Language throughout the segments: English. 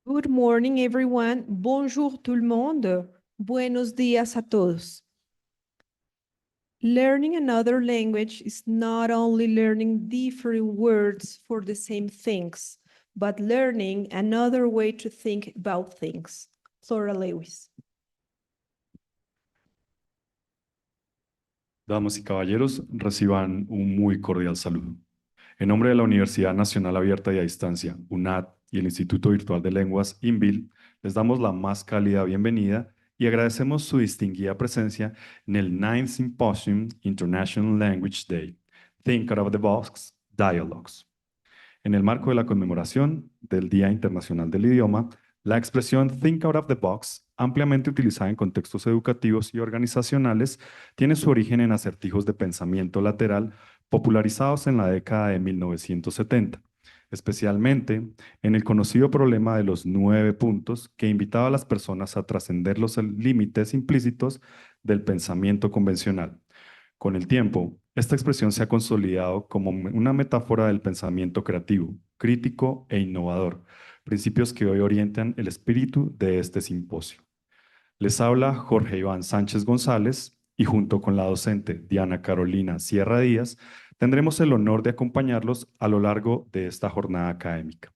Good morning, everyone. Bonjour, tout le monde. Buenos días a todos. Learning another language is not only learning different words for the same things, but learning another way to think about things. Flora Lewis. Damas y caballeros, reciban un muy cordial saludo. En nombre de la Universidad Nacional Abierta y a Distancia, UNAD, y el Instituto Virtual de Lenguas, INVIL, les damos la más cálida bienvenida y agradecemos su distinguida presencia en el 9th Symposium International Language Day, Think Out of the Box, Dialogues. En el marco de la conmemoración del Día Internacional del Idioma, la expresión Think Out of the Box, ampliamente utilizada en contextos educativos y organizacionales, tiene su origen en acertijos de pensamiento lateral popularizados en la década de 1970, especialmente en el conocido problema de los 9 puntos que invitaba a las personas a trascender los límites implícitos del pensamiento convencional. Con el tiempo, esta expresión se ha consolidado como una metáfora del pensamiento creativo, crítico e innovador, principios que hoy orientan el espíritu de este simposio. Les habla Jorge Iván Sánchez González y junto con la docente Diana Carolina Sierra Díaz, tendremos el honor de acompañarlos a lo largo de esta jornada académica.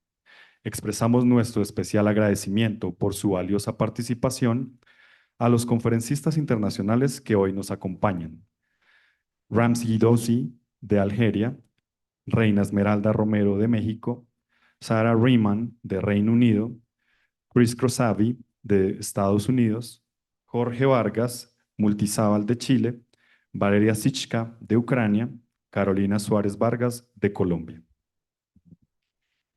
Expresamos nuestro especial agradecimiento por su valiosa participación a los conferencistas internacionales que hoy nos acompañan. Ramsey Dossi, de Algeria, Reina Esmeralda Romero, de México, Sarah Riemann, de Reino Unido, Chris Crosavi, de Estados Unidos, Jorge Vargas, Multizábal, de Chile, Valeria Sichka, de Ucrania, Carolina Suárez Vargas, de Colombia.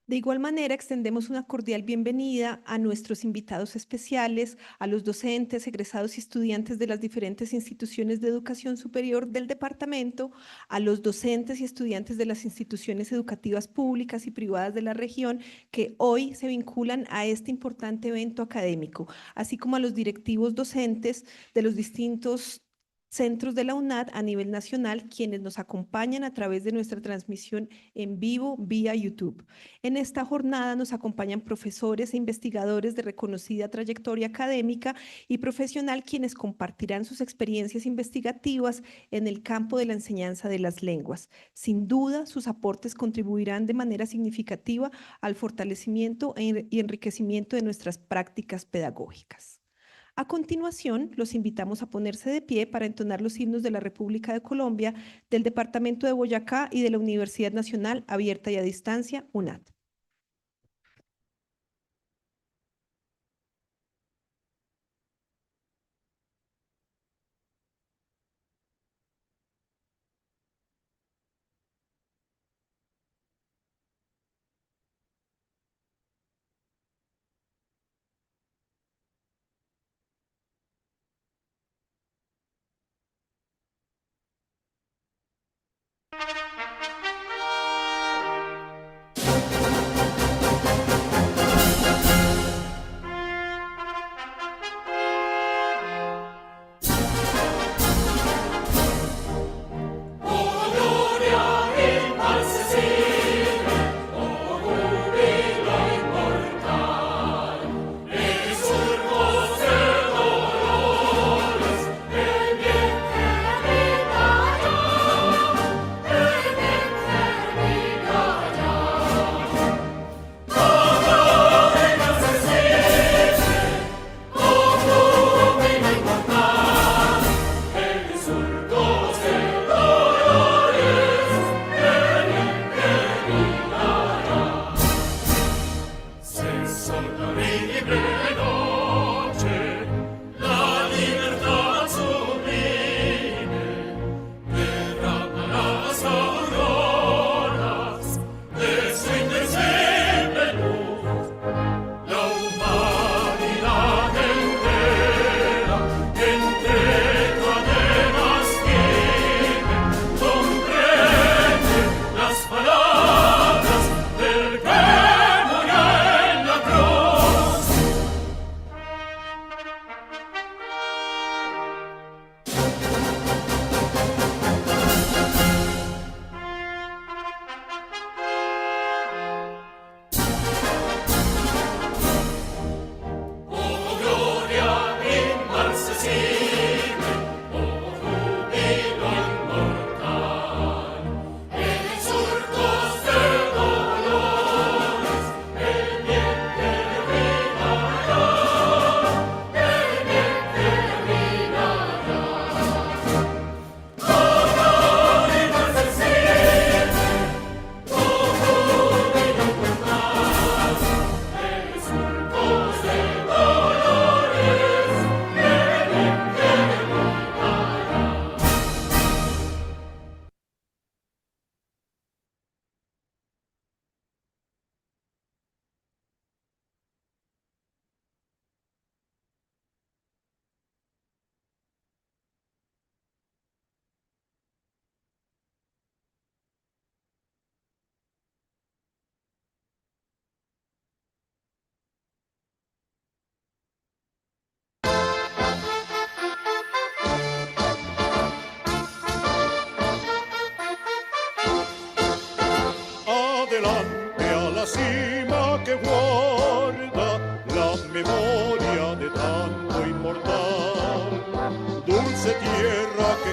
De igual manera, extendemos una cordial bienvenida a nuestros invitados especiales, a los docentes, egresados y estudiantes de las diferentes instituciones de educación superior del departamento, a los docentes y estudiantes de las instituciones educativas públicas y privadas de la región que hoy se vinculan a este importante evento académico, así como a los directivos docentes de los distintos centros de la UNAD a nivel nacional, quienes nos acompañan a través de nuestra transmisión en vivo vía YouTube. En esta jornada nos acompañan profesores e investigadores de reconocida trayectoria académica y profesional quienes compartirán sus experiencias investigativas en el campo de la enseñanza de las lenguas. Sin duda, sus aportes contribuirán de manera significativa al fortalecimiento y enriquecimiento de nuestras prácticas pedagógicas. A continuación, los invitamos a ponerse de pie para entonar los himnos de la República de Colombia, del Departamento de Boyacá y de la Universidad Nacional Abierta y a Distancia, UNAD.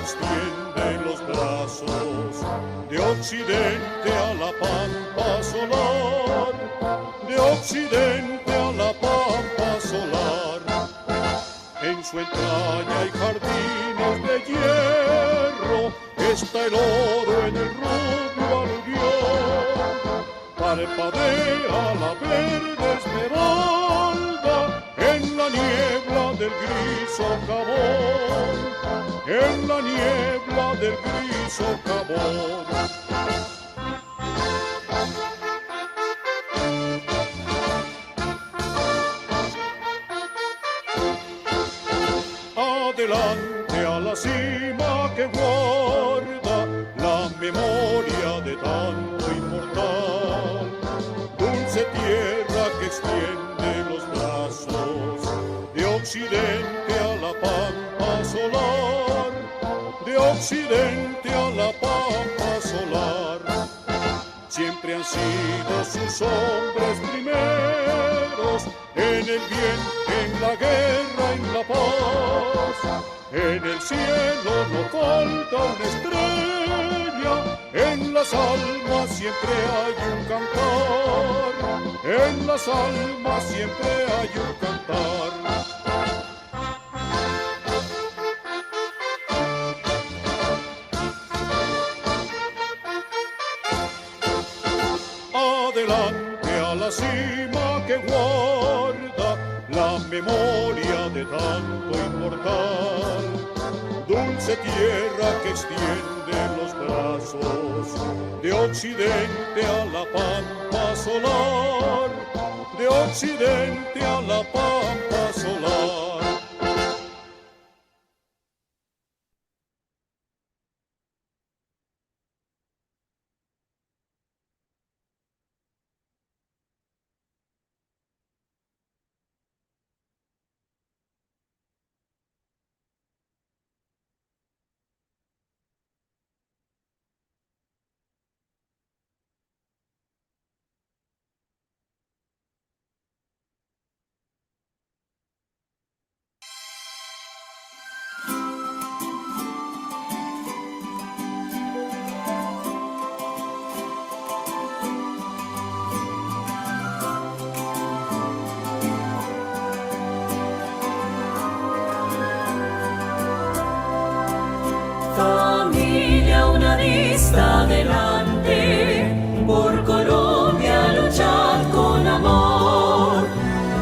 extiende los brazos, de occidente a la pampa solar, de occidente a la pampa solar. En su entraña hay jardines de hierro, está el oro en el rubio aluvión. Parpadea la verde esmeralda en la niebla del gris socavón, en la niebla del gris socavón. Adelante a la cima que guarda la memoria de tanto inmortal, dulce tierra que extiende los brazos, de occidente a la pampa solar, de occidente a la pampa solar. Siempre han sido sus hombres primeros, en el bien, en la guerra, en la paz. En el cielo no falta una estrella, en las almas siempre hay un cantar, en las almas siempre hay un cantar. Adelante a la cima que guarda la memoria de tanto inmortal, dulce tierra que extiende los brazos, de occidente a la pampa solar, de occidente a la pampa solar. Familia, una lista adelante, por Colombia luchad con amor.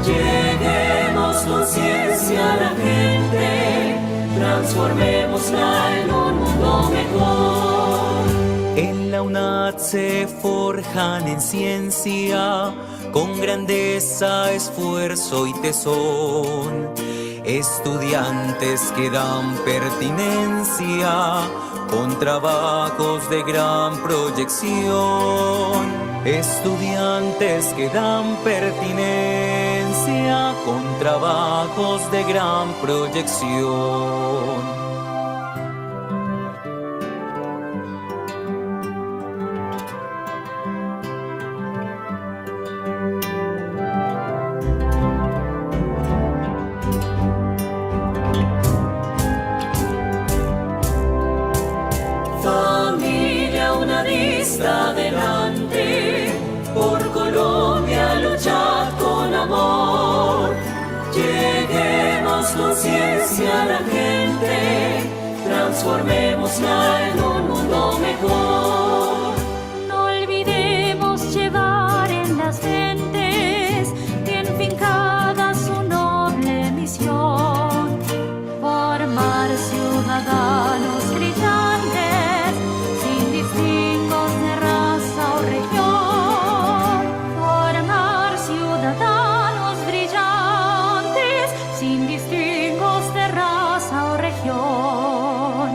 Lleguemos con ciencia a la gente, transformémosla en un mundo mejor. En la UNAD se forjan en ciencia, con grandeza, esfuerzo y tesón. Estudiantes que dan pertinencia, con trabajos de gran proyección. Estudiantes que dan pertinencia, con trabajos de gran proyección. Adelante, por Colombia luchad con amor. Lleguemos con ciencia a la gente, transformémosla en un mundo mejor. No olvidemos llevar en las gentes bien fincada su noble misión, formar ciudadanos brillantes sin distingos de raza o región, formar ciudadanos brillantes sin distingos de raza o región.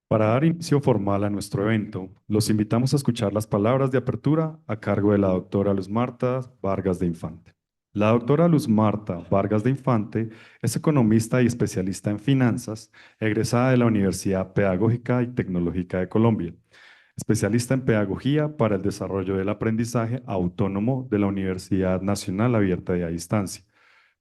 Para dar inicio formal a nuestro evento, los invitamos a escuchar las palabras de apertura a cargo de la doctora Luz Marta Vargas de Infante. La doctora Luz Marta Vargas de Infante es economista y especialista en finanzas, egresada de la Universidad Pedagógica y Tecnológica de Colombia, especialista en pedagogía para el desarrollo del aprendizaje autónomo de la Universidad Nacional Abierta y a Distancia,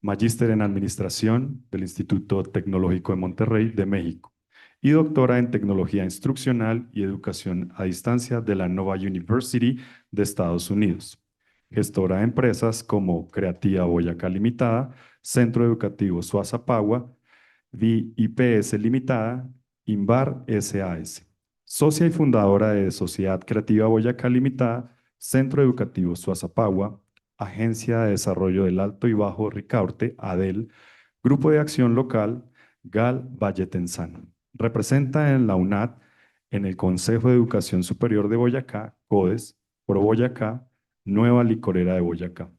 magíster en administración del Instituto Tecnológico de Monterrey de México y doctora en tecnología instruccional y educación a distancia de la Nova University de Estados Unidos. Gestora de empresas como Creativa Boyacá Limitada, Centro Educativo Suazapagua, VIPS Limitada, Invar SAS. Socia y fundadora de Sociedad Creativa Boyacá Limitada, Centro Educativo Suazapagua, Agencia de Desarrollo del Alto y Bajo Ricaurte, ADEL, Grupo de Acción Local, GAL Valletenzano. Representa en la UNAD, en el Consejo de Educación Superior de Boyacá, CODES, Pro Boyacá, Nueva Licorera de Boyacá.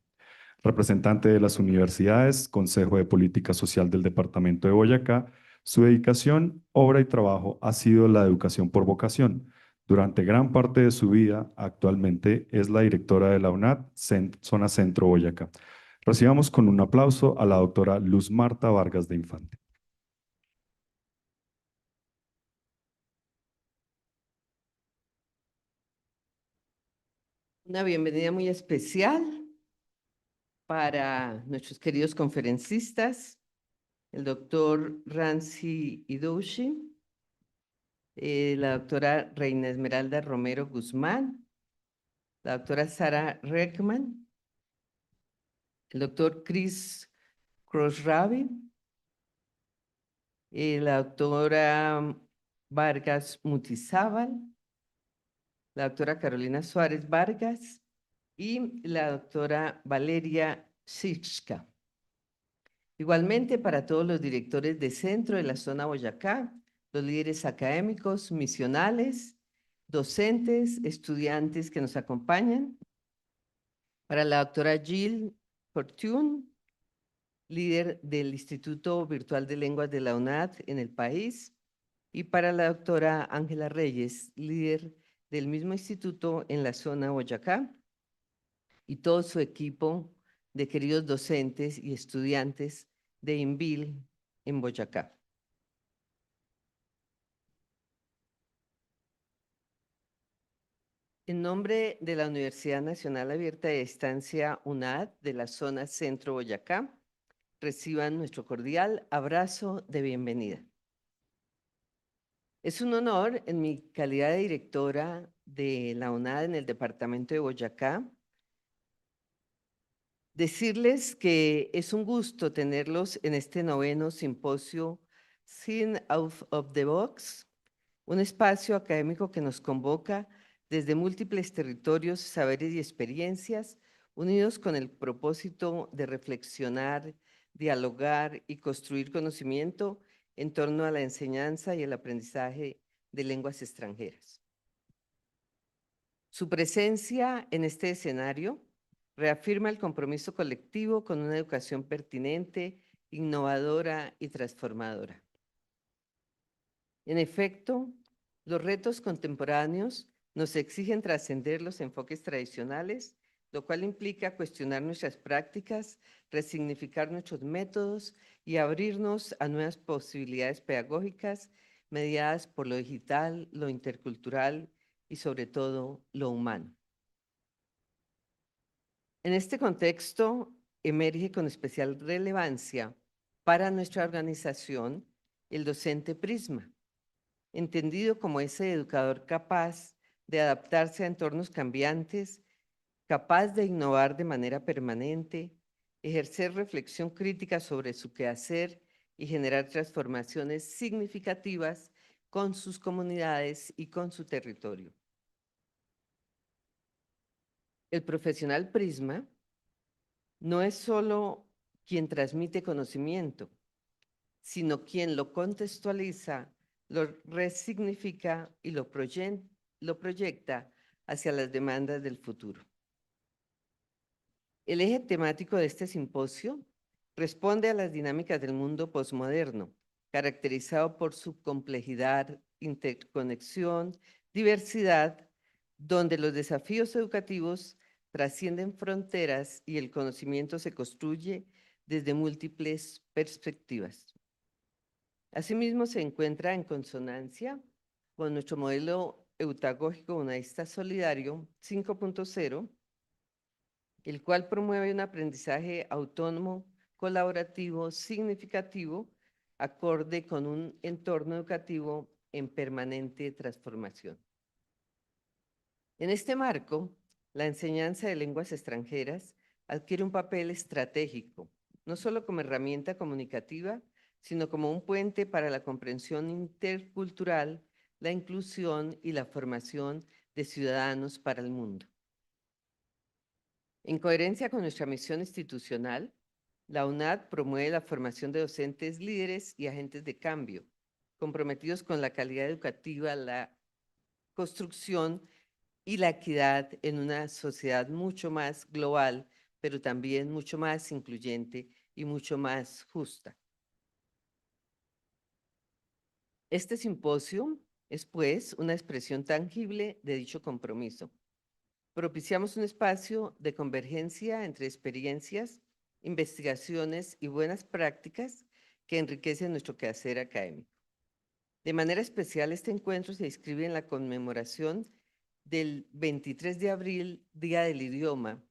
Representante de las universidades, Consejo de Política Social del Departamento de Boyacá. Su dedicación, obra y trabajo ha sido la educación por vocación. Durante gran parte de su vida, actualmente es la directora de la UNAD, Zona Centro Boyacá. Recibamos con un aplauso a la doctora Luz Marta Vargas de Infante. Una bienvenida muy especial para nuestros queridos conferencistas, el doctor Rancy Idoushi, la doctora Reina Esmeralda Romero Guzmán, la doctora Sara Reckman, el doctor Chris Crossrabi, la doctora Vargas Mutizábal, la doctora Carolina Suárez Vargas y la doctora Valeria Sixka. Igualmente para todos los directores de centro de la zona Boyacá, los líderes académicos, misionales, docentes, estudiantes que nos acompañan. Para la doctora Jill Fortune, líder del Instituto Virtual de Lenguas de la UNAD en el país. Y para la doctora Ángela Reyes, líder del mismo instituto en la zona Boyacá. Y todo su equipo de queridos docentes y estudiantes de INVIL en Boyacá. En nombre de la Universidad Nacional Abierta de Distancia UNAD de la zona Centro Boyacá, reciban nuestro cordial abrazo de bienvenida. Es un honor en mi calidad de directora de la UNAD en el departamento de Boyacá decirles que es un gusto tenerlos en este 9º simposio Think Out of the Box, un espacio académico que nos convoca desde múltiples territorios, saberes y experiencias, unidos con el propósito de reflexionar, dialogar y construir conocimiento en torno a la enseñanza y el aprendizaje de lenguas extranjeras. Su presencia en este escenario reafirma el compromiso colectivo con una educación pertinente, innovadora y transformadora. En efecto, los retos contemporáneos nos exigen trascender los enfoques tradicionales, lo cual implica cuestionar nuestras prácticas, resignificar nuestros métodos y abrirnos a nuevas posibilidades pedagógicas mediadas por lo digital, lo intercultural y sobre todo lo humano. En este contexto emerge con especial relevancia para nuestra organización el docente Prisma, entendido como ese educador capaz de adaptarse a entornos cambiantes, capaz de innovar de manera permanente, ejercer reflexión crítica sobre su quehacer y generar transformaciones significativas con sus comunidades y con su territorio. El profesional Prisma no es solo quien transmite conocimiento, sino quien lo contextualiza, lo resignifica y lo proyecta hacia las demandas del futuro. El eje temático de este simposio responde a las dinámicas del mundo posmoderno, caracterizado por su complejidad, interconexión, diversidad, donde los desafíos educativos trascienden fronteras y el conocimiento se construye desde múltiples perspectivas. Asimismo, se encuentra en consonancia con nuestro modelo edutagógico humanista solidario 5.0, el cual promueve un aprendizaje autónomo, colaborativo, significativo, acorde con un entorno educativo en permanente transformación. En este marco, la enseñanza de lenguas extranjeras adquiere un papel estratégico, no solo como herramienta comunicativa, sino como un puente para la comprensión intercultural, la inclusión y la formación de ciudadanos para el mundo. En coherencia con nuestra misión institucional, la UNAD promueve la formación de docentes líderes y agentes de cambio, comprometidos con la calidad educativa, la construcción y la equidad en una sociedad mucho más global, pero también mucho más incluyente y mucho más justa. Este simposio es, pues, una expresión tangible de dicho compromiso. Propiciamos un espacio de convergencia entre experiencias, investigaciones y buenas prácticas que enriquecen nuestro quehacer académico. De manera especial, este encuentro se inscribe en la conmemoración del 23 de abril, Día del Idioma,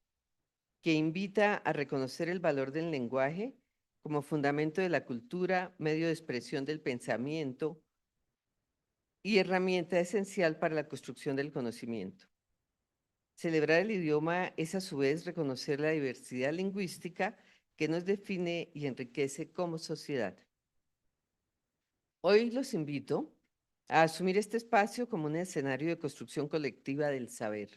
que invita a reconocer el valor del lenguaje como fundamento de la cultura, medio de expresión del pensamiento y herramienta esencial para la construcción del conocimiento. Celebrar el idioma es a su vez reconocer la diversidad lingüística que nos define y enriquece como sociedad. Hoy los invito a asumir este espacio como un escenario de construcción colectiva del saber,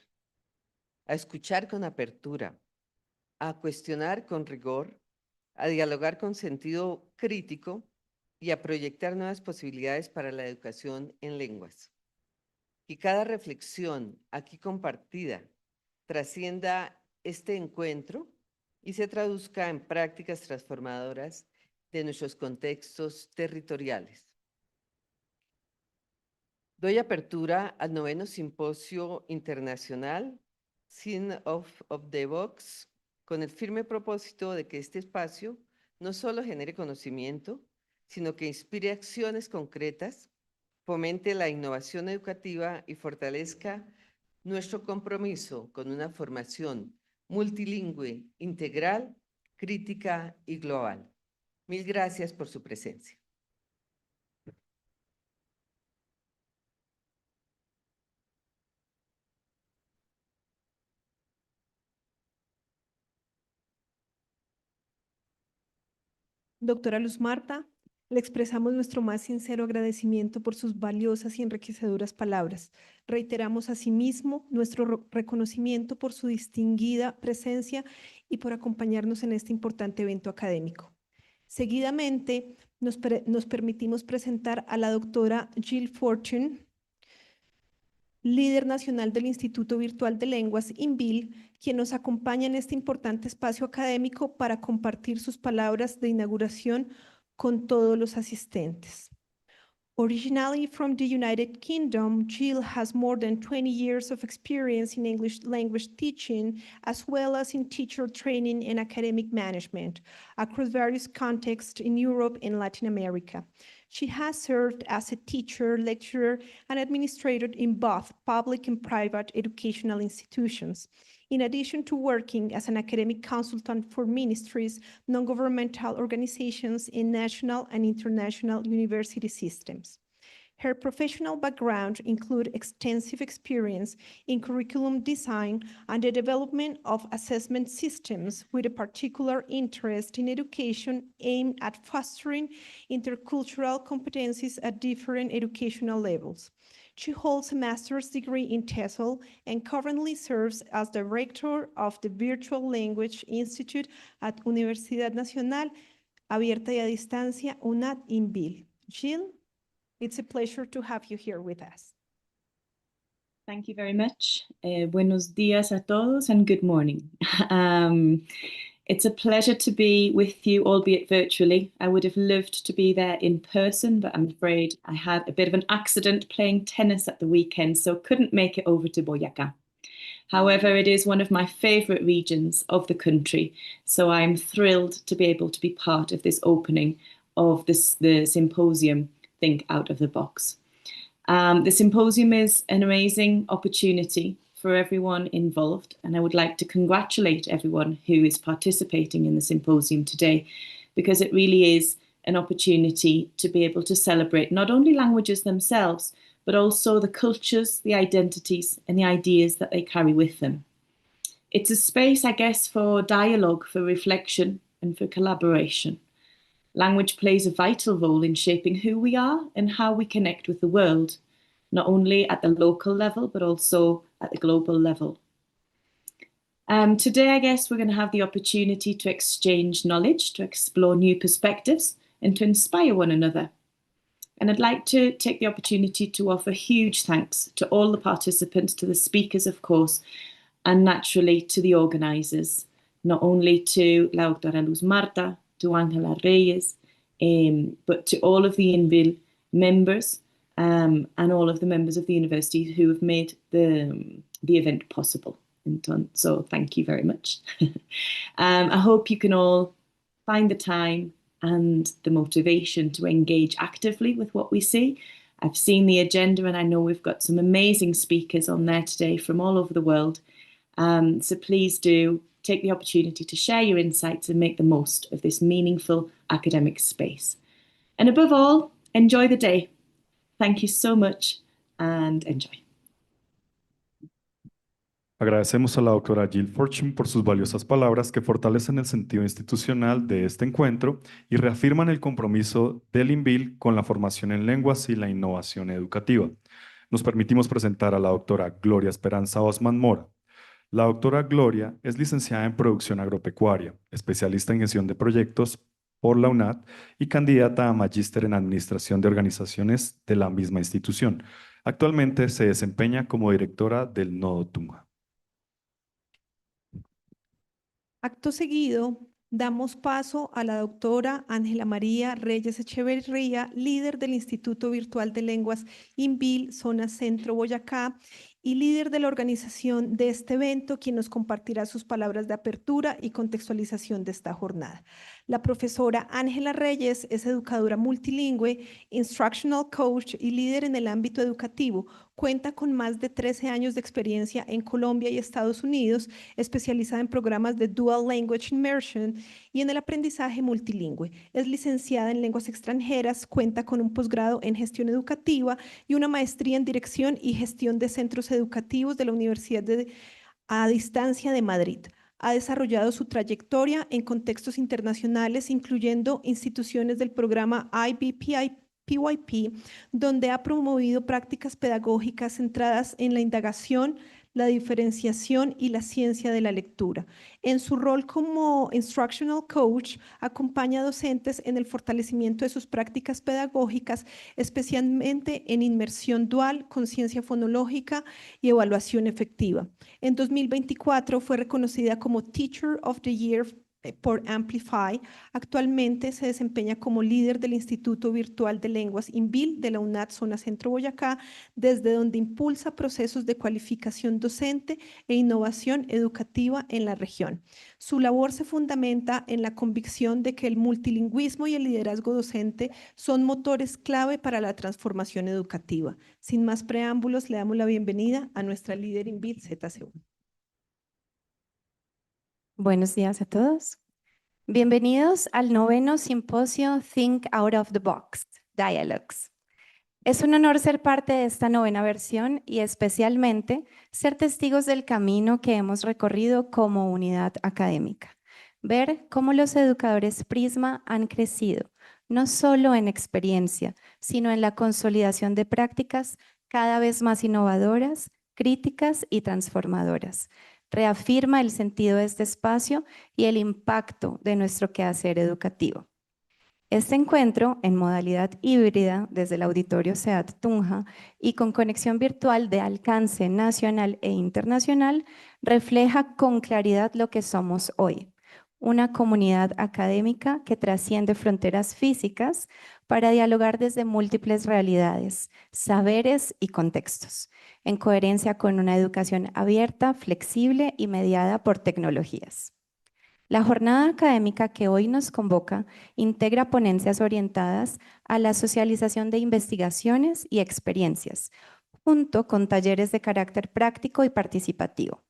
a escuchar con apertura, a cuestionar con rigor, a dialogar con sentido crítico y a proyectar nuevas posibilidades para la educación en lenguas. Que cada reflexión aquí compartida trascienda este encuentro y se traduzca en prácticas transformadoras de nuestros contextos territoriales. Doy apertura al 9º Simposio Internacional Think of the Box, con el firme propósito de que este espacio no solo genere conocimiento, sino que inspire acciones concretas, fomente la innovación educativa y fortalezca nuestro compromiso con una formación multilingüe, integral, crítica y global. Mil gracias por su presencia. Doctora Luz Marta, le expresamos nuestro más sincero agradecimiento por sus valiosas y enriquecedoras palabras. Reiteramos asimismo nuestro reconocimiento por su distinguida presencia y por acompañarnos en este importante evento académico. Seguidamente, nos permitimos presentar a la doctora Jill Fortune, líder nacional del Instituto Virtual de Lenguas, INVIL, quien nos acompaña en este importante espacio académico para compartir sus palabras de inauguración con todos los asistentes. Originally from the United Kingdom, Jill has more than 20 years of experience in English language teaching, as well as in teacher training and academic management across various contexts in Europe and Latin America. She has served as a teacher, lecturer, and administrator in both public and private educational institutions. In addition to working as an academic consultant for ministries, non-governmental organizations, and national and international university systems. Her professional background includes extensive experience in curriculum design and the development of assessment systems with a particular interest in education aimed at fostering intercultural competencies at different educational levels. She holds a master's degree in TESOL and currently serves as director of the Virtual Language Institute at Universidad Nacional Abierta y a Distancia, UNAD INVIL. Jill, it's a pleasure to have you here with us. Thank you very much. Buenos días a todos and good morning. It's a pleasure to be with you, albeit virtually. I would have loved to be there in person, but I'm afraid I had a bit of an accident playing tennis at the weekend, so couldn't make it over to Boyacá. However, it is one of my favourite regions of the country, so I'm thrilled to be able to be part of this opening of the symposium, Think Out of the Box. The symposium is an amazing opportunity for everyone involved, and I would like to congratulate everyone who is participating in the symposium today, because it really is an opportunity to be able to celebrate not only languages themselves, but also the cultures, the identities, and the ideas that they carry with them. It's a space, I guess, for dialogue, for reflection, and for collaboration. Language plays a vital role in shaping who we are and how we connect with the world, not only at the local level, but also at the global level. Today, I guess, we're going to have the opportunity to exchange knowledge, to explore new perspectives, and to inspire one another. And I'd like to take the opportunity to offer huge thanks to all the participants, to the speakers, of course, and naturally to the organisers, not only to la doctora Luz Marta, to Angela Reyes, but to all of the INVIL members and all of the members of the university who have made the event possible. So thank you very much. I hope you can all find the time and the motivation to engage actively with what we see. I've seen the agenda and I know we've got some amazing speakers on there today from all over the world. So please do take the opportunity to share your insights and make the most of this meaningful academic space. And above all, enjoy the day. Thank you so much and enjoy. Agradecemos a la doctora Jill Fortune por sus valiosas palabras que fortalecen el sentido institucional de este encuentro y reafirman el compromiso del INVIL con la formación en lenguas y la innovación educativa. Nos permitimos presentar a la doctora Gloria Esperanza Osman Mora. La doctora Gloria es licenciada en Producción Agropecuaria, especialista en gestión de proyectos por la UNAD y candidata a magíster en Administración de Organizaciones de la misma institución. Actualmente se desempeña como directora del Nodo Tunja. Acto seguido, damos paso a la doctora Ángela María Reyes Echeverría, líder del Instituto Virtual de Lenguas INVIL, Zona Centro Boyacá, y líder de la organización de este evento, quien nos compartirá sus palabras de apertura y contextualización de esta jornada. La profesora Ángela Reyes es educadora multilingüe, instructional coach y líder en el ámbito educativo. Cuenta con más de 13 años de experiencia en Colombia y Estados Unidos, especializada en programas de Dual Language Immersion y en el aprendizaje multilingüe. Es licenciada en lenguas extranjeras, cuenta con un posgrado en gestión educativa y una maestría en dirección y gestión de centros educativos de la Universidad a Distancia de Madrid. Ha desarrollado su trayectoria en contextos internacionales, incluyendo instituciones del programa IBPYP, donde ha promovido prácticas pedagógicas centradas en la indagación, la diferenciación y la ciencia de la lectura. En su rol como instructional coach, acompaña a docentes en el fortalecimiento de sus prácticas pedagógicas, especialmente en inmersión dual, conciencia fonológica y evaluación efectiva. En 2024 fue reconocida como Teacher of the Year por Amplify. Actualmente se desempeña como líder del Instituto Virtual de Lenguas INVIL de la UNAD Zona Centro Boyacá, desde donde impulsa procesos de cualificación docente e innovación educativa en la región. Su labor se fundamenta en la convicción de que el multilingüismo y el liderazgo docente son motores clave para la transformación educativa. Sin más preámbulos, le damos la bienvenida a nuestra líder INVIL, ZC1. Buenos días a todos. Bienvenidos al 9º Simposio Think Out of the Box, Dialogues. Es un honor ser parte de esta 9ª versión y especialmente ser testigos del camino que hemos recorrido como unidad académica. Ver cómo los educadores Prisma han crecido, no solo en experiencia, sino en la consolidación de prácticas cada vez más innovadoras, críticas y transformadoras. Reafirma el sentido de este espacio y el impacto de nuestro quehacer educativo. Este encuentro, en modalidad híbrida desde el Auditorio SEAT Tunja y con conexión virtual de alcance nacional e internacional, refleja con claridad lo que somos hoy. una comunidad académica que trasciende fronteras físicas para dialogar desde múltiples realidades, saberes y contextos, en coherencia con una educación abierta, flexible y mediada por tecnologías. La jornada académica que hoy nos convoca integra ponencias orientadas a la socialización de investigaciones y experiencias, junto con talleres de carácter práctico y participativo.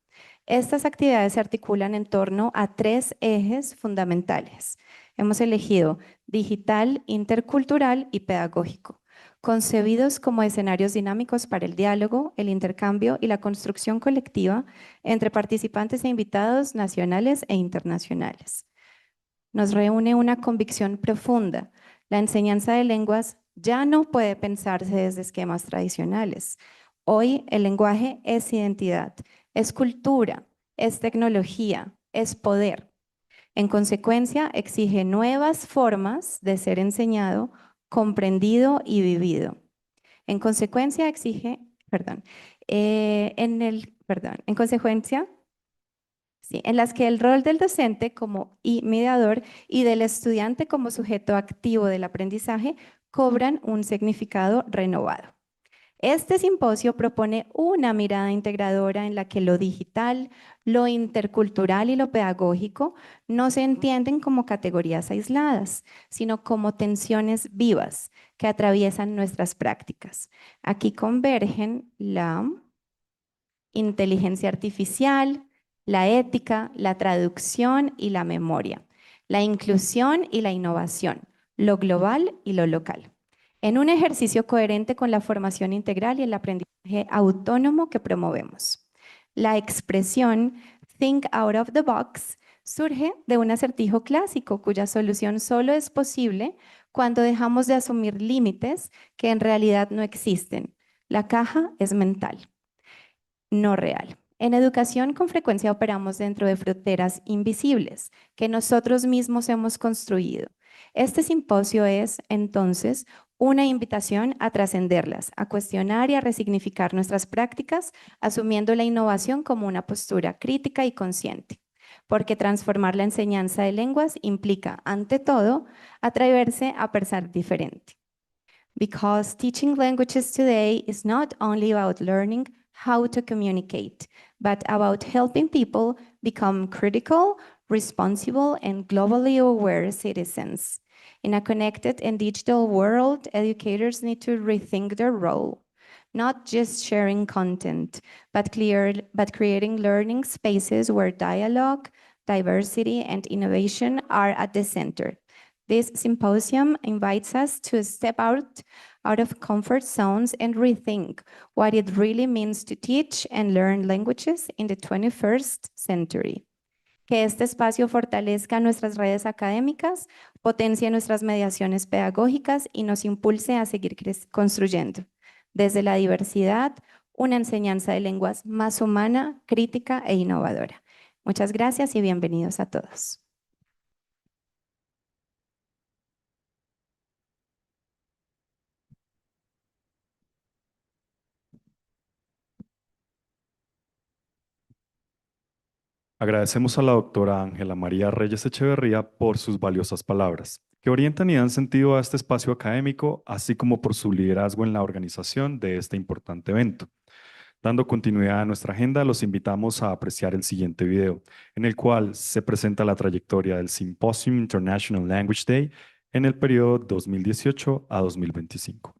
Estas actividades se articulan en torno a 3 ejes fundamentales. Hemos elegido digital, intercultural y pedagógico, concebidos como escenarios dinámicos para el diálogo, el intercambio y la construcción colectiva entre participantes e invitados nacionales e internacionales. Nos reúne una convicción profunda. La enseñanza de lenguas ya no puede pensarse desde esquemas tradicionales. Hoy el lenguaje es identidad, es cultura, es tecnología, es poder. En consecuencia, exige nuevas formas de ser enseñado, comprendido y vivido. En consecuencia, en consecuencia, sí, en las que el rol del docente como mediador y del estudiante como sujeto activo del aprendizaje cobran un significado renovado. Este simposio propone una mirada integradora en la que lo digital, lo intercultural y lo pedagógico no se entienden como categorías aisladas, sino como tensiones vivas que atraviesan nuestras prácticas. Aquí convergen la inteligencia artificial, la ética, la traducción y la memoria, la inclusión y la innovación, lo global y lo local, en un ejercicio coherente con la formación integral y el aprendizaje autónomo que promovemos. La expresión "think out of the box" surge de un acertijo clásico cuya solución solo es posible cuando dejamos de asumir límites que en realidad no existen. La caja es mental, no real. En educación con frecuencia operamos dentro de fronteras invisibles que nosotros mismos hemos construido. Este simposio es, entonces, una invitación a trascenderlas, a cuestionar y a resignificar nuestras prácticas, asumiendo la innovación como una postura crítica y consciente, porque transformar la enseñanza de lenguas implica, ante todo, atreverse a pensar diferente. Because teaching languages today is not only about learning how to communicate, but about helping people become critical, responsible, and globally aware citizens. In a connected and digital world, educators need to rethink their role, not just sharing content, but creating learning spaces where dialogue, diversity, and innovation are at the center. This symposium invites us to step out of comfort zones and rethink what it really means to teach and learn languages in the 21st century. Que este espacio fortalezca nuestras redes académicas, potencie nuestras mediaciones pedagógicas y nos impulse a seguir construyendo, desde la diversidad, una enseñanza de lenguas más humana, crítica e innovadora. Muchas gracias y bienvenidos a todos. Agradecemos a la doctora Ángela María Reyes Echeverría por sus valiosas palabras, que orientan y dan sentido a este espacio académico, así como por su liderazgo en la organización de este importante evento. Dando continuidad a nuestra agenda, los invitamos a apreciar el siguiente video, en el cual se presenta la trayectoria del Symposium International Language Day en el periodo 2018 a 2025.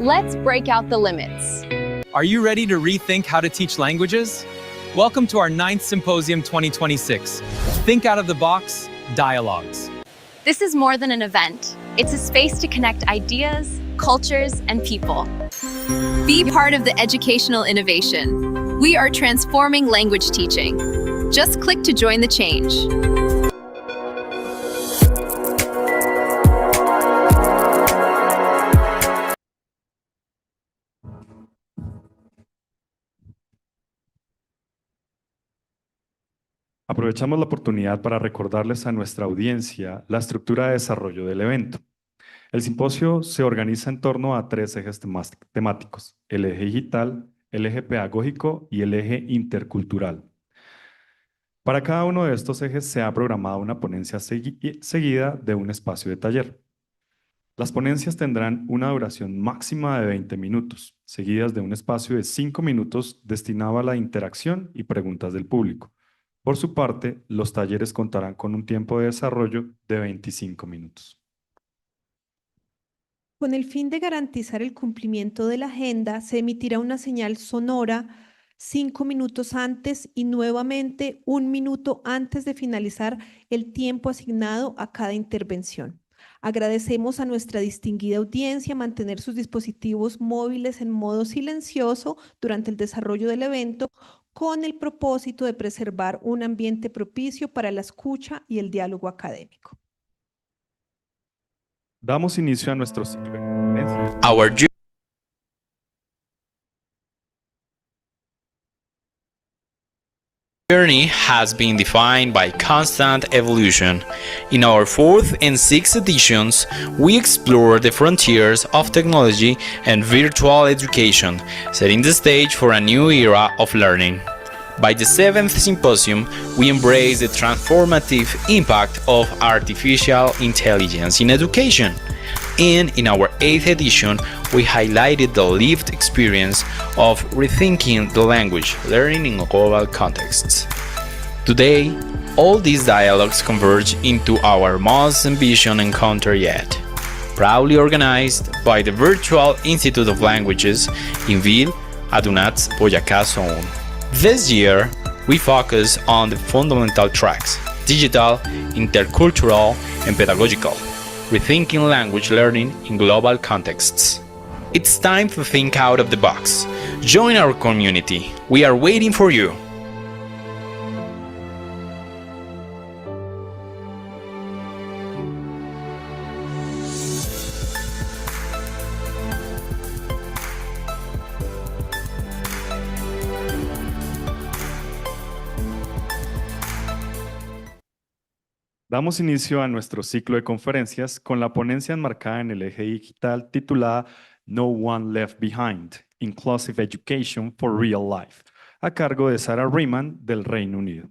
Let's break out the limits. Are you ready to rethink how to teach languages? Welcome to our 9th Symposium 2026. Think out of the box, dialogues. This is more than an event. It's a space to connect ideas, cultures, and people. Be part of the educational innovation. We are transforming language teaching. Just click to join the change. Aprovechamos la oportunidad para recordarles a nuestra audiencia la estructura de desarrollo del evento. El simposio se organiza en torno a 3 ejes temáticos: el eje digital, el eje pedagógico y el eje intercultural. Para cada uno de estos ejes se ha programado una ponencia seguida de un espacio de taller. Las ponencias tendrán una duración máxima de 20 minutos, seguidas de un espacio de 5 minutos destinado a la interacción y preguntas del público. Por su parte, los talleres contarán con un tiempo de desarrollo de 25 minutos. Con el fin de garantizar el cumplimiento de la agenda, se emitirá una señal sonora 5 minutos antes y nuevamente 1 minuto antes de finalizar el tiempo asignado a cada intervención. Agradecemos a nuestra distinguida audiencia mantener sus dispositivos móviles en modo silencioso durante el desarrollo del evento, con el propósito de preservar un ambiente propicio para la escucha y el diálogo académico. Damos inicio a nuestro ciclo de conferencias. Our journey has been defined by constant evolution. In our 4th and 6th editions, we explore the frontiers of technology and virtual education, setting the stage for a new era of learning. By the 7th Symposium, we embrace the transformative impact of artificial intelligence in education. And in our 8th edition, we highlighted the lived experience of rethinking the language learning in global contexts. Today, all these dialogues converge into our most ambitious encounter yet, proudly organized by the Virtual Institute of Languages in Ville, Adunats, Boyacá Zone. This year, we focus on the fundamental tracks: digital, intercultural, and pedagogical, rethinking language learning in global contexts. It's time to think out of the box. Join our community. We are waiting for you. Damos inicio a nuestro ciclo de conferencias con la ponencia enmarcada en el eje digital titulada No One Left Behind: Inclusive Education for Real Life, a cargo de Sarah Riemann del Reino Unido.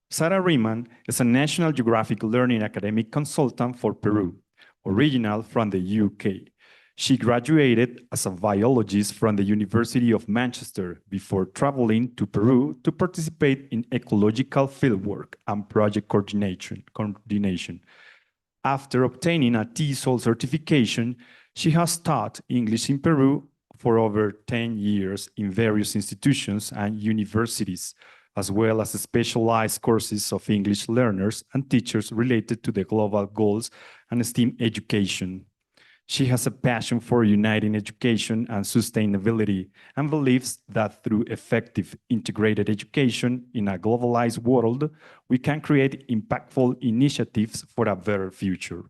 Sarah Riemann is a National Geographic Learning Academic Consultant for Peru, original from the UK. She graduated as a biologist from the University of Manchester before traveling to Peru to participate in ecological fieldwork and project coordination. After obtaining a TESOL certification, she has taught English in Peru for over 10 years in various institutions and universities, as well as specialized courses of English learners and teachers related to the global goals and STEAM education. She has a passion for uniting education and sustainability and believes that through effective integrated education in a globalized world, we can create impactful initiatives for a better future.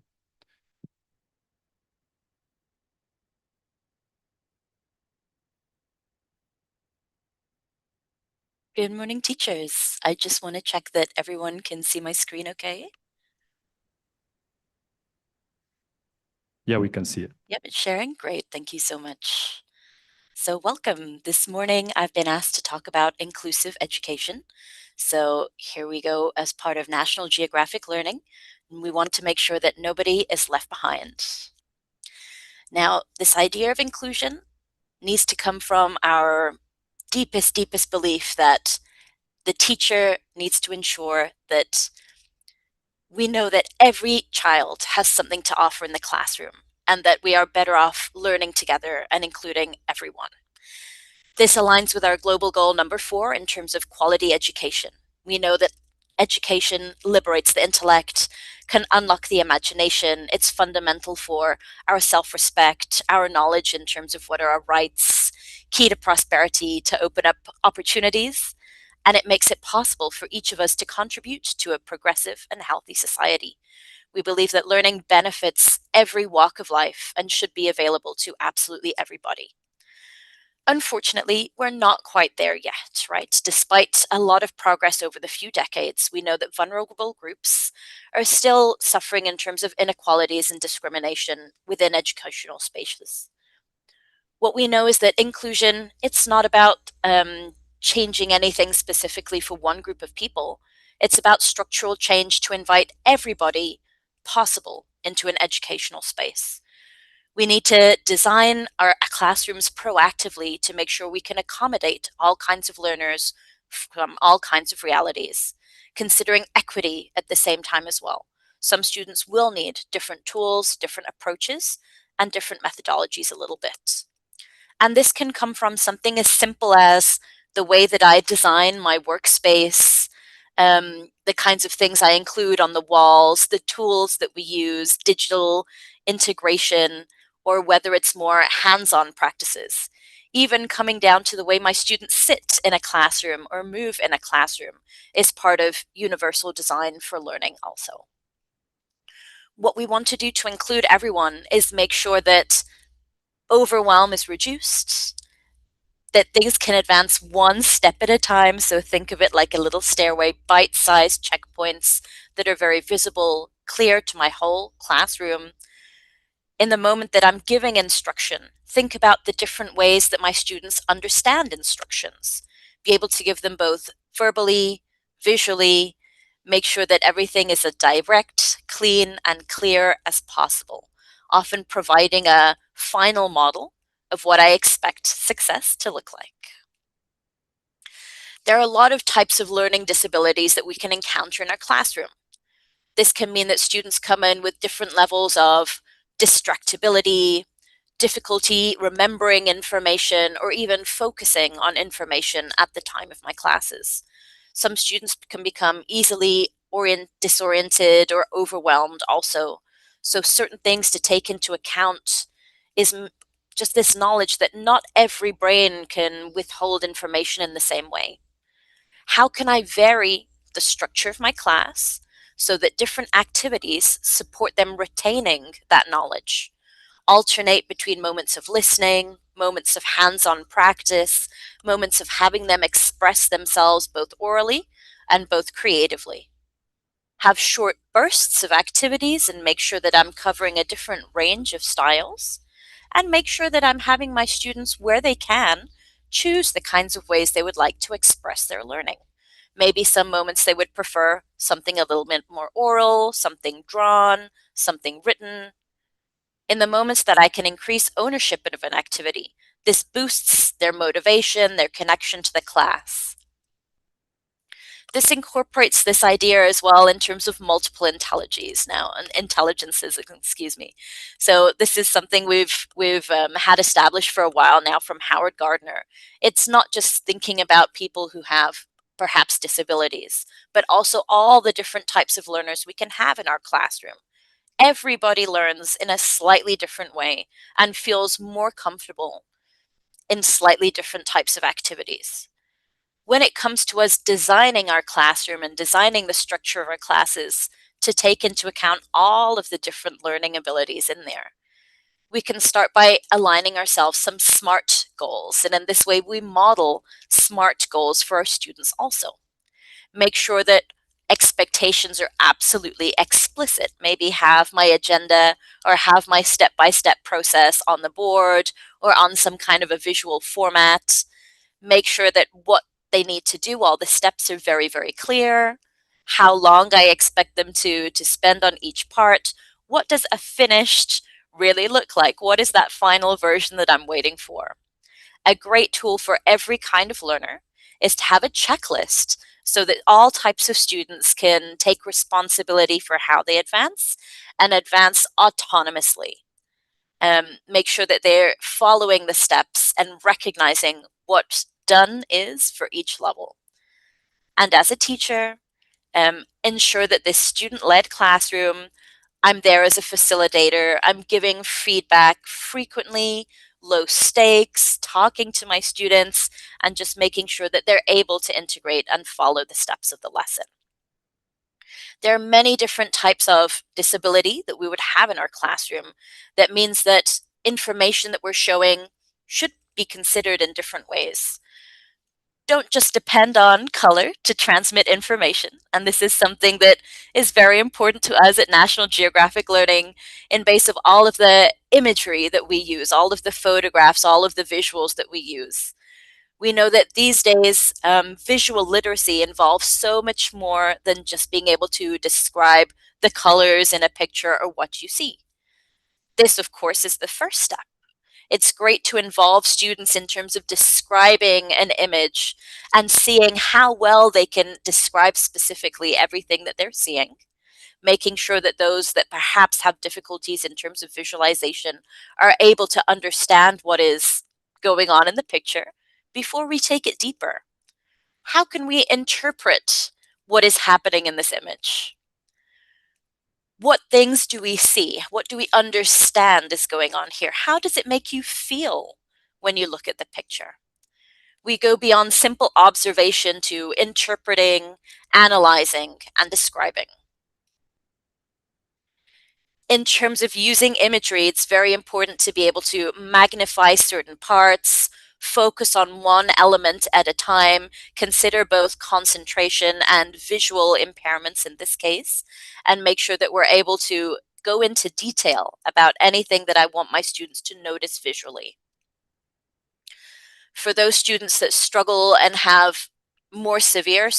Good morning, teachers. I just want to check that everyone can see my screen okay. Yeah, we can see it. Yep, it's sharing. Great. Thank you so much. So welcome. This morning, I've been asked to talk about inclusive education. So here we go as part of National Geographic Learning. And we want to make sure that nobody is left behind. Now, this idea of inclusion needs to come from our deepest belief that the teacher needs to ensure that we know that every child has something to offer in the classroom and that we are better off learning together and including everyone. This aligns with our global goal number 4 in terms of quality education. We know that education liberates the intellect, can unlock the imagination. It's fundamental for our self-respect, our knowledge in terms of what are our rights, key to prosperity, to open up opportunities. And it makes it possible for each of us to contribute to a progressive and healthy society. We believe that learning benefits every walk of life and should be available to absolutely everybody. Unfortunately, we're not quite there yet, right? Despite a lot of progress over the few decades, we know that vulnerable groups are still suffering in terms of inequalities and discrimination within educational spaces. What we know is that inclusion, it's not about changing anything specifically for one group of people. It's about structural change to invite everybody possible into an educational space. We need to design our classrooms proactively to make sure we can accommodate all kinds of learners from all kinds of realities, considering equity at the same time as well. Some students will need different tools, different approaches, and different methodologies a little bit. And this can come from something as simple as the way that I design my workspace, the kinds of things I include on the walls, the tools that we use, digital integration, or whether it's more hands-on practices. Even coming down to the way my students sit in a classroom or move in a classroom is part of universal design for learning also. What we want to do to include everyone is make sure that overwhelm is reduced, that things can advance one step at a time. So think of it like a little stairway, bite-sized checkpoints that are very visible, clear to my whole classroom. In the moment that I'm giving instruction, think about the different ways that my students understand instructions. Be able to give them both verbally, visually, make sure that everything is as direct, clean, and clear as possible, often providing a final model of what I expect success to look like. There are a lot of types of learning disabilities that we can encounter in our classroom. This can mean that students come in with different levels of distractibility, difficulty remembering information, or even focusing on information at the time of my classes. Some students can become easily disoriented or overwhelmed also. So certain things to take into account is just this knowledge that not every brain can withhold information in the same way. How can I vary the structure of my class so that different activities support them retaining that knowledge? Alternate between moments of listening, moments of hands-on practice, moments of having them express themselves both orally and both creatively. Have short bursts of activities and make sure that I'm covering a different range of styles, and make sure that I'm having my students, where they can, choose the kinds of ways they would like to express their learning. Maybe some moments they would prefer something a little bit more oral, something drawn, something written. In the moments that I can increase ownership of an activity, this boosts their motivation, their connection to the class. This incorporates this idea as well in terms of multiple intelligences, excuse me. So this is something we've had established for a while now from Howard Gardner. It's not just thinking about people who have perhaps disabilities, but also all the different types of learners we can have in our classroom. Everybody learns in a slightly different way and feels more comfortable in slightly different types of activities. When it comes to us designing our classroom and designing the structure of our classes to take into account all of the different learning abilities in there, we can start by aligning ourselves some SMART goals. And in this way, we model SMART goals for our students also. Make sure that expectations are absolutely explicit. Maybe have my agenda or have my step-by-step process on the board or on some kind of a visual format. Make sure that what they need to do, all the steps are very, very clear. How long I expect them to spend on each part. What does a finished really look like? What is that final version that I'm waiting for? A great tool for every kind of learner is to have a checklist so that all types of students can take responsibility for how they advance and advance autonomously. Make sure that they're following the steps and recognizing what done is for each level. And as a teacher, ensure that this student-led classroom, I'm there as a facilitator, I'm giving feedback frequently, low stakes, talking to my students, and just making sure that they're able to integrate and follow the steps of the lesson. There are many different types of disability that we would have in our classroom. That means that information that we're showing should be considered in different ways. Don't just depend on color to transmit information. And this is something that is very important to us at National Geographic Learning in base of all of the imagery that we use, all of the photographs, all of the visuals that we use. We know that these days, visual literacy involves so much more than just being able to describe the colors in a picture or what you see. This, of course, is the first step. It's great to involve students in terms of describing an image and seeing how well they can describe specifically everything that they're seeing, making sure that those that perhaps have difficulties in terms of visualization are able to understand what is going on in the picture before we take it deeper. How can we interpret what is happening in this image? What things do we see? What do we understand is going on here? How does it make you feel when you look at the picture? We go beyond simple observation to interpreting, analyzing, and describing. In terms of using imagery, it's very important to be able to magnify certain parts, focus on one element at a time, consider both concentration and visual impairments in this case, and make sure that we're able to go into detail about anything that I want my students to notice visually. For those students that struggle and have more severe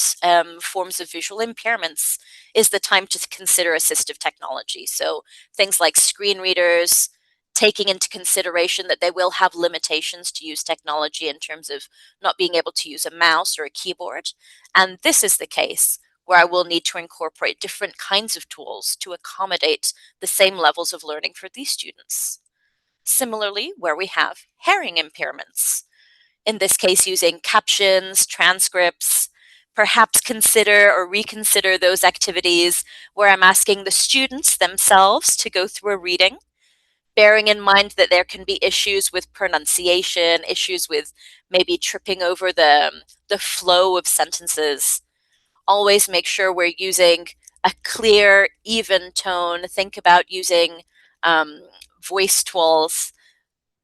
forms of visual impairments is the time to consider assistive technology. So things like screen readers, taking into consideration that they will have limitations to use technology in terms of not being able to use a mouse or a keyboard. And this is the case where I will need to incorporate different kinds of tools to accommodate the same levels of learning for these students. Similarly, where we have hearing impairments, in this case using captions, transcripts, perhaps consider or reconsider those activities where I'm asking the students themselves to go through a reading, bearing in mind that there can be issues with pronunciation, issues with maybe tripping over the flow of sentences. Always make sure we're using a clear, even tone. Think about using voice tools,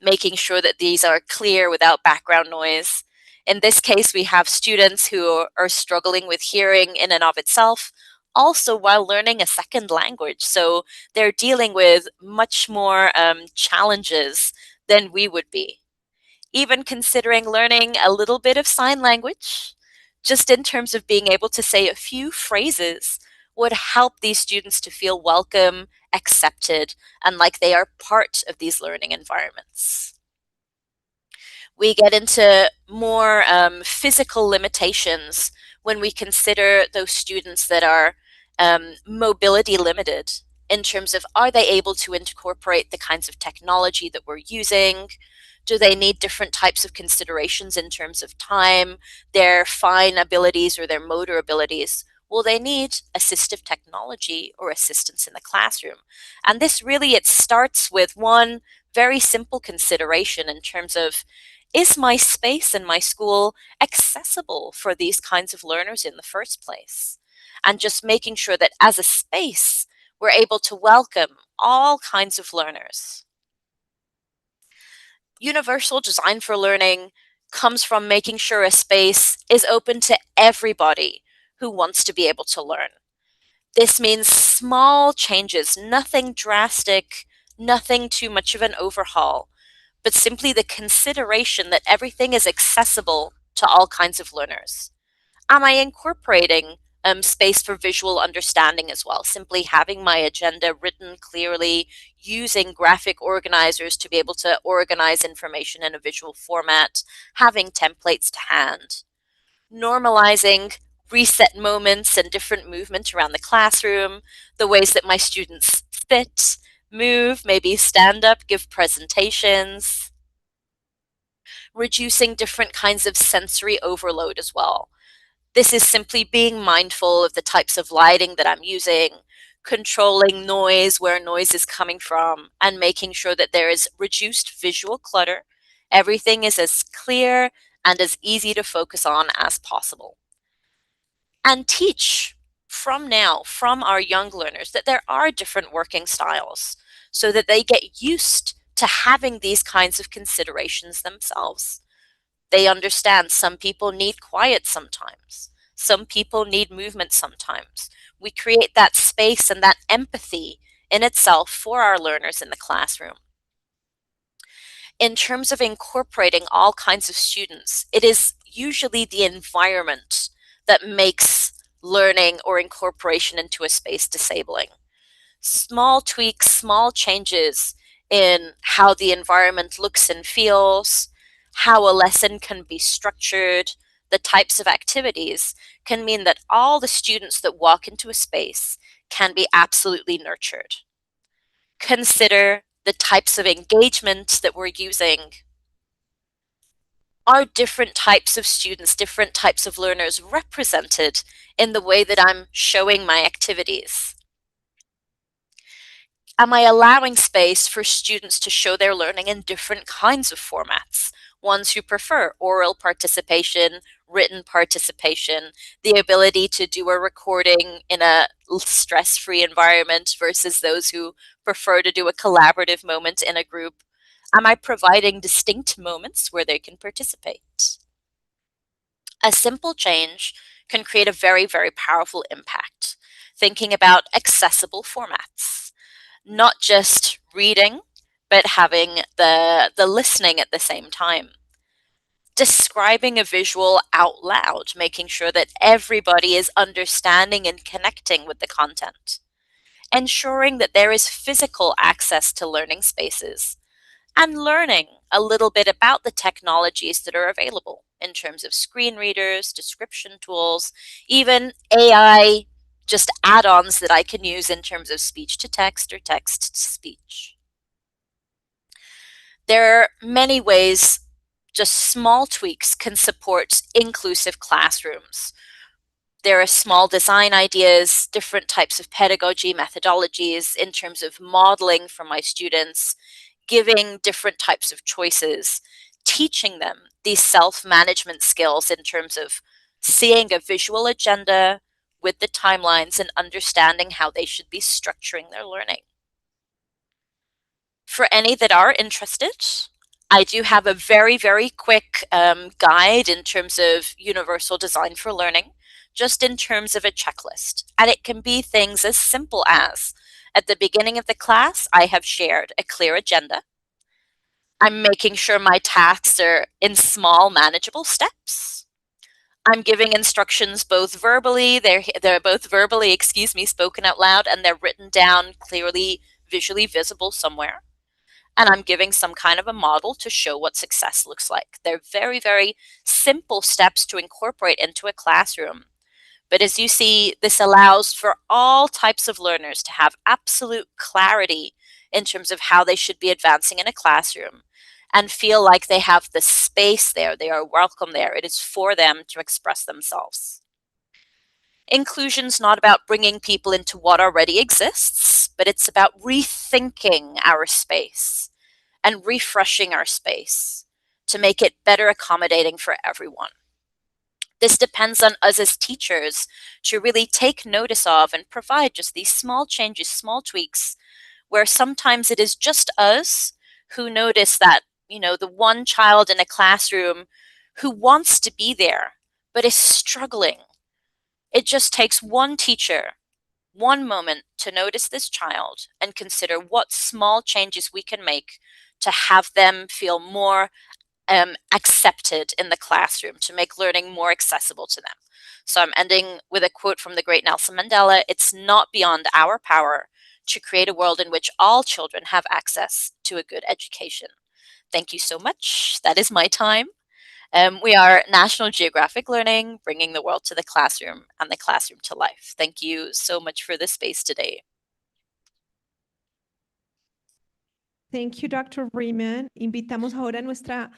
making sure that these are clear without background noise. In this case, we have students who are struggling with hearing in and of itself, also while learning a second language. So they're dealing with much more challenges than we would be. Even considering learning a little bit of sign language, just in terms of being able to say a few phrases, would help these students to feel welcome, accepted, and like they are part of these learning environments. We get into more physical limitations when we consider those students that are mobility limited in terms of, are they able to incorporate the kinds of technology that we're using? Do they need different types of considerations in terms of time, their fine abilities or their motor abilities? Will they need assistive technology or assistance in the classroom? And this really, it starts with one very simple consideration in terms of, is my space in my school accessible for these kinds of learners in the first place? And just making sure that as a space, we're able to welcome all kinds of learners. Universal design for learning comes from making sure a space is open to everybody who wants to be able to learn. This means small changes, nothing drastic, nothing too much of an overhaul, but simply the consideration that everything is accessible to all kinds of learners. Am I incorporating space for visual understanding as well? Simply having my agenda written clearly, using graphic organizers to be able to organize information in a visual format, having templates to hand, normalizing reset moments and different movement around the classroom, the ways that my students sit, move, maybe stand up, give presentations, reducing different kinds of sensory overload as well. This is simply being mindful of the types of lighting that I'm using, controlling noise where noise is coming from, and making sure that there is reduced visual clutter. Everything is as clear and as easy to focus on as possible. And teach from now, from our young learners, that there are different working styles so that they get used to having these kinds of considerations themselves. They understand some people need quiet sometimes. Some people need movement sometimes. We create that space and that empathy in itself for our learners in the classroom. In terms of incorporating all kinds of students, it is usually the environment that makes learning or incorporation into a space disabling. Small tweaks, small changes in how the environment looks and feels, how a lesson can be structured, the types of activities can mean that all the students that walk into a space can be absolutely nurtured. Consider the types of engagement that we're using. Are different types of students, different types of learners represented in the way that I'm showing my activities? Am I allowing space for students to show their learning in different kinds of formats? Ones who prefer oral participation, written participation, the ability to do a recording in a stress-free environment versus those who prefer to do a collaborative moment in a group. Am I providing distinct moments where they can participate? A simple change can create a very, very powerful impact. Thinking about accessible formats, not just reading, but having the listening at the same time. Describing a visual out loud, making sure that everybody is understanding and connecting with the content. Ensuring that there is physical access to learning spaces, and learning a little bit about the technologies that are available in terms of screen readers, description tools, even AI just add-ons that I can use in terms of speech to text or text to speech. There are many ways just small tweaks can support inclusive classrooms. There are small design ideas, different types of pedagogy methodologies in terms of modeling for my students, giving different types of choices, teaching them these self-management skills in terms of seeing a visual agenda with the timelines and understanding how they should be structuring their learning. For any that are interested, I do have a very, very quick guide in terms of universal design for learning, just in terms of a checklist. And it can be things as simple as, at the beginning of the class, I have shared a clear agenda. I'm making sure my tasks are in small, manageable steps. I'm giving instructions both verbally, they're both verbally, spoken out loud, and they're written down clearly, visually visible somewhere. And I'm giving some kind of a model to show what success looks like. They're very, very simple steps to incorporate into a classroom. But as you see, this allows for all types of learners to have absolute clarity in terms of how they should be advancing in a classroom and feel like they have the space there, they are welcome there. It is for them to express themselves. Inclusion's not about bringing people into what already exists, but it's about rethinking our space and refreshing our space to make it better accommodating for everyone. This depends on us as teachers to really take notice of and provide just these small changes, small tweaks, where sometimes it is just us who notice that, the one child in a classroom who wants to be there, but is struggling. It just takes one teacher, one moment to notice this child and consider what small changes we can make to have them feel more accepted in the classroom, to make learning more accessible to them. So I'm ending with a quote from the great Nelson Mandela: "It's not beyond our power to create a world in which all children have access to a good education." Thank you so much. That is my time. We are National Geographic Learning, bringing the world to the classroom and the classroom to life. Thank you so much for this space today. Thank you, Dr. Freeman. Invitamos ahora a nuestra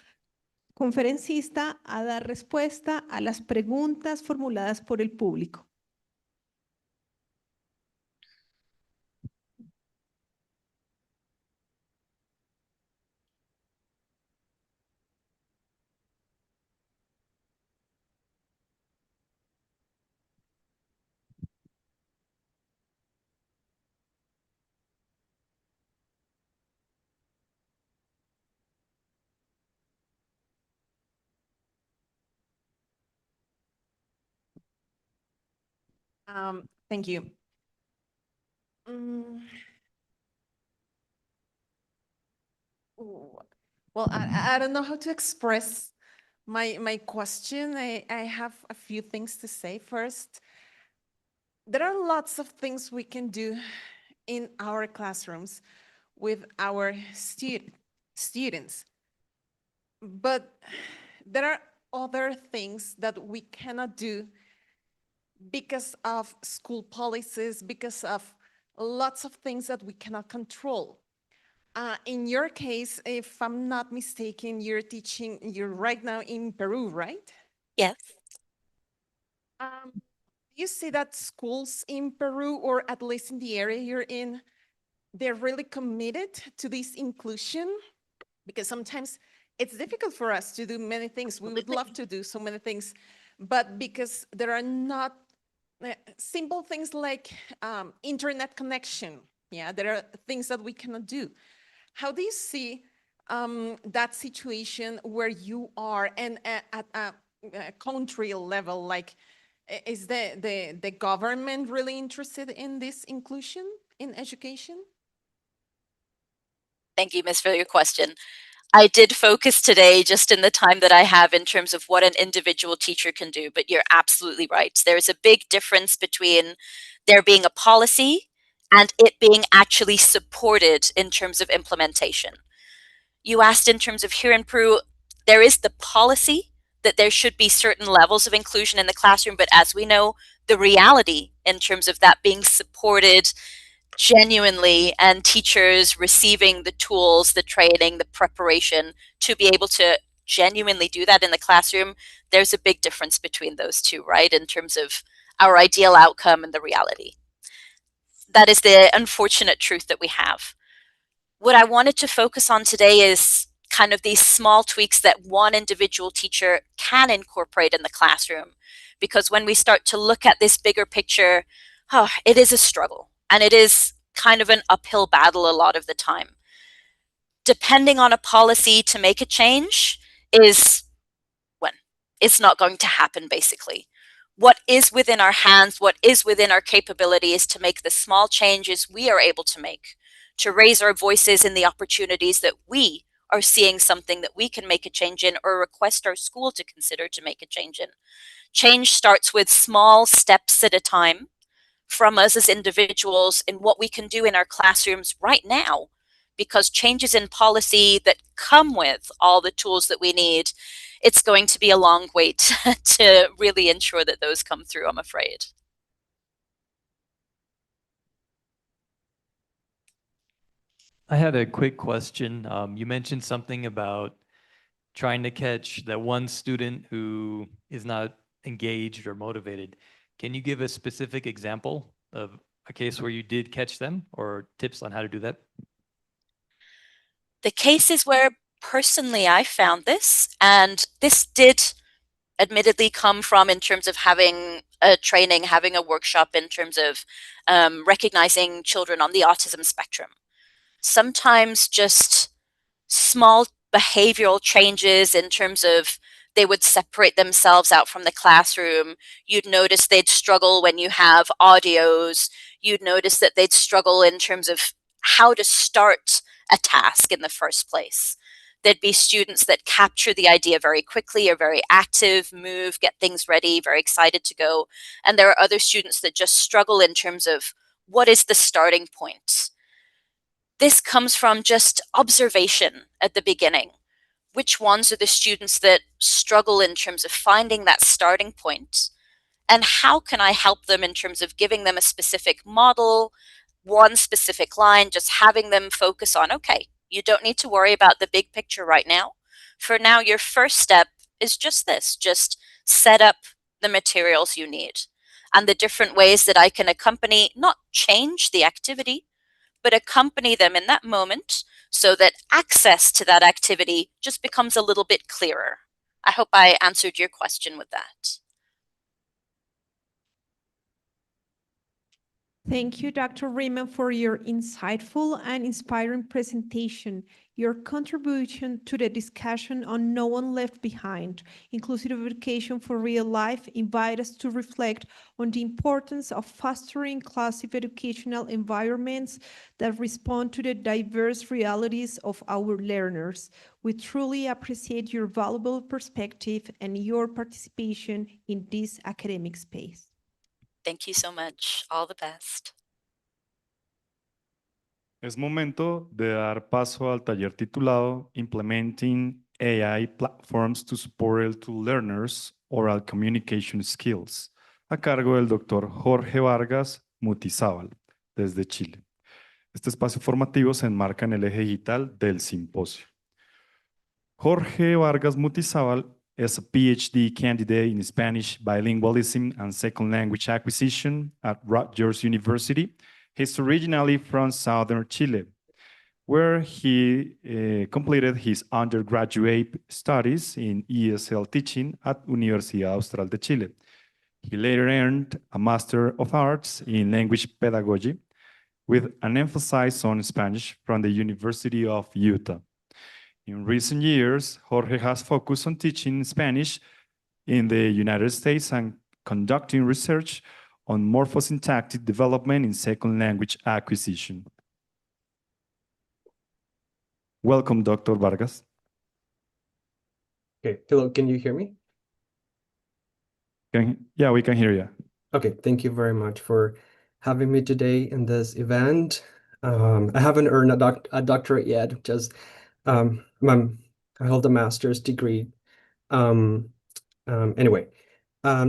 conferencista a dar respuesta a las preguntas formuladas por el público. Thank you. Mm, well, I don't know how to express my question. I have a few things to say. First, there are lots of things we can do in our classrooms with our students, but there are other things that we cannot do because of school policies, because of lots of things that we cannot control. In your case, if I'm not mistaken, you're right now in Peru, right? Yes. You see that schools in Peru, or at least in the area you're in, they're really committed to this inclusion? Because sometimes it's difficult for us to do many things. We would love to do so many things, but because there are not simple things like internet connection, yeah, there are things that we cannot do. How do you see that situation where you are, and at a country level, like is the government really interested in this inclusion in education? Thank you, Miss, for your question. I did focus today just in the time that I have in terms of what an individual teacher can do, but you're absolutely right. There's a big difference between there being a policy and it being actually supported in terms of implementation. You asked in terms of here in Peru, there is the policy that there should be certain levels of inclusion in the classroom, but as we know, the reality in terms of that being supported genuinely and teachers receiving the tools, the training, the preparation to be able to genuinely do that in the classroom, there's a big difference between those two, right? In terms of our ideal outcome and the reality. That is the unfortunate truth that we have. What I wanted to focus on today is kind of these small tweaks that one individual teacher can incorporate in the classroom. Because when we start to look at this bigger picture, it is a struggle. And it is kind of an uphill battle a lot of the time. Depending on a policy to make a change is when it's not going to happen, basically. What is within our hands, what is within our capability is to make the small changes we are able to make, to raise our voices in the opportunities that we are seeing something that we can make a change in or request our school to consider to make a change in. Change starts with small steps at a time from us as individuals in what we can do in our classrooms right now, because changes in policy that come with all the tools that we need, it's going to be a long wait to really ensure that those come through, I'm afraid. I had a quick question. You mentioned something about trying to catch that one student who is not engaged or motivated. Can you give a specific example of a case where you did catch them, or tips on how to do that? The cases where personally I found this, and this did admittedly come from in terms of having a training, having a workshop in terms of recognizing children on the autism spectrum. Sometimes just small behavioral changes in terms of they would separate themselves out from the classroom. You'd notice they'd struggle when you have audios. You'd notice that they'd struggle in terms of how to start a task in the first place. There'd be students that capture the idea very quickly, are very active, move, get things ready, very excited to go. And there are other students that just struggle in terms of what is the starting point. This comes from just observation at the beginning. Which ones are the students that struggle in terms of finding that starting point? And how can I help them in terms of giving them a specific model, one specific line, just having them focus on, okay, you don't need to worry about the big picture right now. For now, your first step is just this, just set up the materials you need and the different ways that I can accompany, not change the activity, but accompany them in that moment so that access to that activity just becomes a little bit clearer. I hope I answered your question with that. Thank you, Dr. Riemann, for your insightful and inspiring presentation. Your contribution to the discussion on No One Left Behind, inclusive education for real life, invite us to reflect on the importance of fostering inclusive educational environments that respond to the diverse realities of our learners. We truly appreciate your valuable perspective and your participation in this academic space. Thank you so much. All the best. Es momento de dar paso al taller titulado Implementing AI Platforms to Support L2 Learners Oral Communication Skills, a cargo del doctor Jorge Vargas Mutizábal, desde Chile. Este espacio formativo se enmarca en el eje digital del simposio. Jorge Vargas Mutizábal is a PhD candidate in Spanish bilingualism and second language acquisition at Rutgers University. He's originally from southern Chile, where he completed his undergraduate studies in ESL teaching at Universidad Austral de Chile. He later earned a Master of Arts in Language Pedagogy with an emphasis on Spanish from the University of Utah. In recent years, Jorge has focused on teaching Spanish in the United States and conducting research on morphosyntactic development in second language acquisition. Welcome, Dr. Vargas. Okay, hello, can you hear me? Yeah, we can hear you. Okay, thank you very much for having me today in this event. I haven't earned a doctorate yet, just I hold a master's degree. Anyway,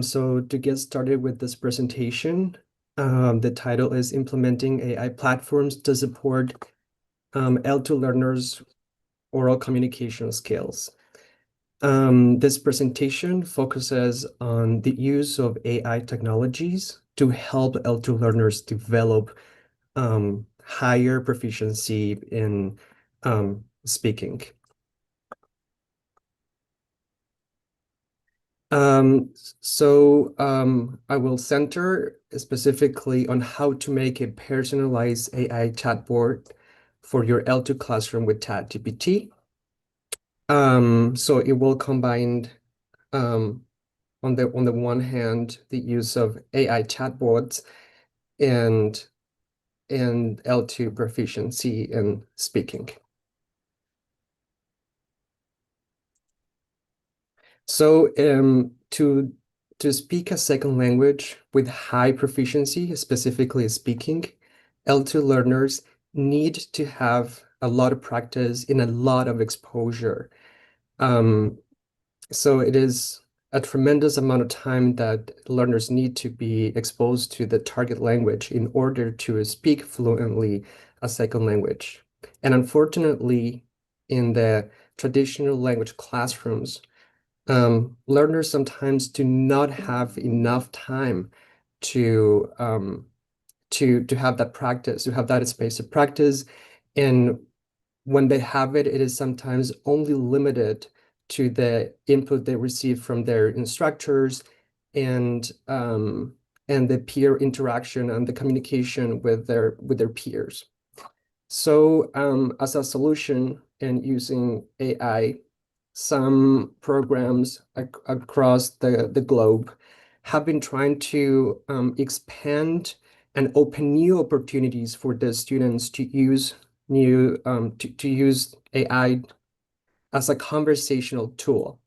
so to get started with this presentation, the title is Implementing AI Platforms to Support L2 Learners' Oral Communication Skills. This presentation focuses on the use of AI technologies to help L2 learners develop higher proficiency in speaking. I will center specifically on how to make a personalized AI chatbot for your L2 classroom with ChatGPT. So it will combine on the one hand the use of AI chatbots and L2 proficiency in speaking. So to speak a second language with high proficiency, specifically speaking, L2 learners need to have a lot of practice and a lot of exposure. So it is a tremendous amount of time that learners need to be exposed to the target language in order to speak fluently a second language. And unfortunately, in the traditional language classrooms, learners sometimes do not have enough time to have that practice, to have that space of practice. And when they have it, it is sometimes only limited to the input they receive from their instructors and the peer interaction and the communication with their peers. So as a solution and using AI, some programs across the globe have been trying to expand and open new opportunities for the students to use to use AI as a conversational tool.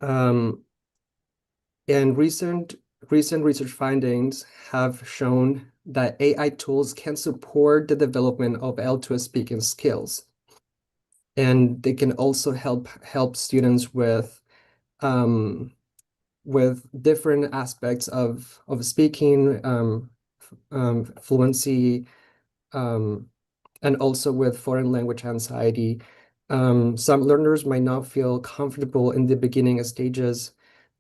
And recent research findings have shown that AI tools can support the development of L2 speaking skills. And they can also help students with different aspects of speaking, fluency, and also with foreign language anxiety. Some learners might not feel comfortable in the beginning stages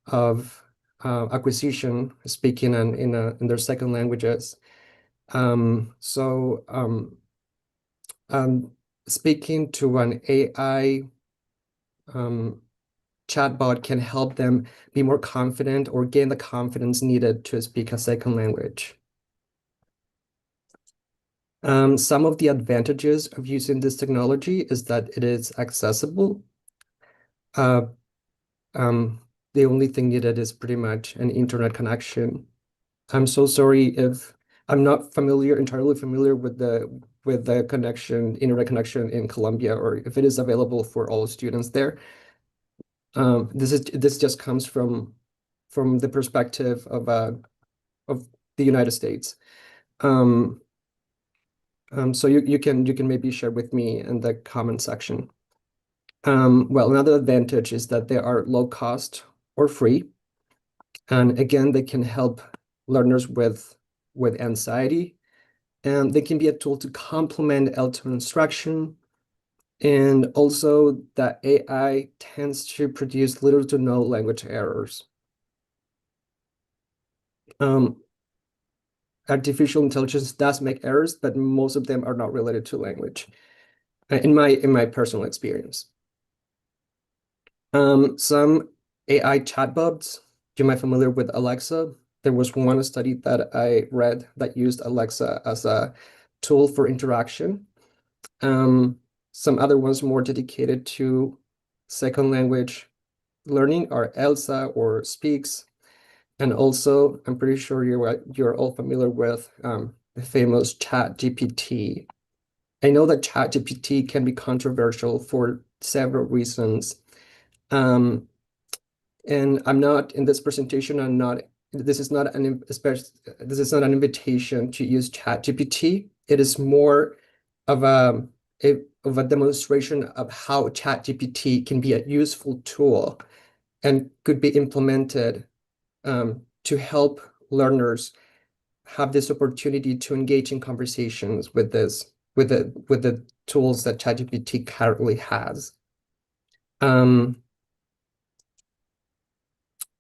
of acquisition, speaking in their second languages. Speaking to an AI chatbot can help them be more confident or gain the confidence needed to speak a second language. Some of the advantages of using this technology is that it is accessible. The only thing needed is pretty much an internet connection. I'm so sorry if I'm not entirely familiar with the connection, internet connection in Colombia, or if it is available for all students there. This just comes from the perspective of the United States. So you can maybe share with me in the comment section. Well, another advantage is that they are low cost or free. And again, they can help learners with anxiety. And they can be a tool to complement L2 instruction. And also that AI tends to produce little to no language errors. Artificial intelligence does make errors, but most of them are not related to language, in my personal experience. Some AI chatbots. You might be familiar with Alexa. There was one study that I read that used Alexa as a tool for interaction. Some other ones more dedicated to second language learning are Elsa or Speaks. And also, I'm pretty sure you're all familiar with the famous ChatGPT. I know that ChatGPT can be controversial for several reasons. And I'm not in this presentation. This is not an invitation to use ChatGPT. It is more of a demonstration of how ChatGPT can be a useful tool and could be implemented to help learners have this opportunity to engage in conversations with the tools that ChatGPT currently has.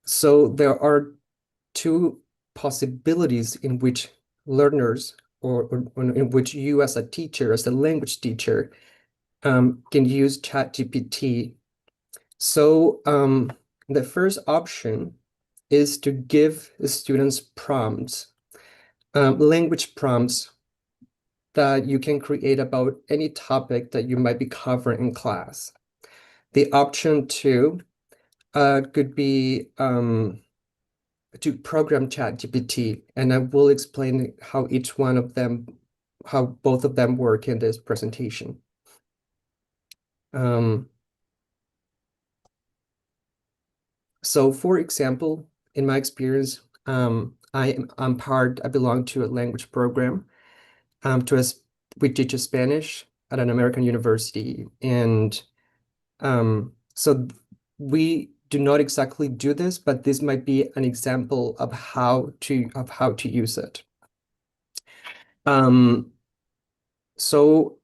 So there are two possibilities in which learners or in which you as a teacher, as a language teacher, can use ChatGPT. So the first option is to give the students prompts, language prompts that you can create about any topic that you might be covering in class. The option two could be to program ChatGPT, and I will explain how both of them work in this presentation. So for example, in my experience, I belong to a language program we teach Spanish at an American university. And so we do not exactly do this, but this might be an example of how to use it. So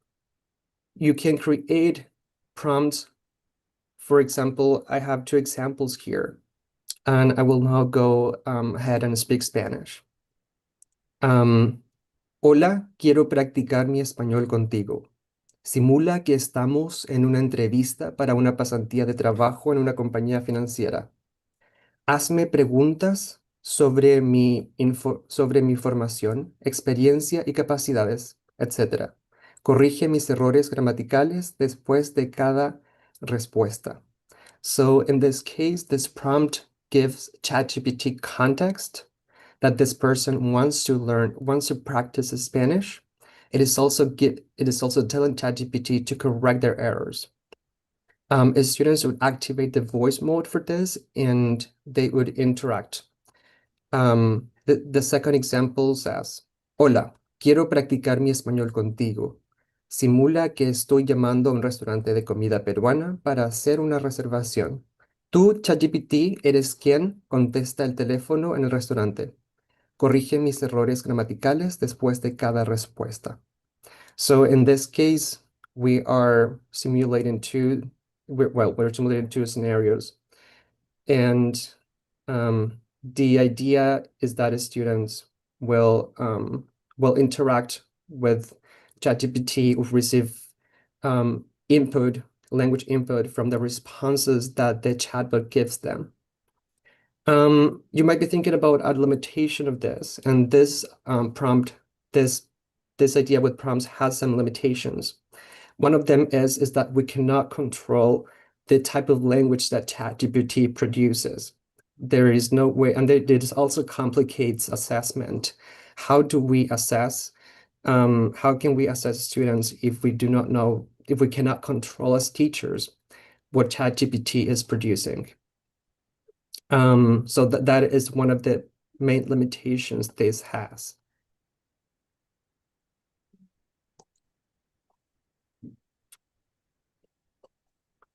you can create prompts. For example, I have two examples here, and I will now go ahead and speak Spanish. Hola, quiero practicar mi español contigo. Simula que estamos en una entrevista para una pasantía de trabajo en una compañía financiera. Hazme preguntas sobre mi formación, experiencia y capacidades, etc. Corrige mis errores gramaticales después de cada respuesta. So in this case, this prompt gives ChatGPT context that this person wants to practice Spanish. It is also telling ChatGPT to correct their errors. Students would activate the voice mode for this, and they would interact. The second example says, Hola, quiero practicar mi español contigo. Simula que estoy llamando a un restaurante de comida peruana para hacer una reservación. Tú, ChatGPT, eres quien contesta el teléfono en el restaurante. Corrige mis errores gramaticales después de cada respuesta. So in this case, we're simulating two scenarios. And the idea is that students will interact with ChatGPT, will receive language input from the responses that the chatbot gives them. You might be thinking about a limitation of this, and this prompt, this this idea with prompts has some limitations. One of them is that we cannot control the type of language that ChatGPT produces. There is no way, and this also complicates assessment. How do we assess? How can we assess students if we do not know, if we cannot control as teachers what ChatGPT is producing? So that is one of the main limitations this has.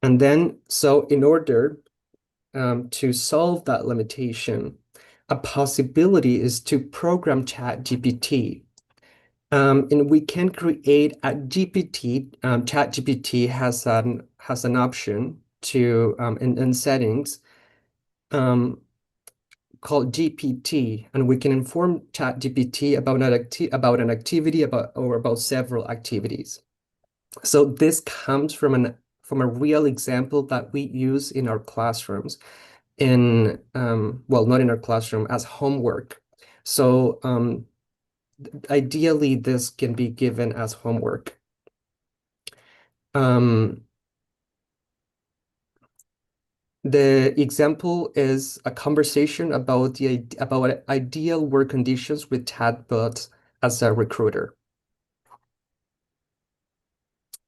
And then, so in order to solve that limitation, a possibility is to program ChatGPT. And we can create a GPT. ChatGPT has an option to in settings called GPT, and we can inform ChatGPT about an activity or about several activities. So this comes from a real example that we use in our classrooms, well, not in our classroom, as homework. So ideally, this can be given as homework. The example is a conversation about ideal work conditions with chatbots as a recruiter.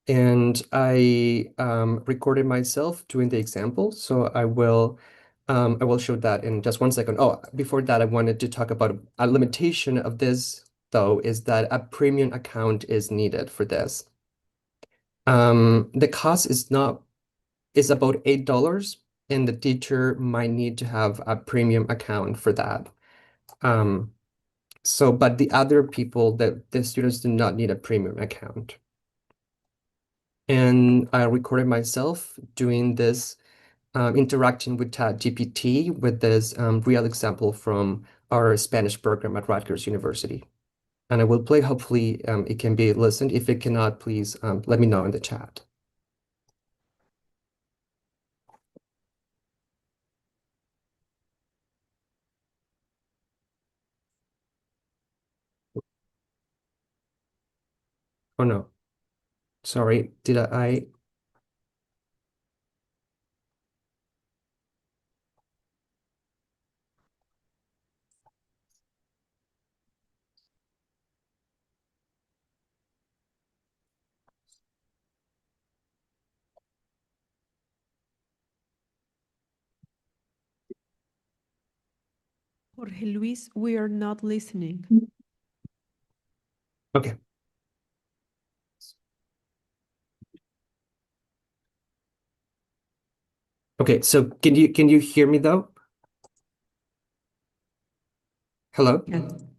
And I recorded myself doing the example, so I will show that in just 1 second. Oh, before that, I wanted to talk about a limitation of this, though, is that a premium account is needed for this. The cost is about $8, and the teacher might need to have a premium account for that. But the other people, the students do not need a premium account. And I recorded myself doing this, interacting with ChatGPT with this real example from our Spanish program at Rutgers University. And I will play, hopefully it can be listened. If it cannot, please let me know in the chat. Oh no, sorry, did I? Jorge Luis, we are not listening. Okay. Okay, so can you hear me though? Hello?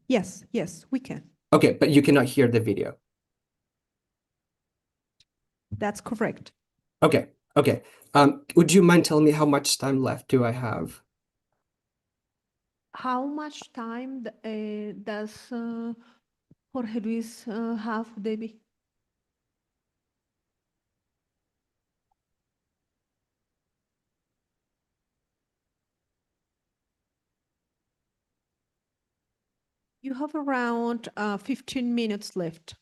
Yes, yes, we can. Okay, but you cannot hear the video. That's correct. Okay, okay. Would you mind telling me how much time left do I have? How much time does Jorge Luis have, Debbie? You have around 15 minutes left.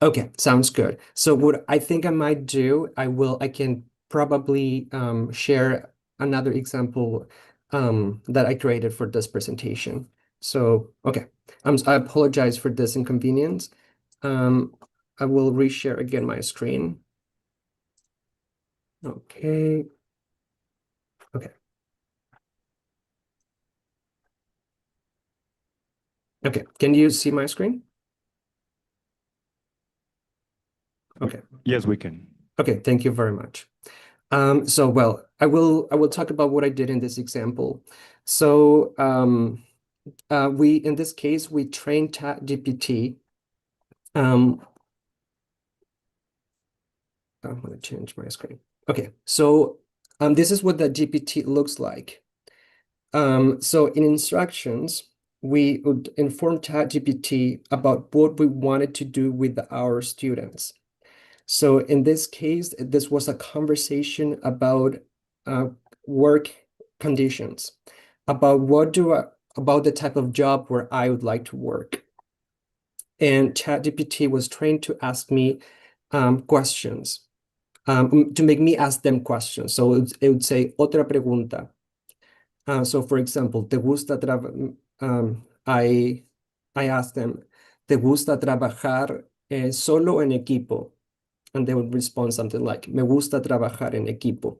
Okay, sounds good. So what I think I might do, I can probably share another example that I created for this presentation. So, okay, I apologize for this inconvenience. I will reshare again my screen. Okay. Okay. Okay, can you see my screen? Okay. Yes, we can. Okay, thank you very much. So, well, I will talk about what I did in this example. So, in this case, we trained ChatGPT. I'm going to change my screen. Okay, so this is what the GPT looks like. So in instructions, we would inform ChatGPT about what we wanted to do with our students. So in this case, this was a conversation about work conditions, about about the type of job where I would like to work. and ChatGPT was trained to ask me questions, to make me ask them questions. So it would say, otra pregunta. So for example, ¿te gusta I asked them, ¿te gusta trabajar solo en equipo? And they would respond something like, me gusta trabajar en equipo.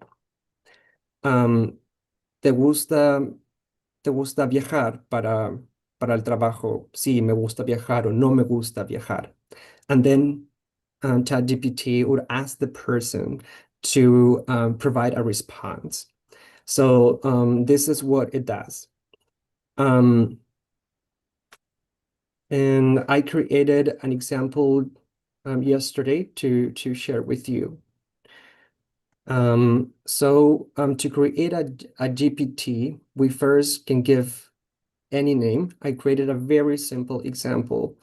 ¿Te gusta viajar para el trabajo? Sí, me gusta viajar o no me gusta viajar. And then ChatGPT would ask the person to provide a response. So this is what it does. And I created an example yesterday to share with you. So to create a GPT, we first can give any name. I created a very simple example.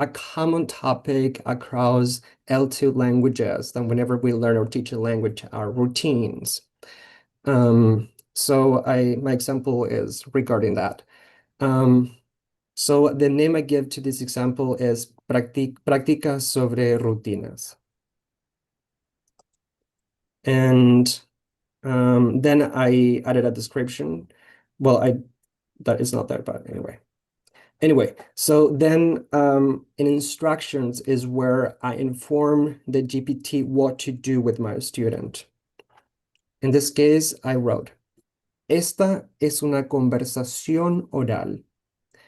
A common topic across L2 languages, and whenever we learn or teach a language, are routines. So my example is regarding that. So the name I give to this example is Prácticas sobre rutinas. And then I added a description. Well, that is not there, but anyway. Anyway, so then in instructions is where I inform the GPT what to do with my student. In this case, I wrote, esta es una conversación oral.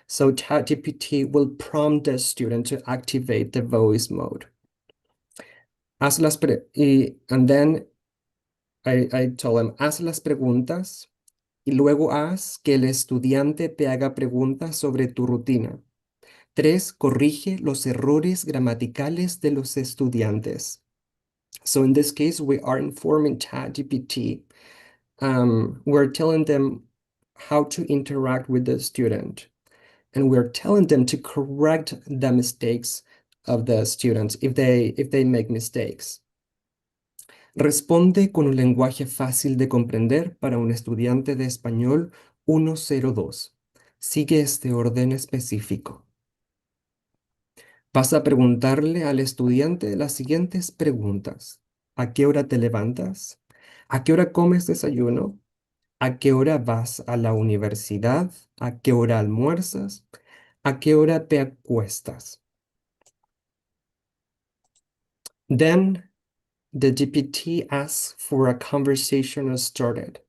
So ChatGPT will prompt the student to activate the voice mode. And then I told him, haz las preguntas y luego haz que el estudiante te haga preguntas sobre tu rutina. 3, corrige los errores gramaticales de los estudiantes. So in this case, we are informing ChatGPT. We're telling them how to interact with the student. And we're telling them to correct the mistakes of the students if they make mistakes. Responde con un lenguaje fácil de comprender para un estudiante de español 102. Sigue este orden específico. Vas a preguntarle al estudiante las siguientes preguntas. ¿A qué hora te levantas? ¿A qué hora comes desayuno? ¿A qué hora vas a la universidad? ¿A qué hora almuerzas? ¿A qué hora te acuestas? Then the GPT asks for a conversation started.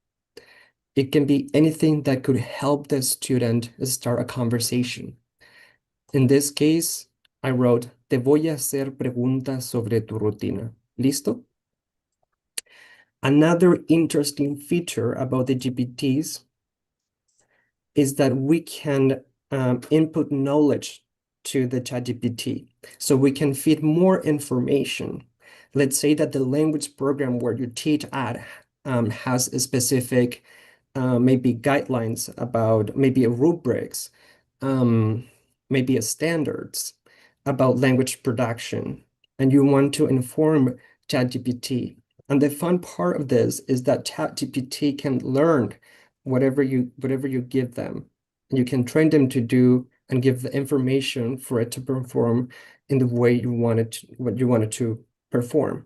It can be anything that could help the student start a conversation. In this case, I wrote, te voy a hacer preguntas sobre tu rutina. ¿Listo? Another interesting feature about the GPTs is that we can input knowledge to the ChatGPT. So we can feed more information. Let's say that the language program where you teach at has a specific maybe guidelines about maybe a rubrics, maybe a standards about language production, and you want to inform ChatGPT. And the fun part of this is that ChatGPT can learn whatever you give them. And you can train them to do and give the information for it to perform in the way you want it, what you want it to perform.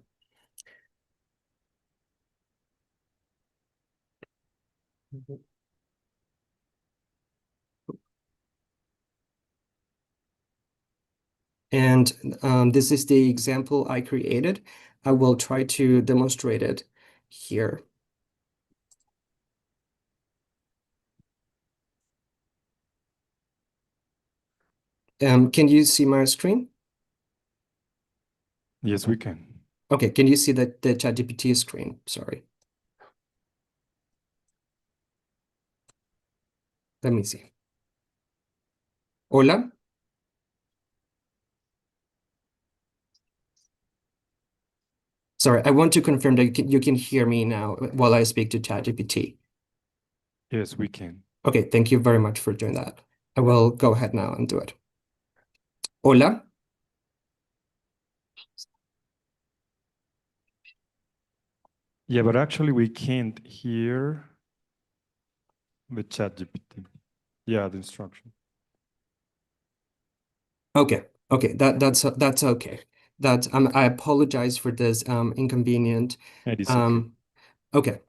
And this is the example I created. I will try to demonstrate it here. Can you see my screen? Yes, we can. Okay, can you see the ChatGPT screen? Sorry. Let me see. Hola. Sorry, I want to confirm that you can hear me now while I speak to ChatGPT. Yes, we can. Okay, thank you very much for doing that. I will go ahead now and do it. Hola. Yeah, but actually we can't hear the ChatGPT. Yeah, the instruction. Okay, okay, that's okay. That I apologize for this inconvenient. It is okay. Okay.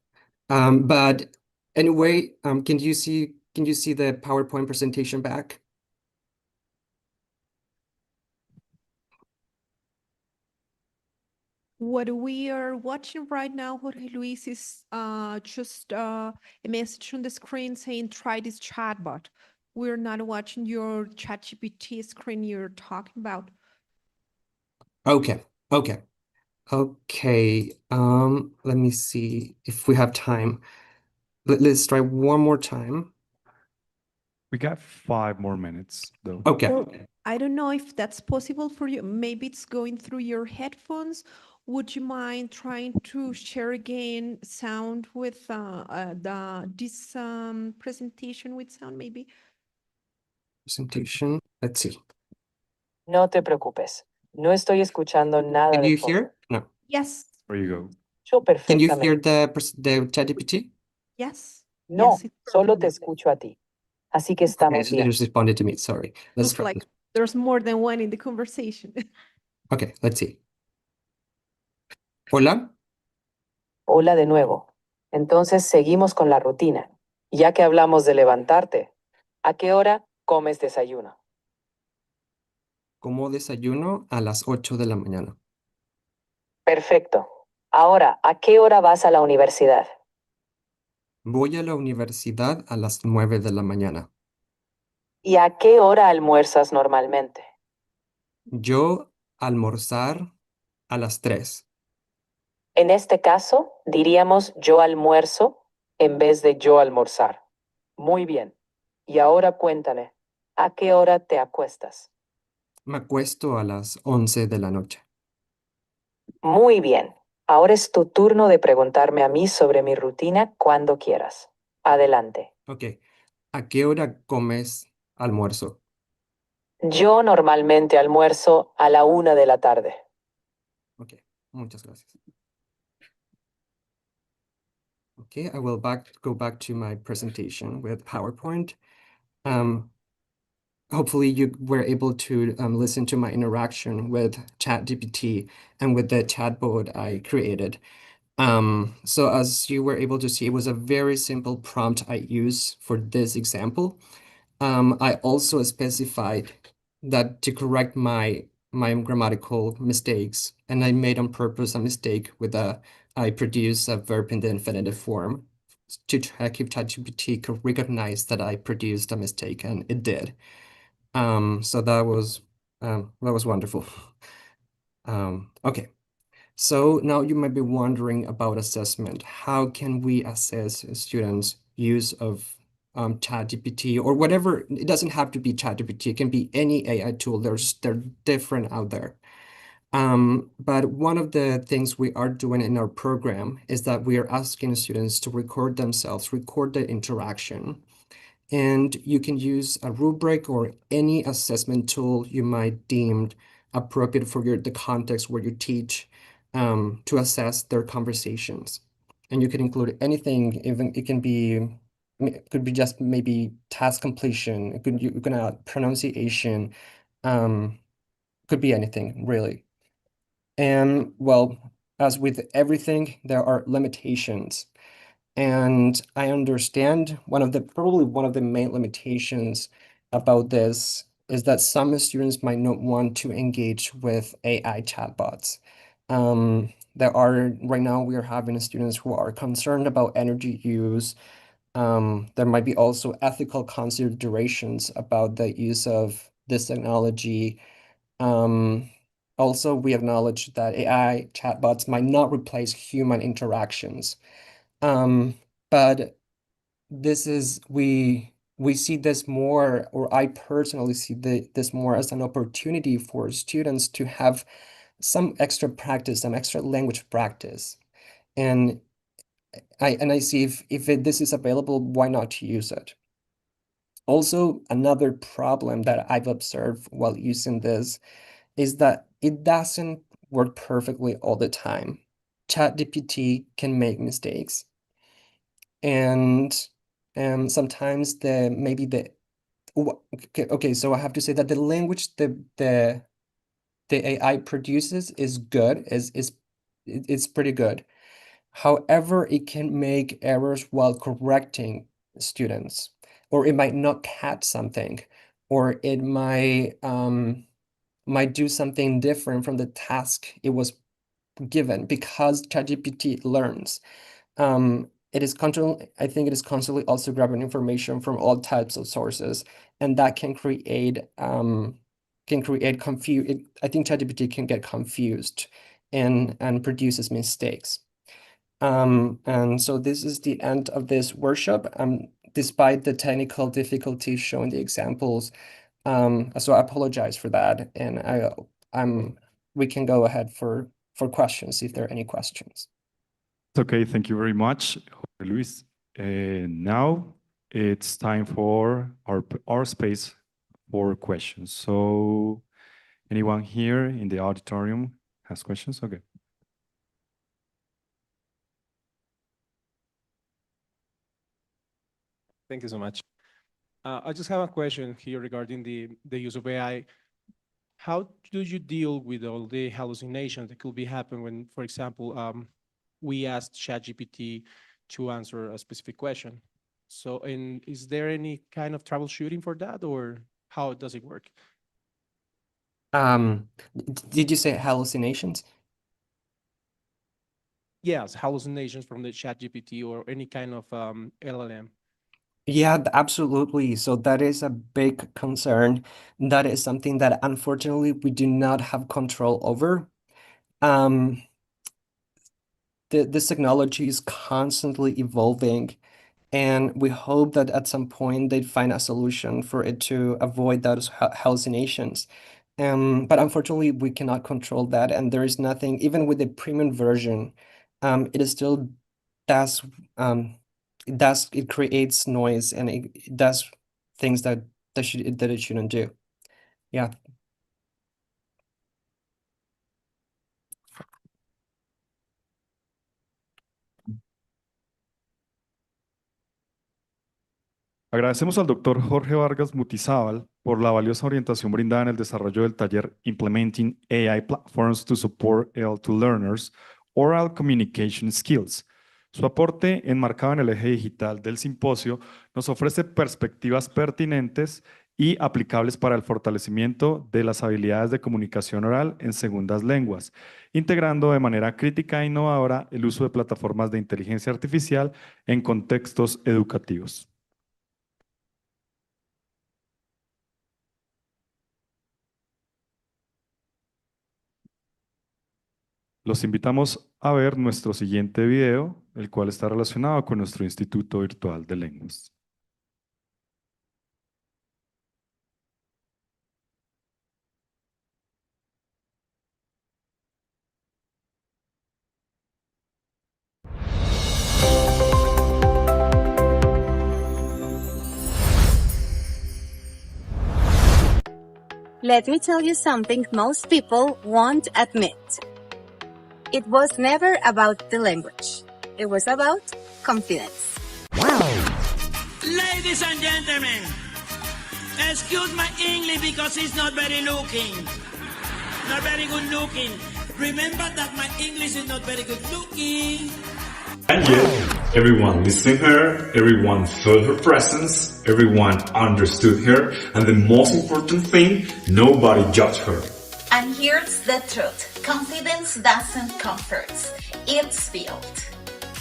But anyway, can you see the PowerPoint presentation back? What we are watching right now, Jorge Luis, is just a message on the screen saying try this chatbot. We're not watching your ChatGPT screen you're talking about. Okay, okay, okay. Let me see if we have time. Let's try one more time. We got 5 more minutes, though. Okay. Well, I don't know if that's possible for you. Maybe it's going through your headphones. Would you mind trying to share again sound with this presentation with sound, maybe? Presentation. Let's see. No te preocupes. No estoy escuchando nada Can de you fondo. hear? No. Yes, There you go. Yo Can you hear perfectamente. the ChatGPT? yes, No, yes, it's solo te perfect. escucho a ti. Así que Okay, estamos so they bien. just responded to me. Sorry. Let's Looks try. like there's more than one in the conversation. Okay, let's see. Hola. Hola de nuevo. Entonces seguimos con la rutina. Ya que hablamos de levantarte, ¿a qué hora comes desayuno? Como desayuno a las 8 de la mañana. Perfecto. Ahora, ¿a qué hora vas a la universidad? Voy a la universidad a las 9 de la mañana. ¿Y a qué hora almuerzas normalmente? Yo almorzar a las 3. En este caso, diríamos yo almuerzo en vez de yo almorzar. Muy bien. Y ahora cuéntame, ¿a qué hora te acuestas? Me acuesto a las 11 de la noche. Muy bien. Ahora es tu turno de preguntarme a mí sobre mi rutina cuando quieras. Adelante. Ok. ¿A qué hora comes almuerzo? Yo normalmente almuerzo a la 1 de la tarde. Ok. Muchas gracias. Okay, I will go back to my presentation with PowerPoint. Hopefully you were able to listen to my interaction with ChatGPT and with the chatbot I created. So as you were able to see, it was a very simple prompt I use for this example. I also specified that to correct my grammatical mistakes, and I made on purpose a mistake with I produced a verb in the infinitive form to check if ChatGPT could recognize that I produced a mistake, and it did. So that was wonderful. Okay. So now you might be wondering about assessment. How can we assess students' use of ChatGPT or whatever? It doesn't have to be ChatGPT. It can be any AI tool. They're different out there. But one of the things we are doing in our program is that we are asking students to record themselves, record the interaction. And you can use a rubric or any assessment tool you might deem appropriate for the context where you teach to assess their conversations. And you can include anything, even it can be, it could be just maybe task completion, it could you can add pronunciation, could be anything really. And well, as with everything, there are limitations. And I understand probably one of the main limitations about this is that some students might not want to engage with AI chatbots. Right now we are having students who are concerned about energy use. There might be also ethical considerations about the use of this technology. Also, we acknowledge that AI chatbots might not replace human interactions. But we see this more, or I personally see this more as an opportunity for students to have some extra practice, some extra language practice. And I see if this is available, why not to use it? Also, another problem that I've observed while using this is that it doesn't work perfectly all the time. ChatGPT can make mistakes. And sometimes maybe Okay, so I have to say that the language the AI produces is good, it's pretty good. However, it can make errors while correcting students, or it might not catch something, or it might do something different from the task it was given because ChatGPT learns. It is constantly, I think it is constantly also grabbing information from all types of sources, and that can create confusion. I think ChatGPT can get confused and produces mistakes. And so this is the end of this workshop. Despite the technical difficulties showing the examples, so I apologize for that, and we can go ahead for questions if there are any questions. Okay, thank you very much, Jorge Luis. Now it's time for our space for questions. So anyone here in the auditorium has questions? Okay. Thank you so much. I just have a question here regarding the use of AI. How do you deal with all the hallucinations that could be happening when, for example, we asked ChatGPT to answer a specific question? So, and is there any kind of troubleshooting for that, or how does it work? Did you say hallucinations? Yes, hallucinations from the ChatGPT or any kind of LLM. Yeah, absolutely. So that is a big concern. That is something that unfortunately we do not have control over. This technology is constantly evolving, and we hope that at some point they'd find a solution for it to avoid those hallucinations. But unfortunately, we cannot control that, and there is nothing, even with the premium version, it is still does it creates noise, and it does things that it shouldn't do. Yeah. Agradecemos al doctor Jorge Vargas Mutizábal por la valiosa orientación brindada en el desarrollo del taller Implementing AI Platforms to Support L2 Learners, Oral Communication Skills. Su aporte, enmarcado en el eje digital del simposio, nos ofrece perspectivas pertinentes y aplicables para el fortalecimiento de las habilidades de comunicación oral en segundas lenguas, integrando de manera crítica e innovadora el uso de plataformas de inteligencia artificial en contextos educativos. Los invitamos a ver nuestro siguiente video, el cual está relacionado con nuestro Instituto Virtual de Lenguas. Let me tell you something most people won't admit. It was never about the language. It was about confidence. Ladies and gentlemen, excuse my English because it's not very looking. Not very good looking. Remember that my English is not very good looking. And yet, everyone listened to her, everyone felt her presence, everyone understood her, and the most important thing, nobody judged her. And here's the truth. Confidence doesn't comfort, it's built.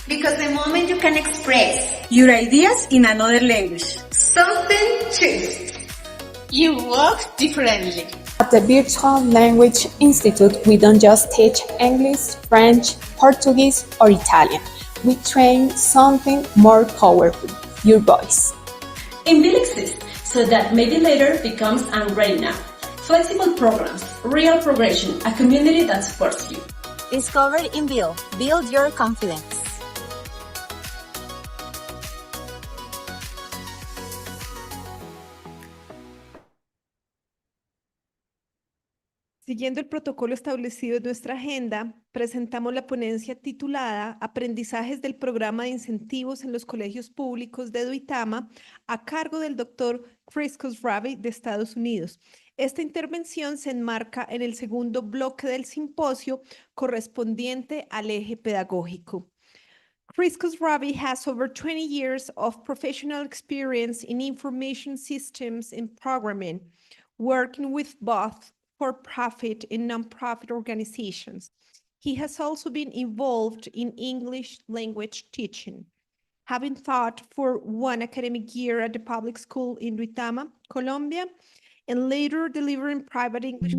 Because the moment you can express your ideas in another language, something changes. You walk differently. At the Virtual Language Institute, we don't just teach English, French, Portuguese, or Italian. We train something more powerful, your voice. InBill exists so that maybe later becomes a right now. Flexible programs, real progression, a community that supports you. Discover InBill. Build your confidence. Siguiendo el protocolo establecido en nuestra agenda, presentamos la ponencia titulada Aprendizajes del Programa de Incentivos en los Colegios Públicos de Duitama, a cargo del doctor Chris Khosravi de Estados Unidos. Esta intervención se enmarca en el segundo bloque del simposio correspondiente al eje pedagógico. Chris Khosravi has over 20 years of professional experience in information systems and programming, working with both for-profit and non-profit organizations. He has also been involved in English language teaching, having taught for one academic year at the public school in Duitama, Colombia, and later delivering private English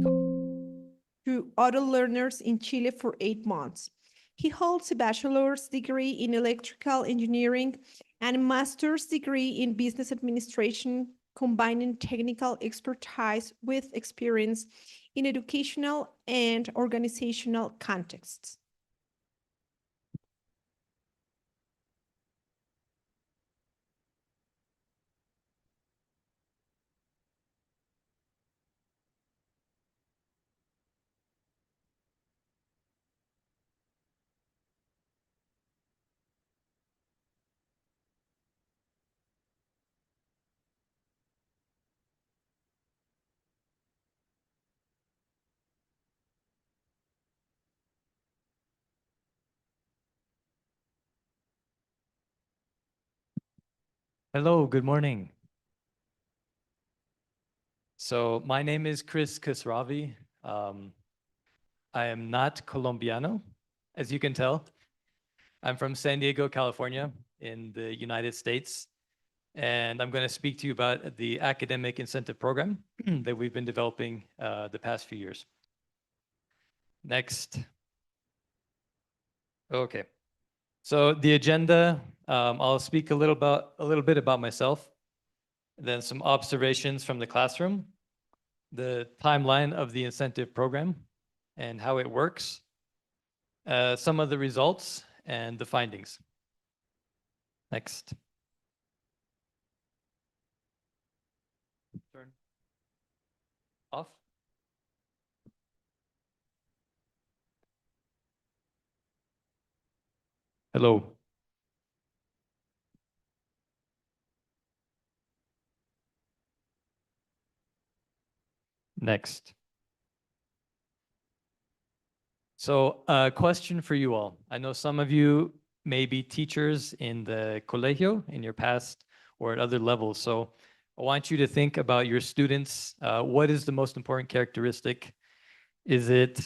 to other learners in Chile for 8 months. He holds a bachelor's degree in electrical engineering and a master's degree in business administration, combining technical expertise with experience in educational and organizational contexts. Hello, good morning. So my name is Chris Khosravi. I am not Colombiano, as you can tell. I'm from San Diego, California, in the United States. And I'm going to speak to you about the academic incentive program that we've been developing the past few years. Next. Okay. So the agenda, I'll speak a little bit about myself, then some observations from the classroom, the timeline of the incentive program and how it works, some of the results and the findings. Next. Turn off. Hello. Next. So a question for you all. I know some of you may be teachers in the colegio in your past or at other levels. So I want you to think about your students. What is the most important characteristic? Is it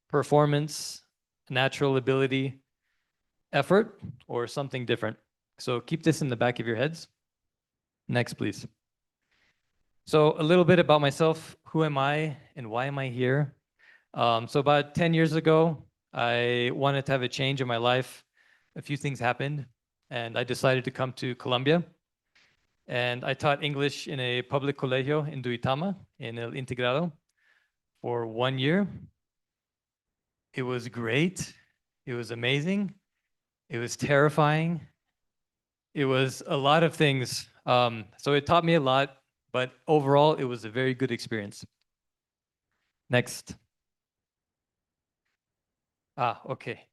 performance, natural ability, effort, or something different? So keep this in the back of your heads. Next, please. So a little bit about myself. Who am I and why am I here? So about 10 years ago, I wanted to have a change in my life. A few things happened, and I decided to come to Colombia. And I taught English in a public colegio in Duitama, in El Integrado, for 1 year. It was great. It was amazing. It was terrifying. It was a lot of things. So it taught me a lot, but overall, it was a very good experience. Next. Okay.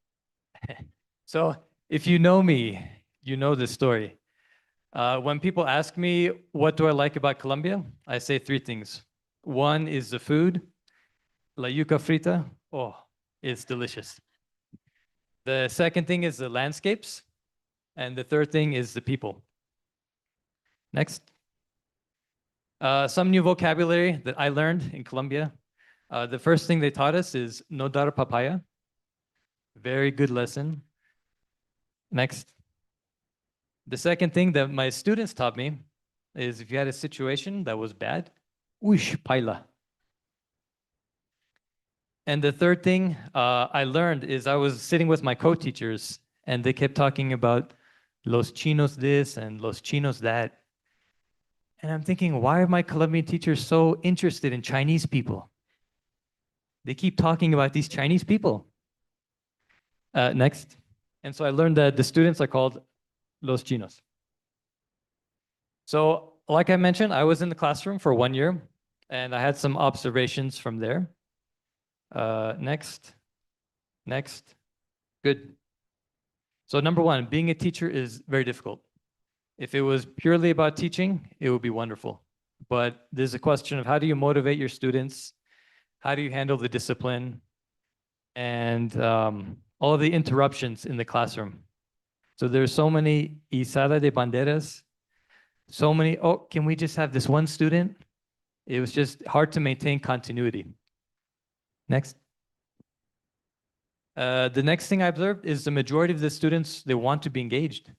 So if you know me, you know this story. When people ask me, what do I like about Colombia? I say 3 things. One is the food. La yuca frita. Oh, it's delicious. The second thing is the landscapes. And the third thing is the people. Next. Some new vocabulary that I learned in Colombia. The first thing they taught us is no dar papaya. Very good lesson. Next. The second thing that my students taught me is if you had a situation that was bad, uish, paila. And the third thing I learned is I was sitting with my co-teachers and they kept talking about los chinos this and los chinos that. And I'm thinking, why are my Colombian teachers so interested in Chinese people? They keep talking about these Chinese people. Next. And so I learned that the students are called los chinos. So like I mentioned, I was in the classroom for 1 year and I had some observations from there. Next. Good. So number one, being a teacher is very difficult. If it was purely about teaching, it would be wonderful. But there's a question of how do you motivate your students? How do you handle the discipline? And all of the interruptions in the classroom. So there's so many izada de banderas, so many, oh, can we just have this one student? It was just hard to maintain continuity. Next. The next thing I observed is the majority of the students, they want to be engaged.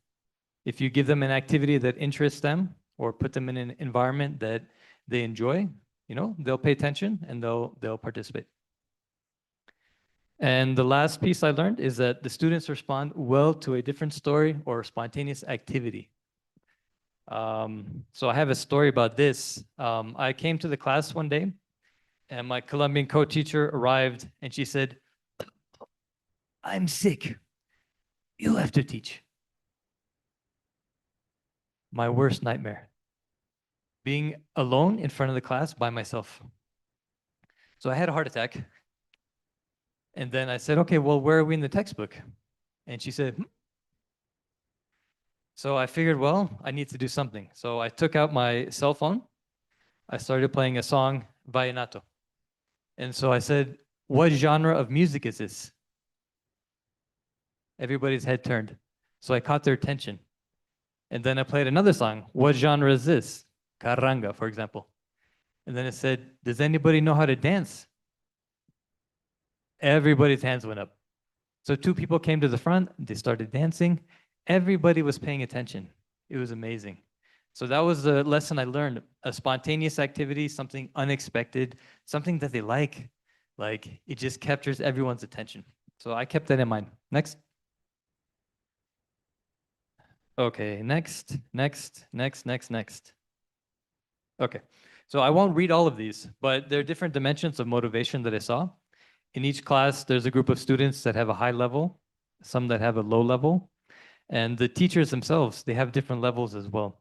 If you give them an activity that interests them or put them in an environment that they enjoy, you know, they'll pay attention and they'll participate. And the last piece I learned is that the students respond well to a different story or spontaneous activity. So I have a story about this. I came to the class one day and my Colombian co-teacher arrived and she said, I'm sick. You have to teach. My worst nightmare. Being alone in front of the class by myself. So I had a heart attack. And then I said, okay, well, where are we in the textbook? And she said, So I figured, well, I need to do something. So I took out my cell phone. I started playing a song, Vallenato. And so I said, what genre of music is this? Everybody's head turned. So I caught their attention. And then I played another song. What genre is this? Carranga, for example. And then it said, does anybody know how to dance? Everybody's hands went up. So two people came to the front, they started dancing. Everybody was paying attention. It was amazing. So that was the lesson I learned. A spontaneous activity, something unexpected, something that they like it just captures everyone's attention. So I kept that in mind. Next. Okay, next. Okay, so I won't read all of these, but there are different dimensions of motivation that I saw. In each class, there's a group of students that have a high level, some that have a low level, and the teachers themselves, they have different levels as well.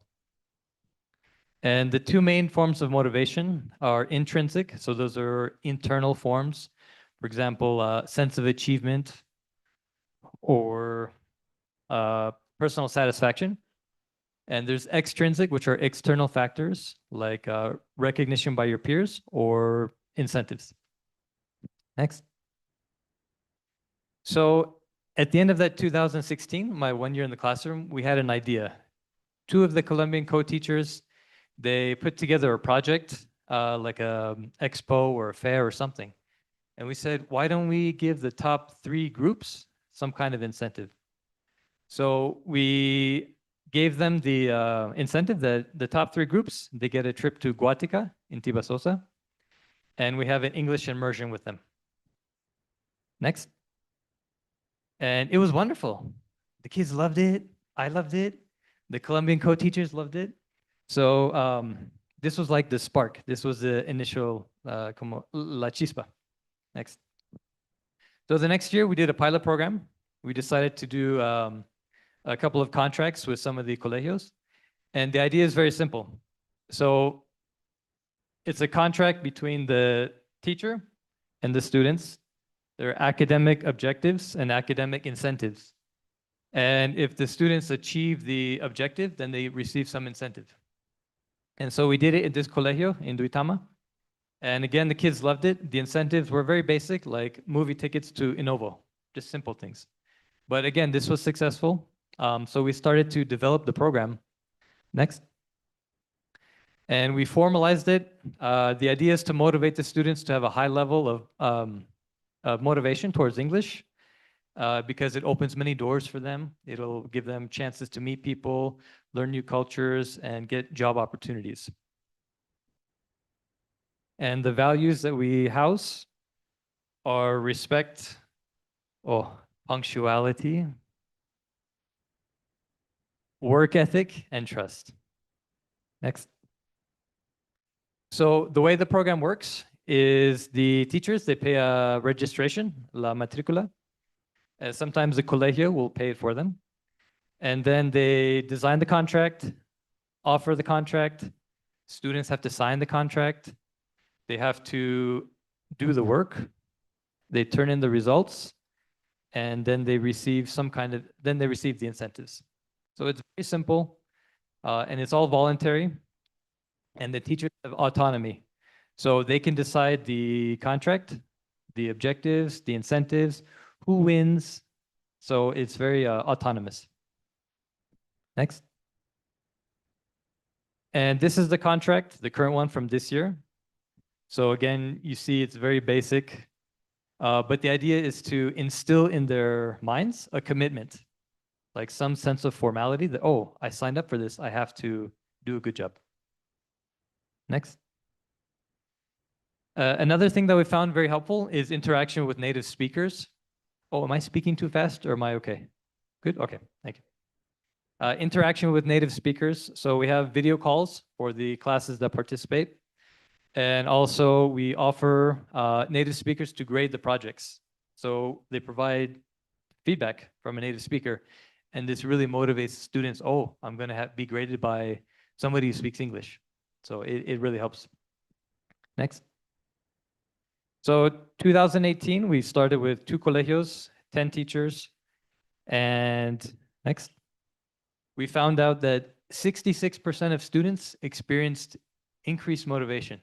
And the two main forms of motivation are intrinsic, so those are internal forms. For example, sense of achievement or personal satisfaction. And there's extrinsic, which are external factors like recognition by your peers or incentives. Next. So at the end of that 2016, my 1 year in the classroom, we had an idea. Two of the Colombian co-teachers, they put together a project like a expo or a fair or something. And we said, why don't we give the top 3 groups some kind of incentive? So we gave them the incentive that the top 3 groups, they get a trip to Guatica in Tibasosa, and we have an English immersion with them. Next. And it was wonderful. The kids loved it. I loved it. The Colombian co-teachers loved it. So this was like the spark. This was the initial como la chispa. Next. So the next year we did a pilot program. We decided to do a couple of contracts with some of the colegios. And the idea is very simple. So it's a contract between the teacher and the students. There are academic objectives and academic incentives. And if the students achieve the objective, then they receive some incentive. And so we did it in this colegio in Duitama. And again, the kids loved it. The incentives were very basic, like movie tickets to Innovo, just simple things. But again, this was successful. So we started to develop the program. Next. And we formalized it. The idea is to motivate the students to have a high level of motivation towards English because it opens many doors for them. It'll give them chances to meet people, learn new cultures, and get job opportunities. And the values that we house are respect, punctuality, work ethic, and trust. Next. So the way the program works is the teachers, they pay a registration, la matrícula. Sometimes the colegio will pay it for them. And then they design the contract, offer the contract. Students have to sign the contract. They have to do the work. they turn in the results, and then they receive the incentives. So it's very simple, and it's all voluntary, and the teachers have autonomy. So they can decide the contract, the objectives, the incentives, who wins. So it's very autonomous. Next. And this is the contract, the current one from this year. So again, you see it's very basic, but the idea is to instill in their minds a commitment, like some sense of formality that, oh, I signed up for this, I have to do a good job. Next. Another thing that we found very helpful is interaction with native speakers. Oh, am I speaking too fast or am I okay? Good, okay, thank you. Interaction with native speakers. So we have video calls for the classes that participate. And also we offer native speakers to grade the projects. So they provide feedback from a native speaker. And this really motivates students. Oh, I'm gonna be graded by somebody who speaks English. So it really helps. Next. So 2018, we started with 2 colegios, 10 teachers. And next. We found out that 66% of students experienced increased motivation.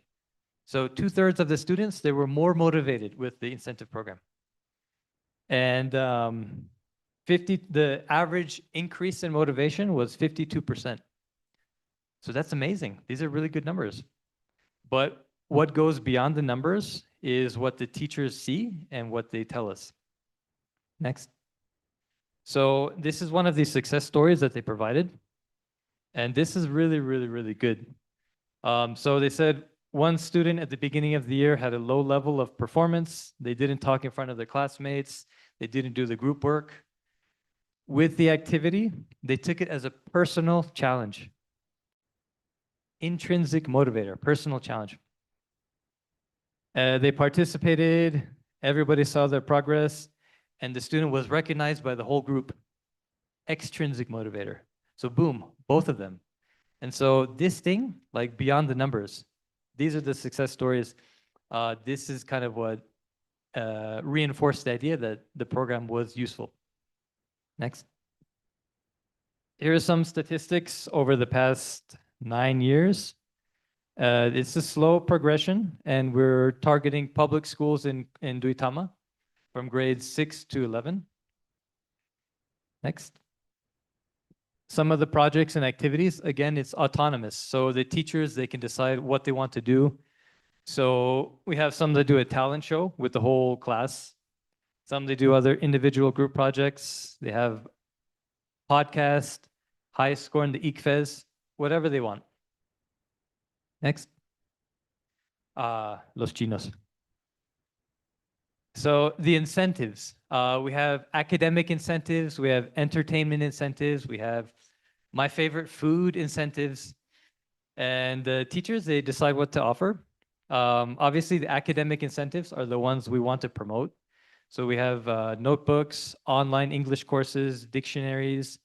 So 2/3 of the students, they were more motivated with the incentive program. And the average increase in motivation was 52%. So that's amazing. These are really good numbers. But what goes beyond the numbers is what the teachers see and what they tell us. Next. So this is one of the success stories that they provided. And this is really, really, really good. So they said one student at the beginning of the year had a low level of performance. They didn't talk in front of their classmates. They didn't do the group work. With the activity, they took it as a personal challenge. Intrinsic motivator, personal challenge. They participated, everybody saw their progress, and the student was recognized by the whole group. Extrinsic motivator. So boom, both of them. And so this thing, like beyond the numbers, these are the success stories. This is kind of what reinforced the idea that the program was useful. Next. Here are some statistics over the past 9 years. It's a slow progression, and we're targeting public schools in Duitama from grades 6 to 11. Next. Some of the projects and activities, again, it's autonomous. So the teachers, they can decide what they want to do. So we have some that do a talent show with the whole class. Some they do other individual group projects. They have podcast, high score in the ICFES, whatever they want. Next. Los chinos. So the incentives, we have academic incentives, we have entertainment incentives, we have my favorite food incentives, and the teachers, they decide what to offer. Obviously, the academic incentives are the ones we want to promote. So we have notebooks, online English courses, dictionaries,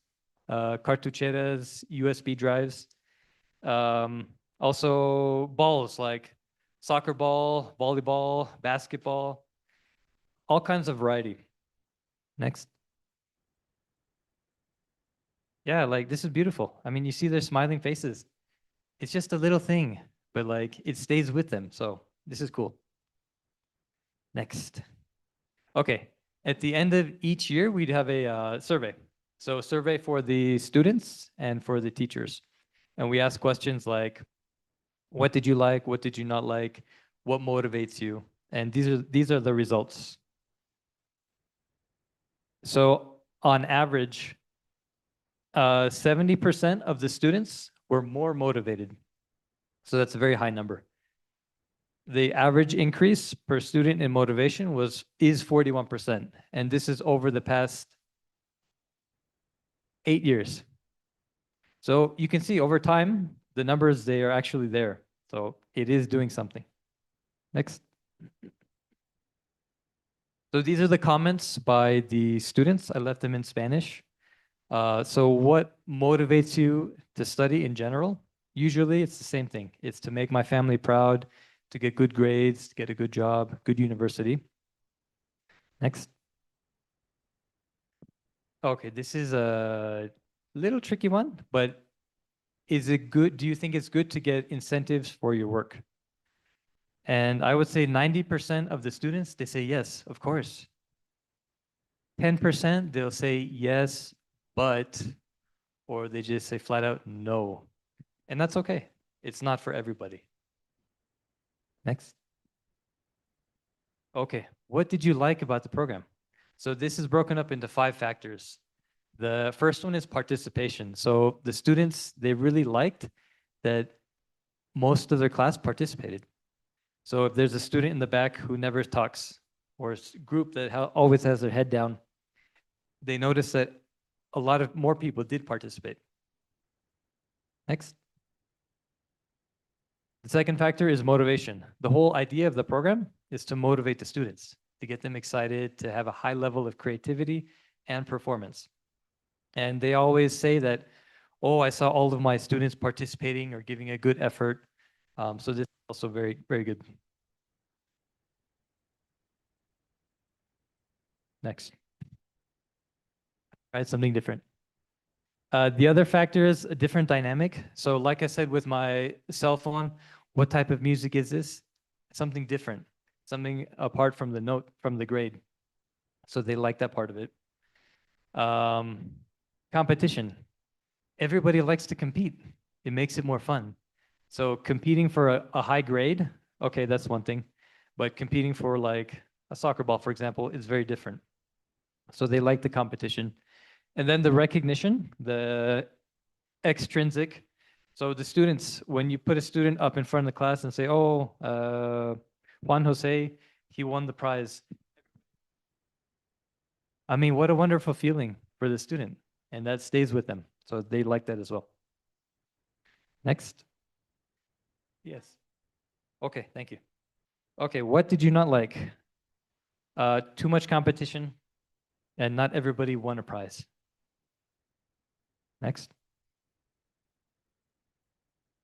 cartucheras, USB drives. Also balls like soccer ball, volleyball, basketball, all kinds of variety. Next. Yeah, like this is beautiful. I mean, you see their smiling faces. It's just a little thing, but like it stays with them. So this is cool. Next. Okay, at the end of each year, we'd have a survey. So a survey for the students and for the teachers. And we ask questions like, what did you like? What did you not like? What motivates you? And these are the results. So on average, 70% of the students were more motivated. So that's a very high number. The average increase per student in motivation is 41%. And this is over the past 8 years. So you can see over time, the numbers, they are actually there. So it is doing something. Next. So these are the comments by the students. I left them in Spanish. So what motivates you to study in general? Usually it's the same thing. It's to make my family proud, to get good grades, to get a good job, good university. Next. Okay, this is a little tricky one, but is it good? Do you think it's good to get incentives for your work? And I would say 90% of the students, they say yes, of course. 10%, they'll say yes, but, or they just say flat out no. And that's okay. It's not for everybody. Next. Okay, what did you like about the program? So this is broken up into 5 factors. The first one is participation. So the students, they really liked that most of their class participated. So if there's a student in the back who never talks, or a group that always has their head down, they notice that a lot of more people did participate. Next. The second factor is motivation. The whole idea of the program is to motivate the students, to get them excited, to have a high level of creativity and performance. And they always say that, oh, I saw all of my students participating or giving a good effort. So this is also very, very good. Next. All right, something different. The other factor is a different dynamic. So like I said, with my cell phone, what type of music is this? Something different, something apart from the note, from the grade. So they like that part of it. Competition. Everybody likes to compete. It makes it more fun. So competing for a high grade, okay, that's one thing. But competing for like a soccer ball, for example, is very different. So they like the competition. And then the recognition, the extrinsic. So the students, when you put a student up in front of the class and say, oh, Juan Jose, he won the prize. I mean, what a wonderful feeling for the student. And that stays with them. So they like that as well. Next. Yes. Okay, thank you. Okay, what did you not like? Too much competition, and not everybody won a prize. Next.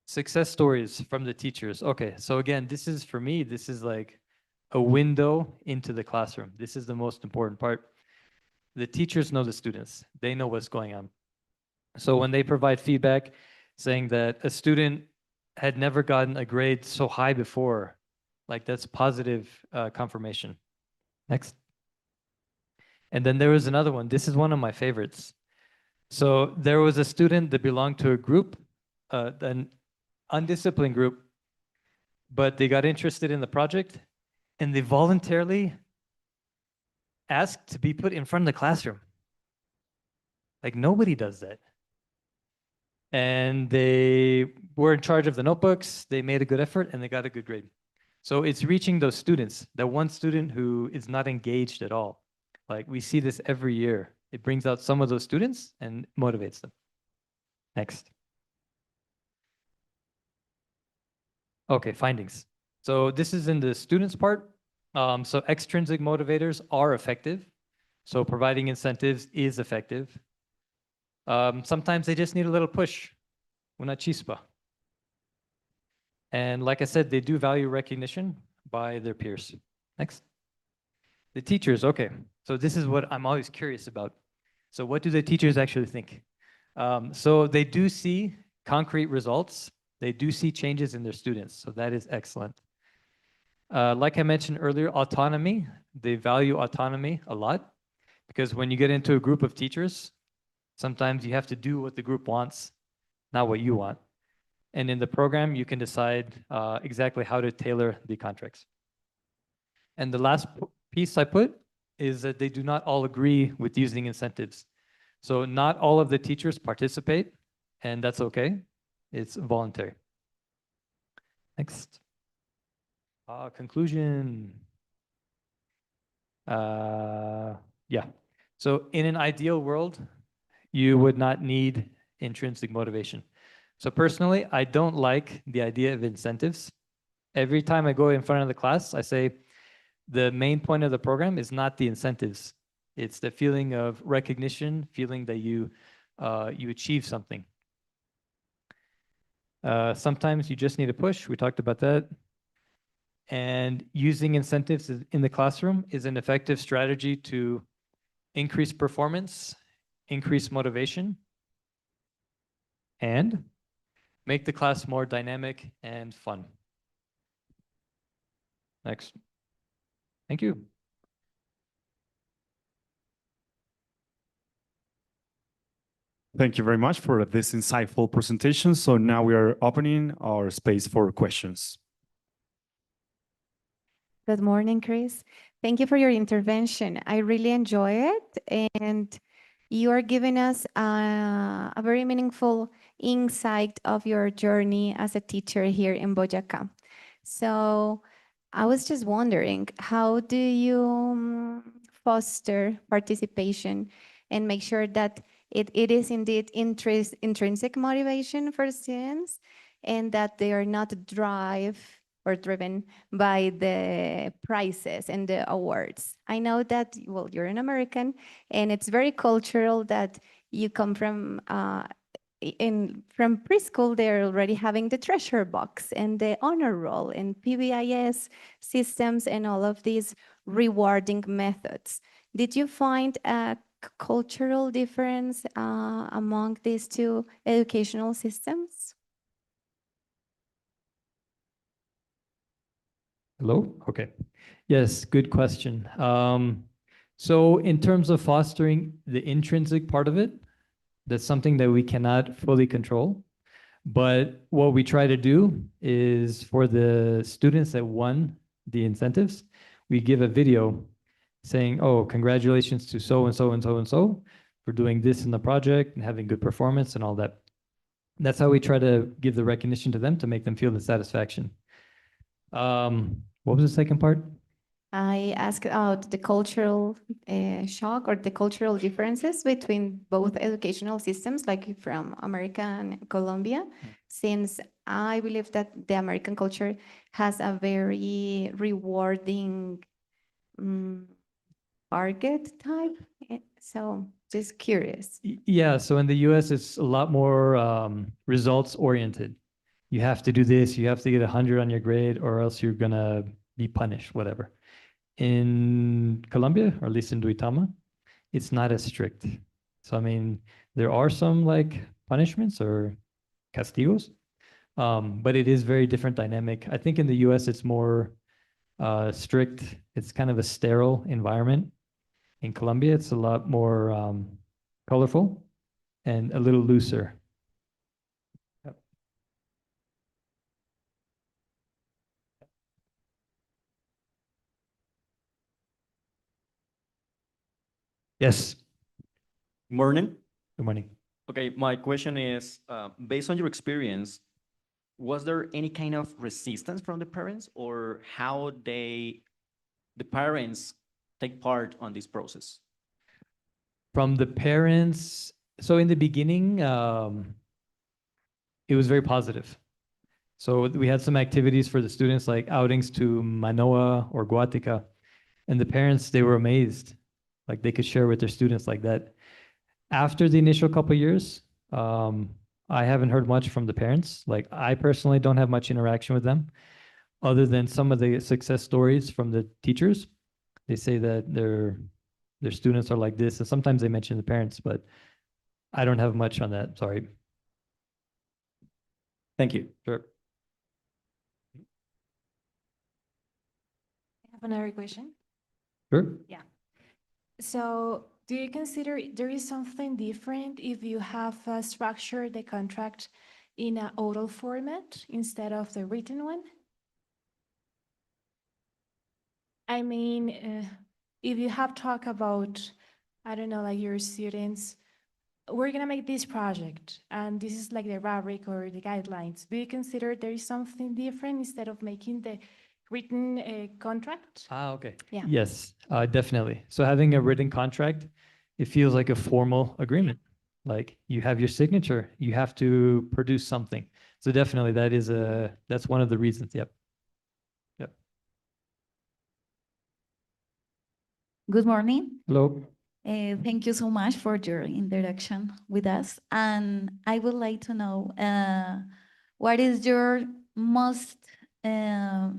Success stories from the teachers. Okay, so again, this is for me, this is like a window into the classroom. This is the most important part. The teachers know the students. They know what's going on. So when they provide feedback saying that a student had never gotten a grade so high before, like that's positive confirmation. Next. And then there was another one. This is one of my favorites. So there was a student that belonged to a group, an undisciplined group, but they got interested in the project and they voluntarily asked to be put in front of the classroom. Like nobody does that. And they were in charge of the notebooks, they made a good effort, and they got a good grade. So it's reaching those students, that one student who is not engaged at all. Like we see this every year. It brings out some of those students and motivates them. Next. Okay, findings. So this is in the students part. So extrinsic motivators are effective. So providing incentives is effective. Sometimes they just need a little push, una chispa. And like I said, they do value recognition by their peers. Next. The teachers, okay. So this is what I'm always curious about. So what do the teachers actually think? So they do see concrete results. They do see changes in their students. So that is excellent. Like I mentioned earlier, autonomy. They value autonomy a lot because when you get into a group of teachers, sometimes you have to do what the group wants, not what you want. And in the program, you can decide exactly how to tailor the contracts. And the last piece I put is that they do not all agree with using incentives. So not all of the teachers participate, and that's okay. It's voluntary. Next. Conclusion. Yeah. So in an ideal world, you would not need intrinsic motivation. So personally, I don't like the idea of incentives. Every time I go in front of the class, I say, the main point of the program is not the incentives. It's the feeling of recognition, feeling that you achieve something. Sometimes you just need a push. We talked about that. And using incentives in the classroom is an effective strategy to increase performance, increase motivation, and make the class more dynamic and fun. Next. Thank you. Thank you very much for this insightful presentation. So now we are opening our space for questions. Good morning, Chris. Thank you for your intervention. I really enjoy it, and you are giving us a very meaningful insight of your journey as a teacher here in Boyacá. So I was just wondering, how do you foster participation and make sure that it is indeed intrinsic motivation for students and that they are not driven by the prizes and the awards? I know that, well, you're an American, and it's very cultural that you come from from preschool. They're already having the treasure box and the honor roll and PBIS systems and all of these rewarding methods. Did you find a cultural difference among these two educational systems? Hello? Okay. Yes, good question. So in terms of fostering the intrinsic part of it, that's something that we cannot fully control. But what we try to do is for the students that won the incentives, we give a video saying, oh, congratulations to so and so and so and so for doing this in the project and having good performance and all that. That's how we try to give the recognition to them to make them feel the satisfaction. What was the second part? I asked about the cultural shock or the cultural differences between both educational systems, like from America and Colombia, since I believe that the American culture has a very rewarding target type. So just curious. Yeah, so in the US, it's a lot more results oriented. You have to do this, you have to get 100 on your grade, or else you're gonna be punished, whatever. In Colombia, or at least in Duitama, it's not as strict. So, I mean, there are some like punishments or castigos, but it is very different dynamic. I think in the US, it's more strict. It's kind of a sterile environment. In Colombia, it's a lot more colorful and a little looser. Yes. Morning. Good morning. Okay, my question is, based on your experience, was there any kind of resistance from the parents, or how the parents take part on this process? From the parents, so in the beginning, it was very positive. So we had some activities for the students, like outings to Manoa or Guatica, and the parents, they were amazed. Like they could share with their students like that. After the initial couple of years, I haven't heard much from the parents. Like I personally don't have much interaction with them, other than some of the success stories from the teachers. They say that their students are like this, and sometimes they mention the parents, but I don't have much on that, sorry. Thank you. Sure. I have another question. Sure. Yeah. So do you consider there is something different if you have structured the contract in an oral format instead of the written one? I mean, if you have talked about, I don't know, like your students, we're gonna make this project, and this is like the rubric or the guidelines. Do you consider there is something different instead of making the written contract? Okay. Yeah. Yes, definitely. So having a written contract, it feels like a formal agreement. Like you have your signature, you have to produce something. So definitely that's one of the reasons. Yep. Yep. Good morning. Hello. Thank you so much for your introduction with us. And I would like to know what is your most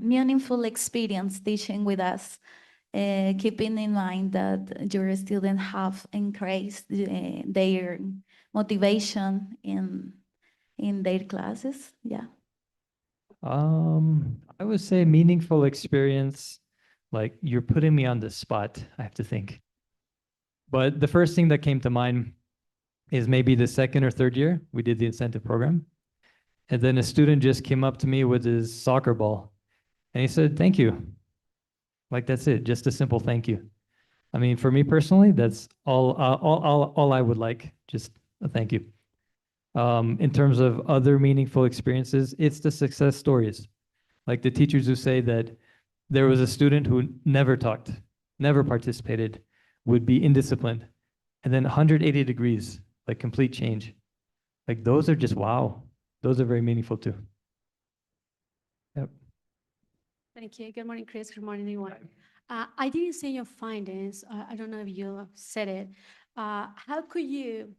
meaningful experience teaching with us, keeping in mind that your students have increased their motivation in their classes. Yeah. I would say meaningful experience, like you're putting me on the spot, I have to think. But the first thing that came to mind is maybe the second or third year we did the incentive program. And then a student just came up to me with his soccer ball and he said, "Thank you." Like that's it, just a simple thank you. I mean, for me personally, that's all I would like, just a thank you. In terms of other meaningful experiences, it's the success stories. Like the teachers who say that there was a student who never talked, never participated, would be indisciplined, and then 180 degrees, like complete change. Like those are just wow. Those are very meaningful too. Yep. Thank you. Good morning, Chris. Good morning, everyone. I didn't see your findings. I don't know if you said it. How could you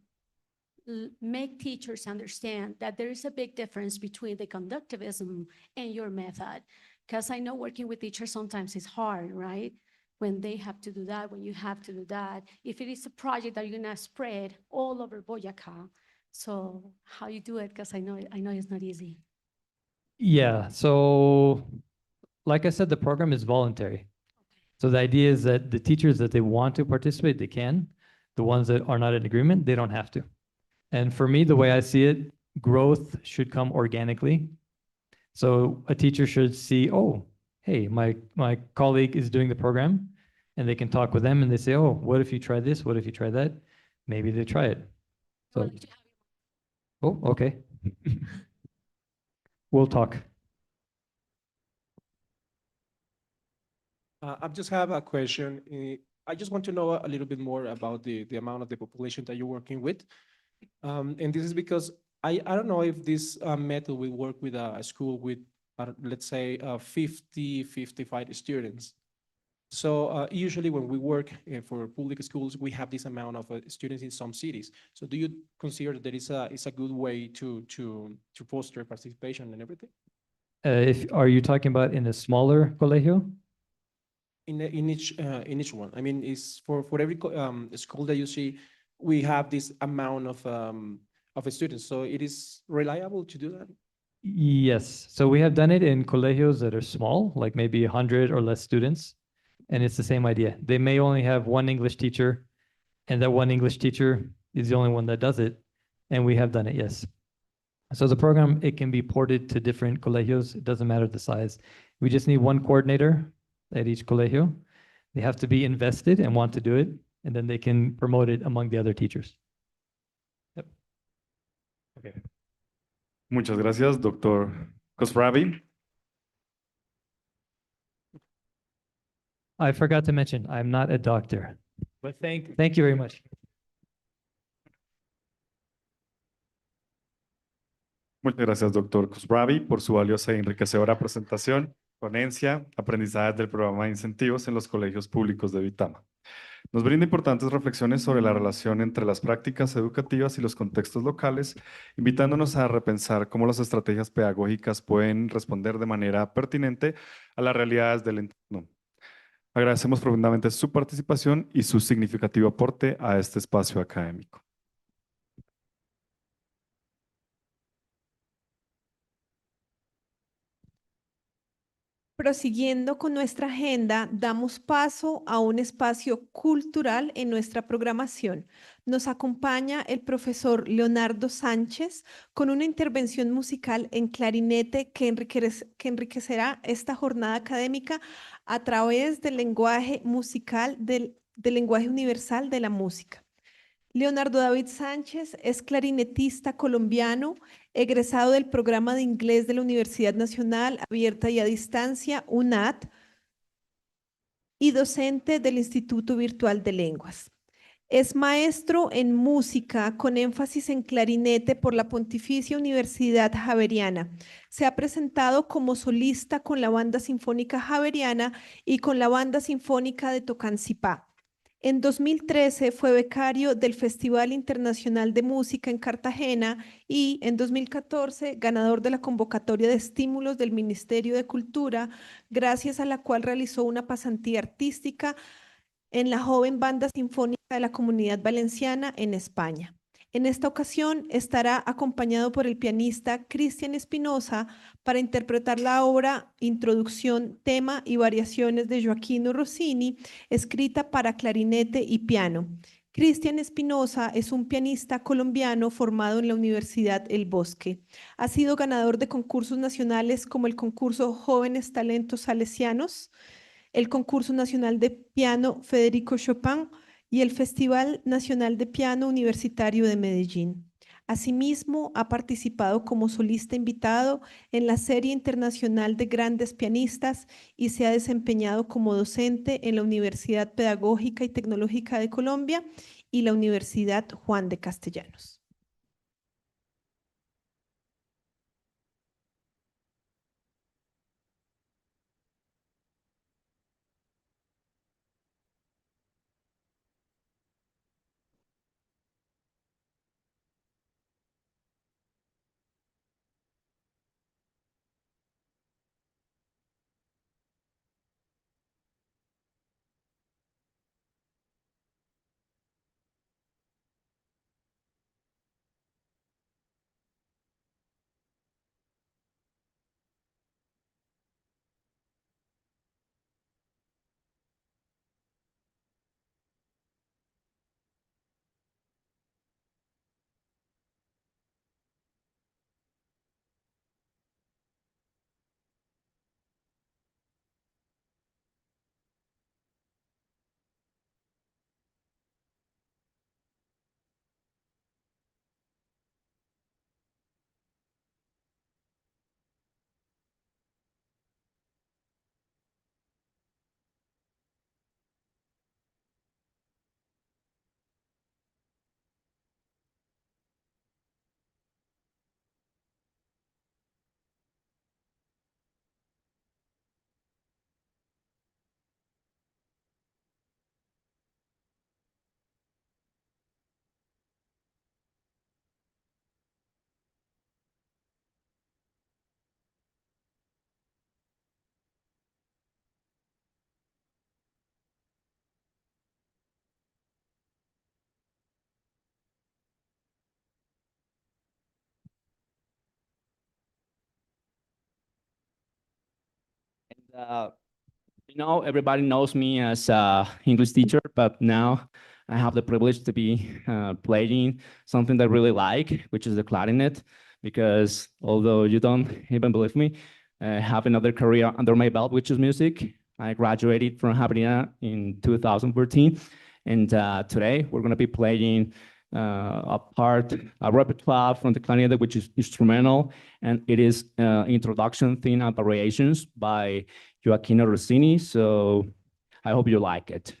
make teachers understand that there is a big difference between the conductivism and your method? Because I know working with teachers sometimes is hard, right? When they have to do that, when you have to do that. If it is a project that you're gonna spread all over Boyacá, so how you do it? Because I know it's not easy. Yeah, so like I said, the program is voluntary. So the idea is that the teachers that they want to participate, they can. The ones that are not in agreement, they don't have to. And for me, the way I see it, growth should come organically. So a teacher should see, oh, hey, my colleague is doing the program, and they can talk with them and they say, oh, what if you try this? What if you try that? Maybe they try it. So, oh, okay. We'll talk. I just have a question. I just want to know a little bit more about the amount of the population that you're working with. And this is because I don't know if this method will work with a school with, let's say, 50, 55 students. So usually when we work for public schools, we have this amount of students in some cities. So do you consider that it's a good way to foster participation and everything? Are you talking about in a smaller colegio? In each one. I mean, it's for every school that you see, we have this amount of students. So it is reliable to do that. Yes. So we have done it in colegios that are small, like maybe 100 or less students. And it's the same idea. They may only have one English teacher, and that one English teacher is the only one that does it. And we have done it, yes. So the program, it can be ported to different colegios. It doesn't matter the size. We just need one coordinator at each colegio. They have to be invested and want to do it, and then they can promote it among the other teachers. Yep. Okay. Muchas gracias, Dr. Khosravi. I forgot to mention, I'm not a doctor, but thank you very much. Muchas gracias, Dr. Khosravi, por su valiosa y enriquecedora presentación, ponencia, aprendizajes del programa de incentivos en los colegios públicos de Duitama. Nos brinda importantes reflexiones sobre la relación entre las prácticas educativas y los contextos locales, invitándonos a repensar cómo las estrategias pedagógicas pueden responder de manera pertinente a las realidades del entorno. Agradecemos profundamente su participación y su significativo aporte a este espacio académico. Prosiguiendo con nuestra agenda, damos paso a un espacio cultural en nuestra programación. Nos acompaña el profesor Leonardo Sánchez con una intervención musical en clarinete que enriquecerá esta jornada académica a través del lenguaje musical, del lenguaje universal de la música. Leonardo David Sánchez es clarinetista colombiano, egresado del programa de inglés de la Universidad Nacional Abierta y a Distancia, UNAD, y docente del Instituto Virtual de Lenguas. Es maestro en música con énfasis en clarinete por la Pontificia Universidad Javeriana. Se ha presentado como solista con la Banda Sinfónica Javeriana y con la Banda Sinfónica de Tocancipá. En 2013 fue becario del Festival Internacional de Música en Cartagena y en 2014 ganador de la convocatoria de estímulos del Ministerio de Cultura, gracias a la cual realizó una pasantía artística en la joven banda sinfónica de la Comunidad Valenciana en España. En esta ocasión estará acompañado por el pianista Cristian Espinosa para interpretar la obra Introducción, tema y variaciones de Joaquino Rossini, escrita para clarinete y piano. Cristian Espinosa es un pianista colombiano formado en la Universidad El Bosque. Ha sido ganador de concursos nacionales como el concurso Jóvenes Talentos Salesianos, el Concurso Nacional de Piano Federico Chopin y el Festival Nacional de Piano Universitario de Medellín. Asimismo, ha participado como solista invitado en la Serie Internacional de Grandes Pianistas y se ha desempeñado como docente en la Universidad Pedagógica y Tecnológica de Colombia y la Universidad Juan de Castellanos. Uh, everybody knows me as a English teacher, but now I have the privilege to be playing something that I really like, which is the clarinet, because although you don't even believe me, I have another career under my belt, which is music. I graduated from Javeriana in 2014, and today we're going to be playing a repertoire from the clarinet, which is instrumental, and it is Introduction, Theme, and Variations by Joaquino Rossini. So I hope you like it.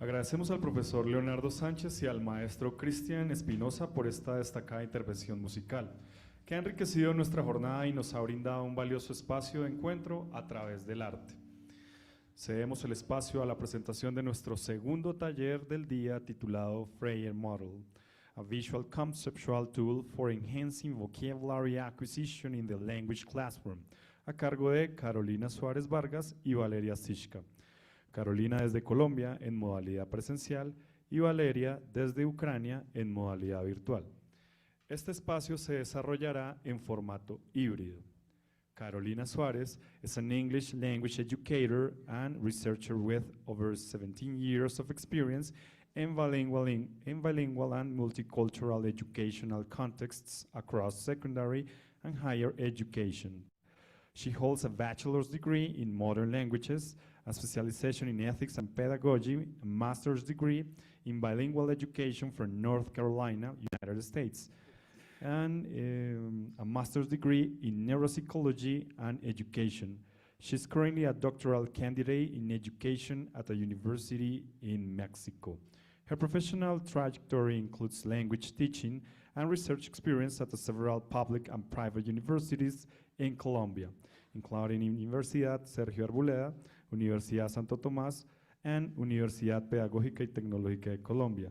Agradecemos al profesor Leonardo Sánchez y al maestro Cristian Espinosa por esta destacada intervención musical, que ha enriquecido nuestra jornada y nos ha brindado un valioso espacio de encuentro a través del arte. Cedemos el espacio a la presentación de nuestro segundo taller del día titulado Freyer Model, a visual conceptual tool for enhancing vocabulary acquisition in the language classroom, a cargo de Carolina Suárez Vargas y Valeria Sischka. Carolina desde Colombia en modalidad presencial y Valeria desde Ucrania en modalidad virtual. Este espacio se desarrollará en formato híbrido. Carolina Suárez is an English language educator and researcher with over 17 years of experience in bilingual and multicultural educational contexts across secondary and higher education. She holds a bachelor's degree in modern languages, a specialization in ethics and pedagogy, a master's degree in bilingual education from North Carolina, United States, and a master's degree in neuropsychology and education. She's currently a doctoral candidate in education at a university in Mexico. Her professional trajectory includes language teaching and research experience at several public and private universities in Colombia, including Universidad Sergio Arboleda, Universidad Santo Tomás, and Universidad Pedagógica y Tecnológica de Colombia.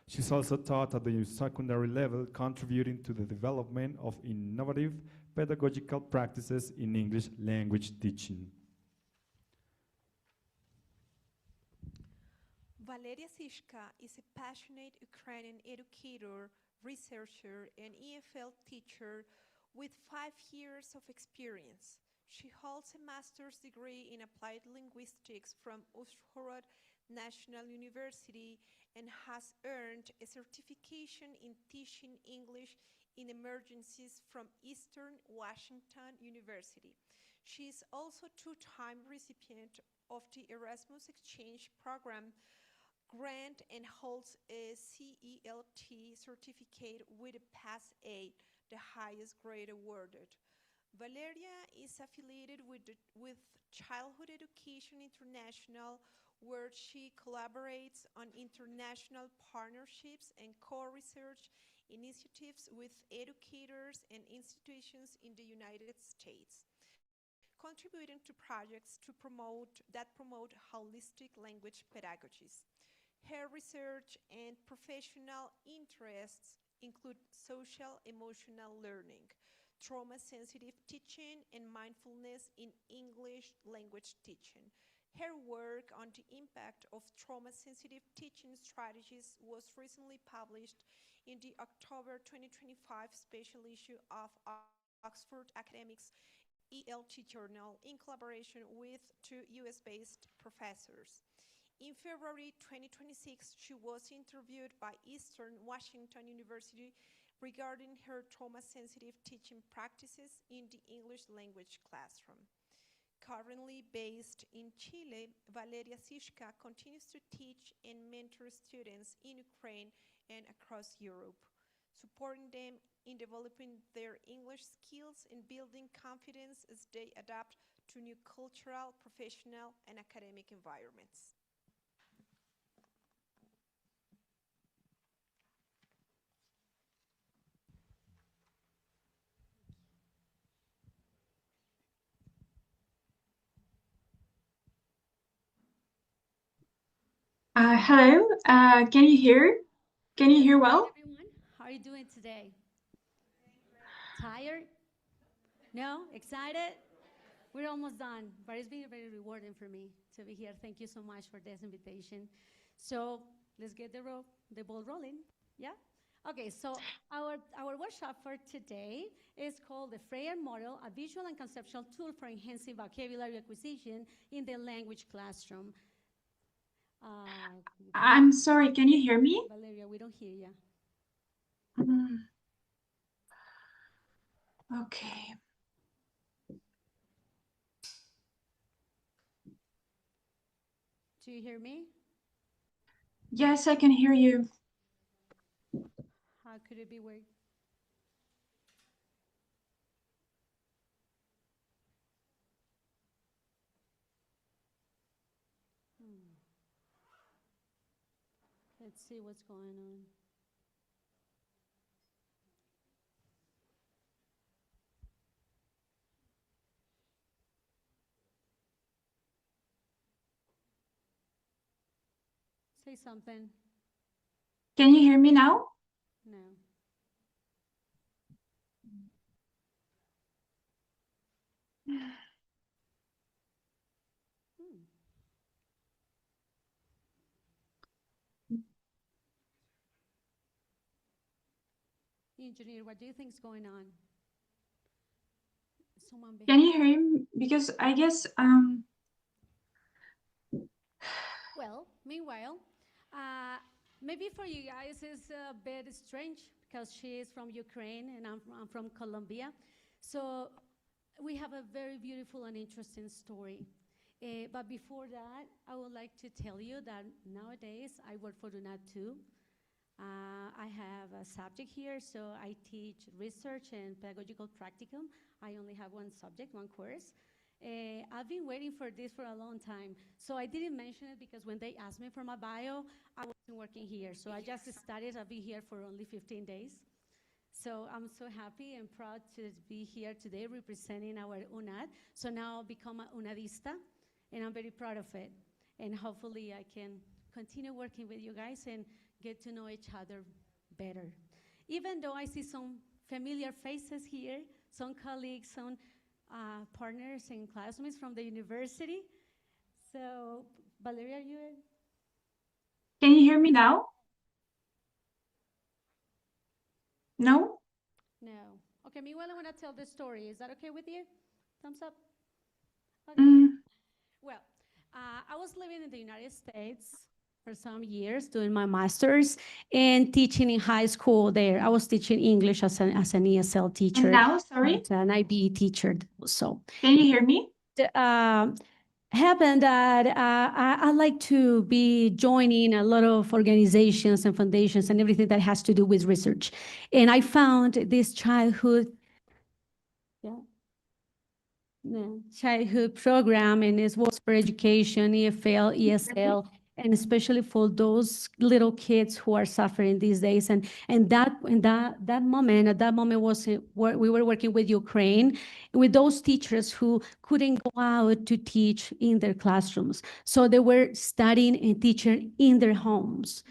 She's also taught at the secondary level, contributing to the development of innovative pedagogical practices in English language teaching. Valeria Sischka is a passionate Ukrainian educator, researcher, and EFL teacher with 5 years of experience. She holds a master's degree in applied linguistics from Uzhhorod National University and has earned a certification in teaching English in emergencies from Eastern Washington University. She is also a two-time recipient of the Erasmus Exchange Program grant and holds a CELT certificate with a Pass 8, the highest grade awarded. Valeria is affiliated with Childhood Education International, where she collaborates on international partnerships and co-research initiatives with educators and institutions in the United States, contributing to projects that promote holistic language pedagogies. Her research and professional interests include social emotional learning, trauma-sensitive teaching, and mindfulness in English language teaching. Her work on the impact of trauma-sensitive teaching strategies was recently published in the October 2025 special issue of Oxford Academics ELT Journal in collaboration with 2 US-based professors. In February 2026, she was interviewed by Eastern Washington University regarding her trauma-sensitive teaching practices in the English language classroom. Currently based in Chile, Valeria Sischka continues to teach and mentor students in Ukraine and across Europe, supporting them in developing their English skills and building confidence as they adapt to new cultural, professional, and academic environments. Hello, can you hear? Can you hear well? Everyone, how are you doing today? Tired? No? Excited? We're almost done, but it's been very rewarding for me to be here. Thank you so much for this invitation. So let's get the ball rolling. Yeah? Okay, so our workshop for today is called the Freyer Model, a visual and conceptual tool for enhancing vocabulary acquisition in the language classroom. I'm sorry, can you hear me? Valeria, we don't hear you. Okay. Do you hear me? Yes, I can hear you. How could it be weird? Let's see what's going on. Say something. Can you hear me now? No. Engineer, what do you think is going on? Someone Can you hear me? Because I guess Well, meanwhile, maybe for you guys it's a bit strange because she is from Ukraine and I'm from Colombia. So we have a very beautiful and interesting story. But before that, I would like to tell you that nowadays I work for UNAD too. I have a subject here, so I teach research and pedagogical practicum. I only have one subject, one course. I've been waiting for this for a long time. So I didn't mention it because when they asked me for my bio, I wasn't working here. So I just started, I've been here for only 15 days. So I'm so happy and proud to be here today representing our UNAD. So now I've become a UNADista, and I'm very proud of it. And hopefully I can continue working with you guys and get to know each other better. Even though I see some familiar faces here, some colleagues, some partners and classmates from the university. So, Valeria, you? can you hear me now? No? No. Okay, meanwhile, I want to tell the story. Is that okay with you? Thumbs up? Okay. Well, I was living in the United States for some years doing my master's and teaching in high school there. I was teaching English as an ESL teacher. And now, sorry? An IB teacher also. Can you hear me? Happened that I like to be joining a lot of organizations and foundations and everything that has to do with research. And I found this childhood program, and it was for education, EFL, ESL, and especially for those little kids who are suffering these days. And at that moment was where we were working with Ukraine, with those teachers who couldn't go out to teach in their classrooms. So they were studying and teaching in their homes.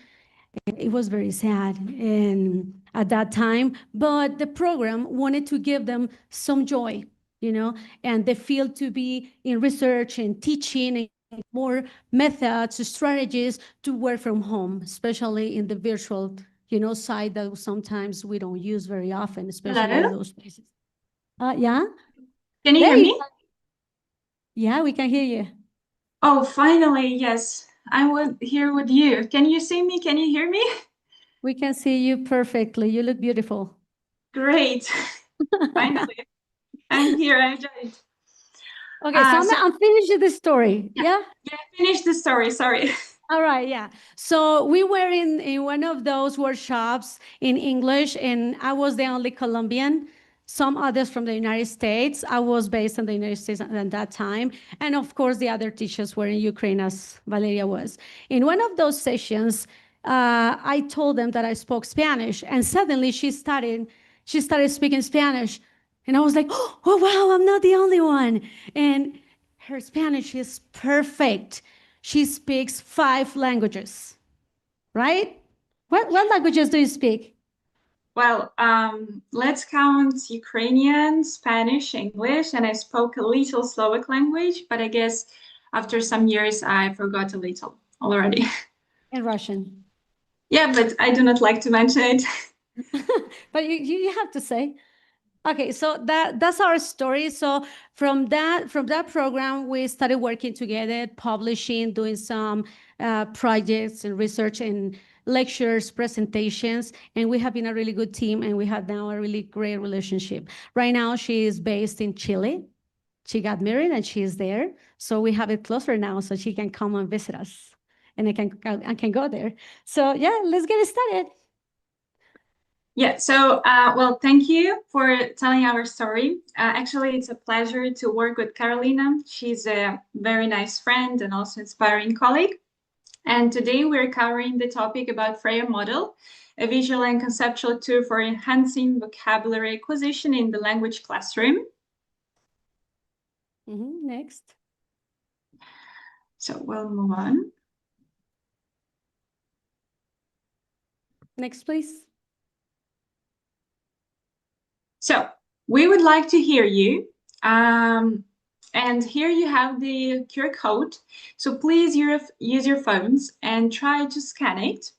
It was very sad and at that time, but the program wanted to give them some joy, and they feel to be in research and teaching and more methods, strategies to work from home, especially in the virtual, side that sometimes we don't use very often, especially in those places. Yeah? Can you hear me? Yeah, we can hear you. Oh, finally, yes. I'm here with you. Can you see me? Can you hear me? We can see you perfectly. You look beautiful. Great. Finally. I'm here. I enjoyed it. Okay, so I'm finishing the story. Yeah? Yeah, finish the story. Sorry. All right, yeah. So we were in one of those workshops in English, and I was the only Colombian. Some others from the United States. I was based in the United States at that time. And of course, the other teachers were in Ukraine, as Valeria was. In one of those sessions, I told them that I spoke Spanish, and suddenly she started speaking Spanish. And I was like, oh, wow, I'm not the only one. And her Spanish is perfect. She speaks 5 languages, right? What languages do you speak? Well, let's count Ukrainian, Spanish, English, and I spoke a little Slovak language, but I guess after some years I forgot a little already. And Russian. Yeah, but I do not like to mention it. But you have to say. Okay, so that's our story. So from that program, we started working together, publishing, doing some projects and research and lectures, presentations, and we have been a really good team, and we have now a really great relationship. Right now, she is based in Chile. She got married and she is there. So we have it closer now, so she can come and visit us, and I can go there. So yeah, let's get started. Yeah, so, well, thank you for telling our story. Actually, it's a pleasure to work with Carolina. She's a very nice friend and also inspiring colleague. And today we're covering the topic about Freya Model, a visual and conceptual tool for enhancing vocabulary acquisition in the language classroom. Next. So we'll move on. Next, please. So we would like to hear you. And here you have the QR code. So please use your phones and try to scan it.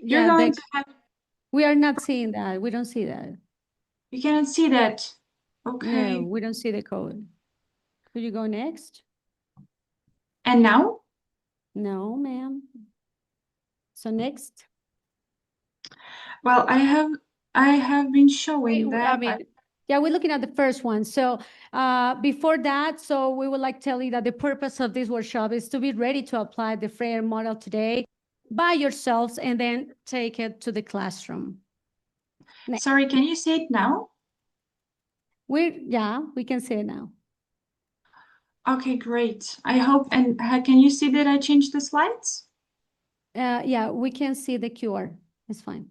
You're Yeah, going to have... we are not seeing that. We don't see that. You cannot see that. Okay. No, we don't see the code. Could you go next? And now? No, ma'am. So next. Well, I have been showing that. Yeah, we're looking at the first one. So before that, so we would like to tell you that the purpose of this workshop is to be ready to apply the Freya model today by yourselves and then take it to the classroom. Next. Sorry, can you see it now? Yeah, we can see it now. Okay, great. I hope, and can you see that I changed the slides? Yeah, we can see the QR. It's fine.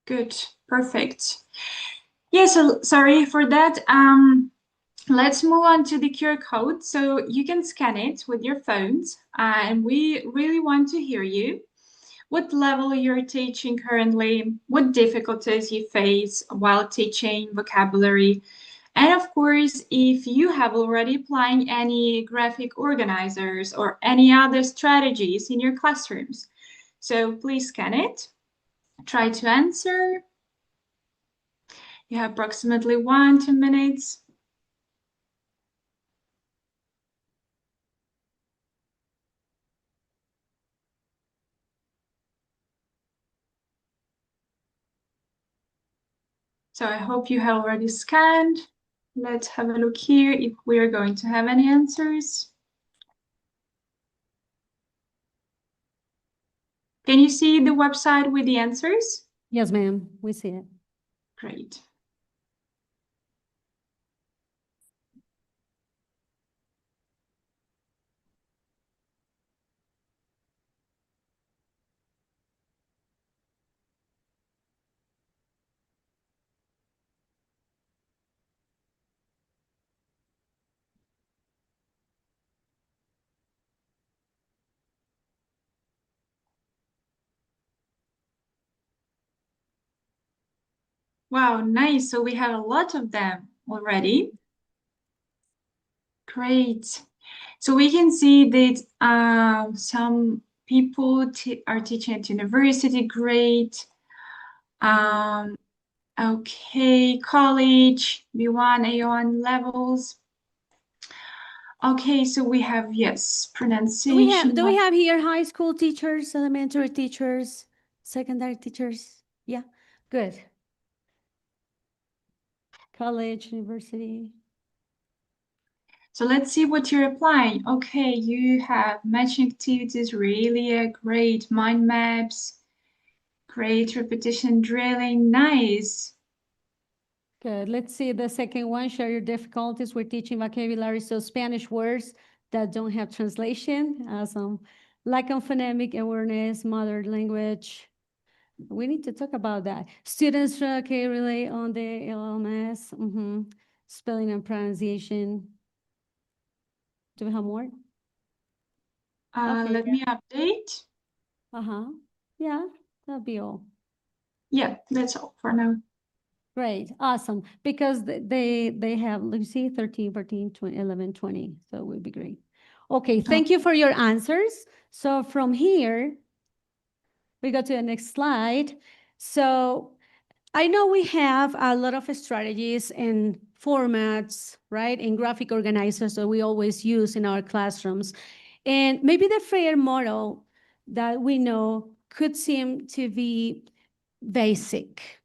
Good, perfect. Yeah, so sorry for that. Let's move on to the QR code. So you can scan it with your phones, and we really want to hear you. What level you're teaching currently, what difficulties you face while teaching vocabulary, and of course, if you have already applying any graphic organizers or any other strategies in your classrooms. So please scan it, try to answer. You have approximately 1-2 minutes. So I hope you have already scanned. Let's have a look here if we are going to have any answers. Can you see the website with the answers? Yes, ma'am, we see it. Great. Wow, nice. So we have a lot of them already. Great. So we can see that some people are teaching at university. Great. Okay, college, B1, A1 levels. Okay, so we have, yes, pronunciation. Do we have here high school teachers, elementary teachers, secondary teachers? Yeah, good. College, university. So let's see what you're applying. Okay, you have matching activities, really great. Mind maps, great repetition drilling, nice. Good. Let's see the second one. Share your difficulties with teaching vocabulary. So Spanish words that don't have translation. Awesome. Lack of phonemic awareness, mother language. We need to talk about that. Students rely on the LMS, spelling and pronunciation. Do we have more? Okay, Let me update. Yeah, that'll be all. Yeah, that's all for now. Great, awesome. Because they have, let's see, 13, 14, 20, 11, 20. So it would be great. Okay, thank you for your answers. So from here, we go to the next slide. So I know we have a lot of strategies and formats, right, and graphic organizers that we always use in our classrooms. And maybe the Freya model that we know could seem to be basic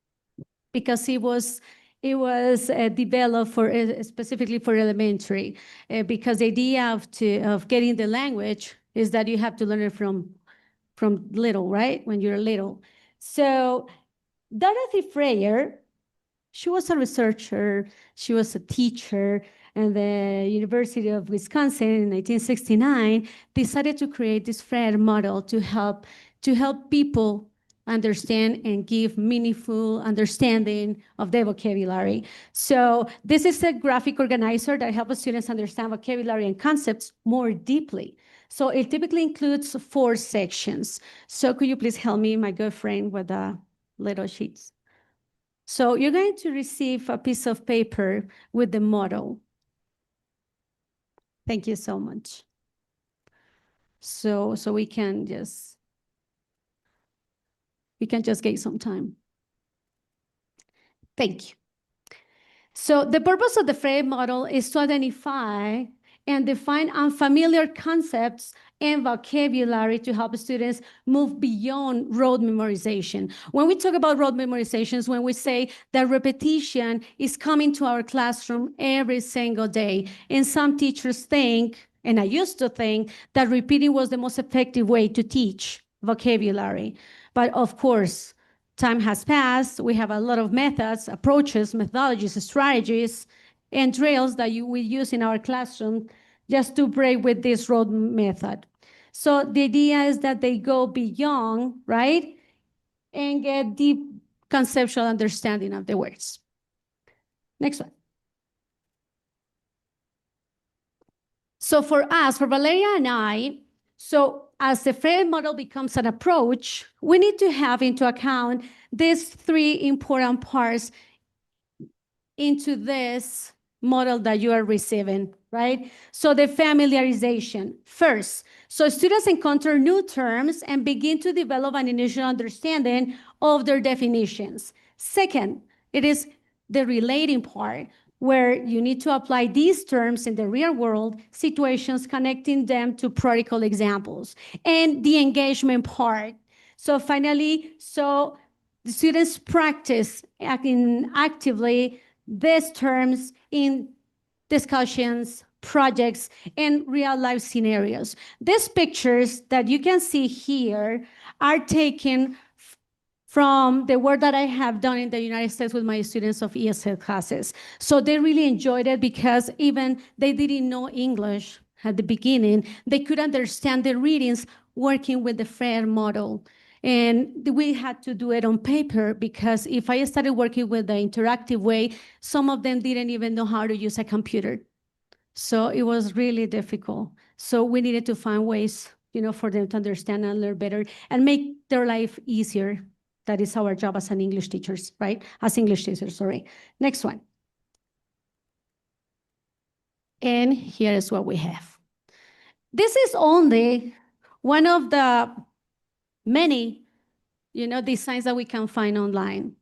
because it was developed for specifically for elementary, because the idea of getting the language is that you have to learn it from little, right, when you're little. So Dorothy Freya, she was a researcher, she was a teacher, and the University of Wisconsin in 1969 decided to create this FRED model to help people understand and give meaningful understanding of the vocabulary. So this is a graphic organizer that helps students understand vocabulary and concepts more deeply. So it typically includes 4 sections. So could you please help me, my good friend, with the little sheets? So you're going to receive a piece of paper with the model. Thank you so much. So we can just get some time. Thank you. So the purpose of the FRED model is to identify and define unfamiliar concepts and vocabulary to help students move beyond rote memorization. When we talk about rote memorizations, when we say that repetition is coming to our classroom every single day, and some teachers think, and I used to think, that repeating was the most effective way to teach vocabulary. But of course, time has passed. We have a lot of methods, approaches, methodologies, strategies, and drills that we use in our classroom just to break with this rote method. So the idea is that they go beyond, right, and get deep conceptual understanding of the words. Next one. So for us, for Valeria and I, so as the FRED model becomes an approach, we need to have into account these 3 important parts into this model that you are receiving, right? So the familiarization first. So students encounter new terms and begin to develop an initial understanding of their definitions. Second, it is the relating part, where you need to apply these terms in the real world situations, connecting them to practical examples. And the engagement part. So finally, so the students practice actively these terms in discussions, projects, and real-life scenarios. These pictures that you can see here are taken from the work that I have done in the United States with my students of ESL classes. So they really enjoyed it because even they didn't know English at the beginning, they could understand the readings working with the FRED model. And we had to do it on paper because if I started working with the interactive way, some of them didn't even know how to use a computer. So it was really difficult. So we needed to find ways, for them to understand and learn better and make their life easier. That is our job as English teachers, right? As English teachers, sorry. Next one. And here is what we have. This is only one of the many, designs that we can find online.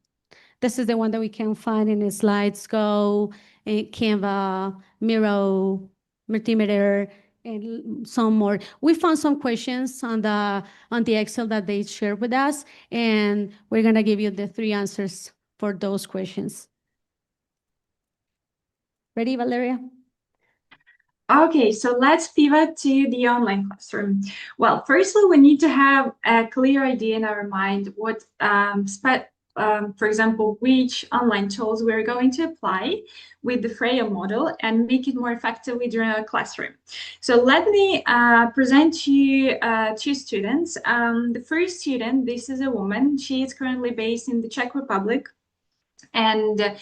This is the one that we can find in SlidesGo, Canva, Miro, Mentimeter, and some more. We found some questions on the Excel that they shared with us, and we're gonna give you the 3 answers for those questions. Ready, Valeria? Okay, so let's pivot to the online classroom. Well, firstly, we need to have a clear idea in our mind what, for example, which online tools we're going to apply with the FRED model and make it more effectively during our classroom. So let me present to you 2 students. The first student, this is a woman. She is currently based in the Czech Republic. And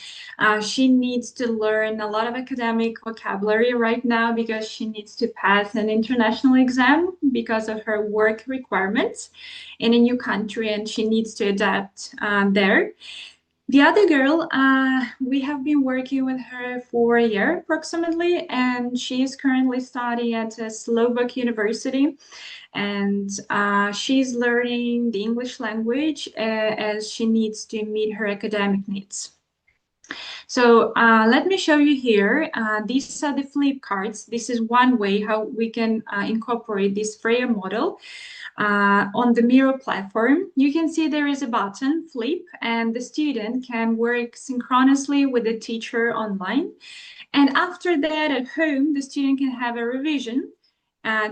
she needs to learn a lot of academic vocabulary right now because she needs to pass an international exam because of her work requirements in a new country, and she needs to adapt there. The other girl, we have been working with her for a year approximately, and she is currently studying at a Slovak university. And she's learning the English language as she needs to meet her academic needs. So let me show you here. These are the flip cards. This is one way how we can incorporate this FRED model. On the Miro platform, you can see there is a button, flip, and the student can work synchronously with the teacher online. And after that, at home, the student can have a revision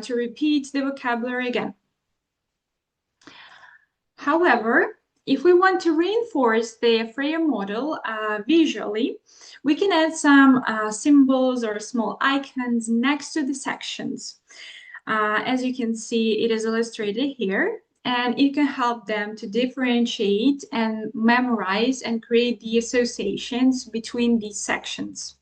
to repeat the vocabulary again. However, if we want to reinforce the Freya model visually, we can add some symbols or small icons next to the sections. As you can see, it is illustrated here, and it can help them to differentiate and memorize and create the associations between these sections.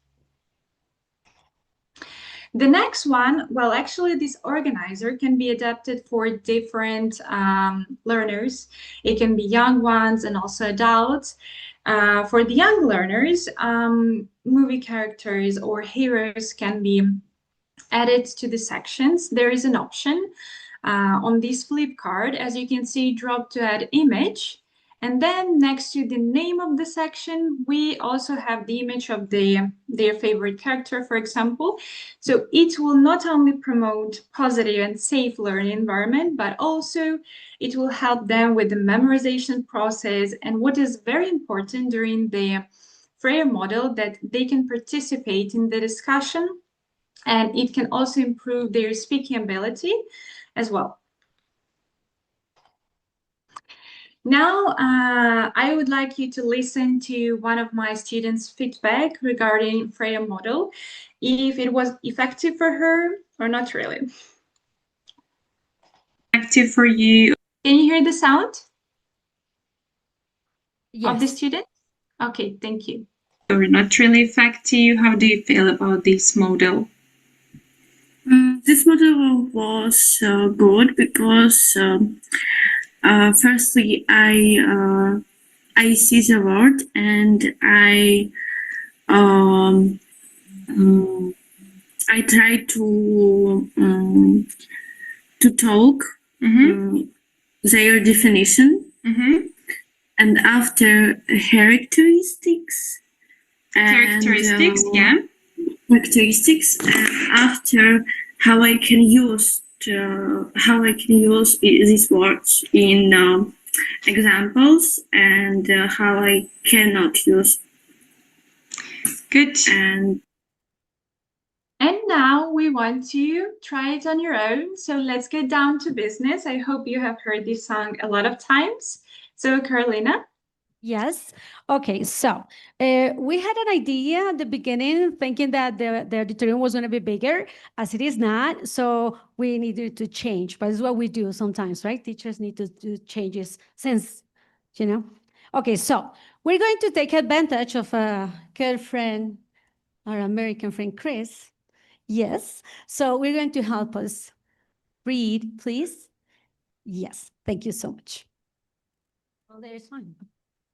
The next one, well, actually this organizer can be adapted for different learners. It can be young ones and also adults. For the young learners, movie characters or heroes can be added to the sections. There is an option on this flip card, as you can see, drop to add image. And then next to the name of the section, we also have the image of their favorite character, for example. So it will not only promote positive and safe learning environment, but also it will help them with the memorization process. And what is very important during the Freya model, that they can participate in the discussion, and it can also improve their speaking ability as well. Now, I would like you to listen to one of my students' feedback regarding Freya model, if it was effective for her or not really. Effective for you. Can you hear the sound? Of the student? Okay, thank you. Or not really effective. How do you feel about this model? This model was good because firstly I see the word and I try to talk their definition, and after characteristics and characteristics, and after how I can use these words in examples, and how I cannot use. Good. And now we want to try it on your own. So let's get down to business. I hope you have heard this song a lot of times. So Carolina. Yes. Okay. So we had an idea at the beginning, thinking that the auditorium was going to be bigger, as it is not. So we needed to change. But it's what we do sometimes, right? Teachers need to do changes since, you know. Okay. So we're going to take advantage of a good friend, our American friend, Chris. Yes. So we're going to help us read, please. Yes. Thank you so much. Well, there's fine.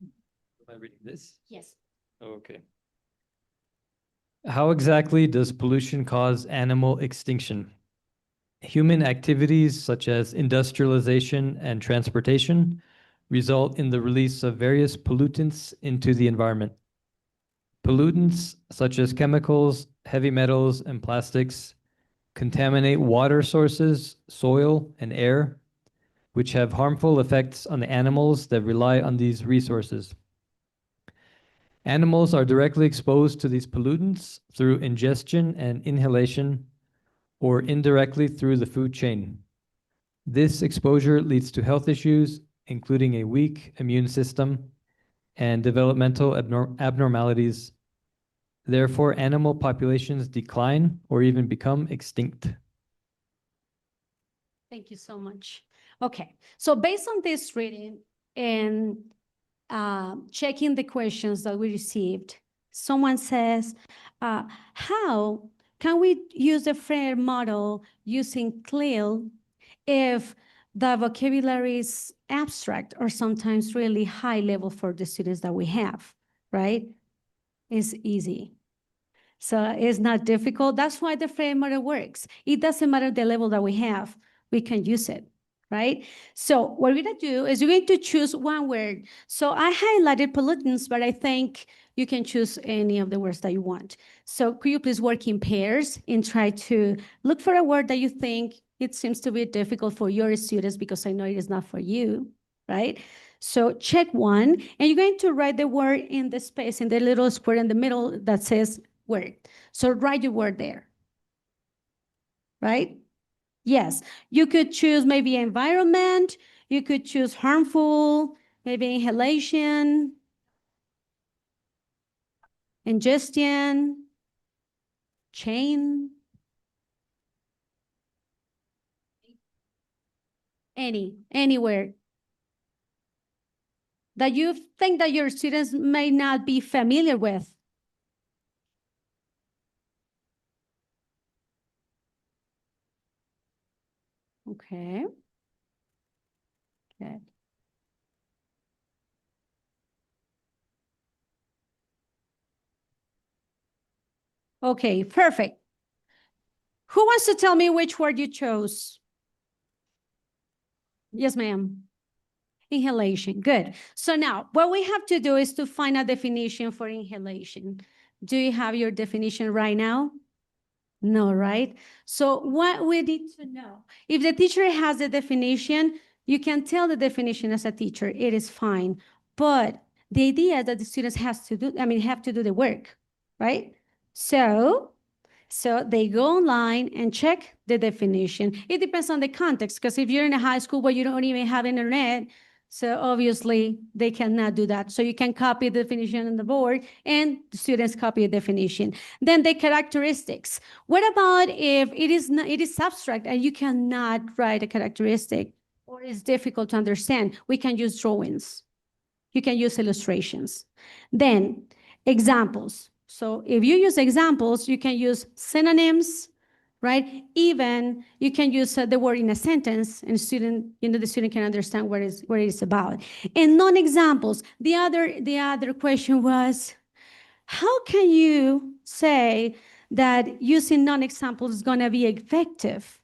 Am I reading this? Yes. Okay. How exactly does pollution cause animal extinction? Human activities such as industrialization and transportation result in the release of various pollutants into the environment. Pollutants such as chemicals, heavy metals, and plastics contaminate water sources, soil, and air, which have harmful effects on the animals that rely on these resources. Animals are directly exposed to these pollutants through ingestion and inhalation, or indirectly through the food chain. This exposure leads to health issues, including a weak immune system and developmental abnormalities. Therefore, animal populations decline or even become extinct. Thank you so much. Okay, so based on this reading and checking the questions that we received, someone says, how can we use the Freya model using CLIL if the vocabulary is abstract or sometimes really high level for the students that we have, right? It's easy. So it's not difficult. That's why the Freya model works. It doesn't matter the level that we have, we can use it, right? So what we're gonna do is we're going to choose one word. So I highlighted pollutants, but I think you can choose any of the words that you want. So could you please work in pairs and try to look for a word that you think it seems to be difficult for your students, because I know it is not for you, right? So check one, and you're going to write the word in the space, in the little square in the middle that says word. So write your word there, right? Yes, you could choose maybe environment, you could choose harmful, Maybe inhalation, ingestion, chain. Anywhere that you think that your students may not be familiar with. Okay. Good. Okay, perfect. Who wants to tell me which word you chose? Yes, ma'am. Inhalation, good. So now what we have to do is to find a definition for inhalation. Do you have your definition right now? No, right? So what we need to know, if the teacher has the definition, you can tell the definition as a teacher, it is fine. But the idea is that the students have to do the work, right? So they go online and check the definition. It depends on the context, because if you're in a high school where you don't even have internet, so obviously they cannot do that. So you can copy the definition on the board and the students copy the definition. Then the characteristics. What about if it is abstract and you cannot write a characteristic or it's difficult to understand? We can use drawings. You can use illustrations. Then examples. So if you use examples, you can use synonyms, right? Even you can use the word in a sentence, and the student can understand what it is about. And non-examples. The other question was, how can you say that using non-examples is going to be effective?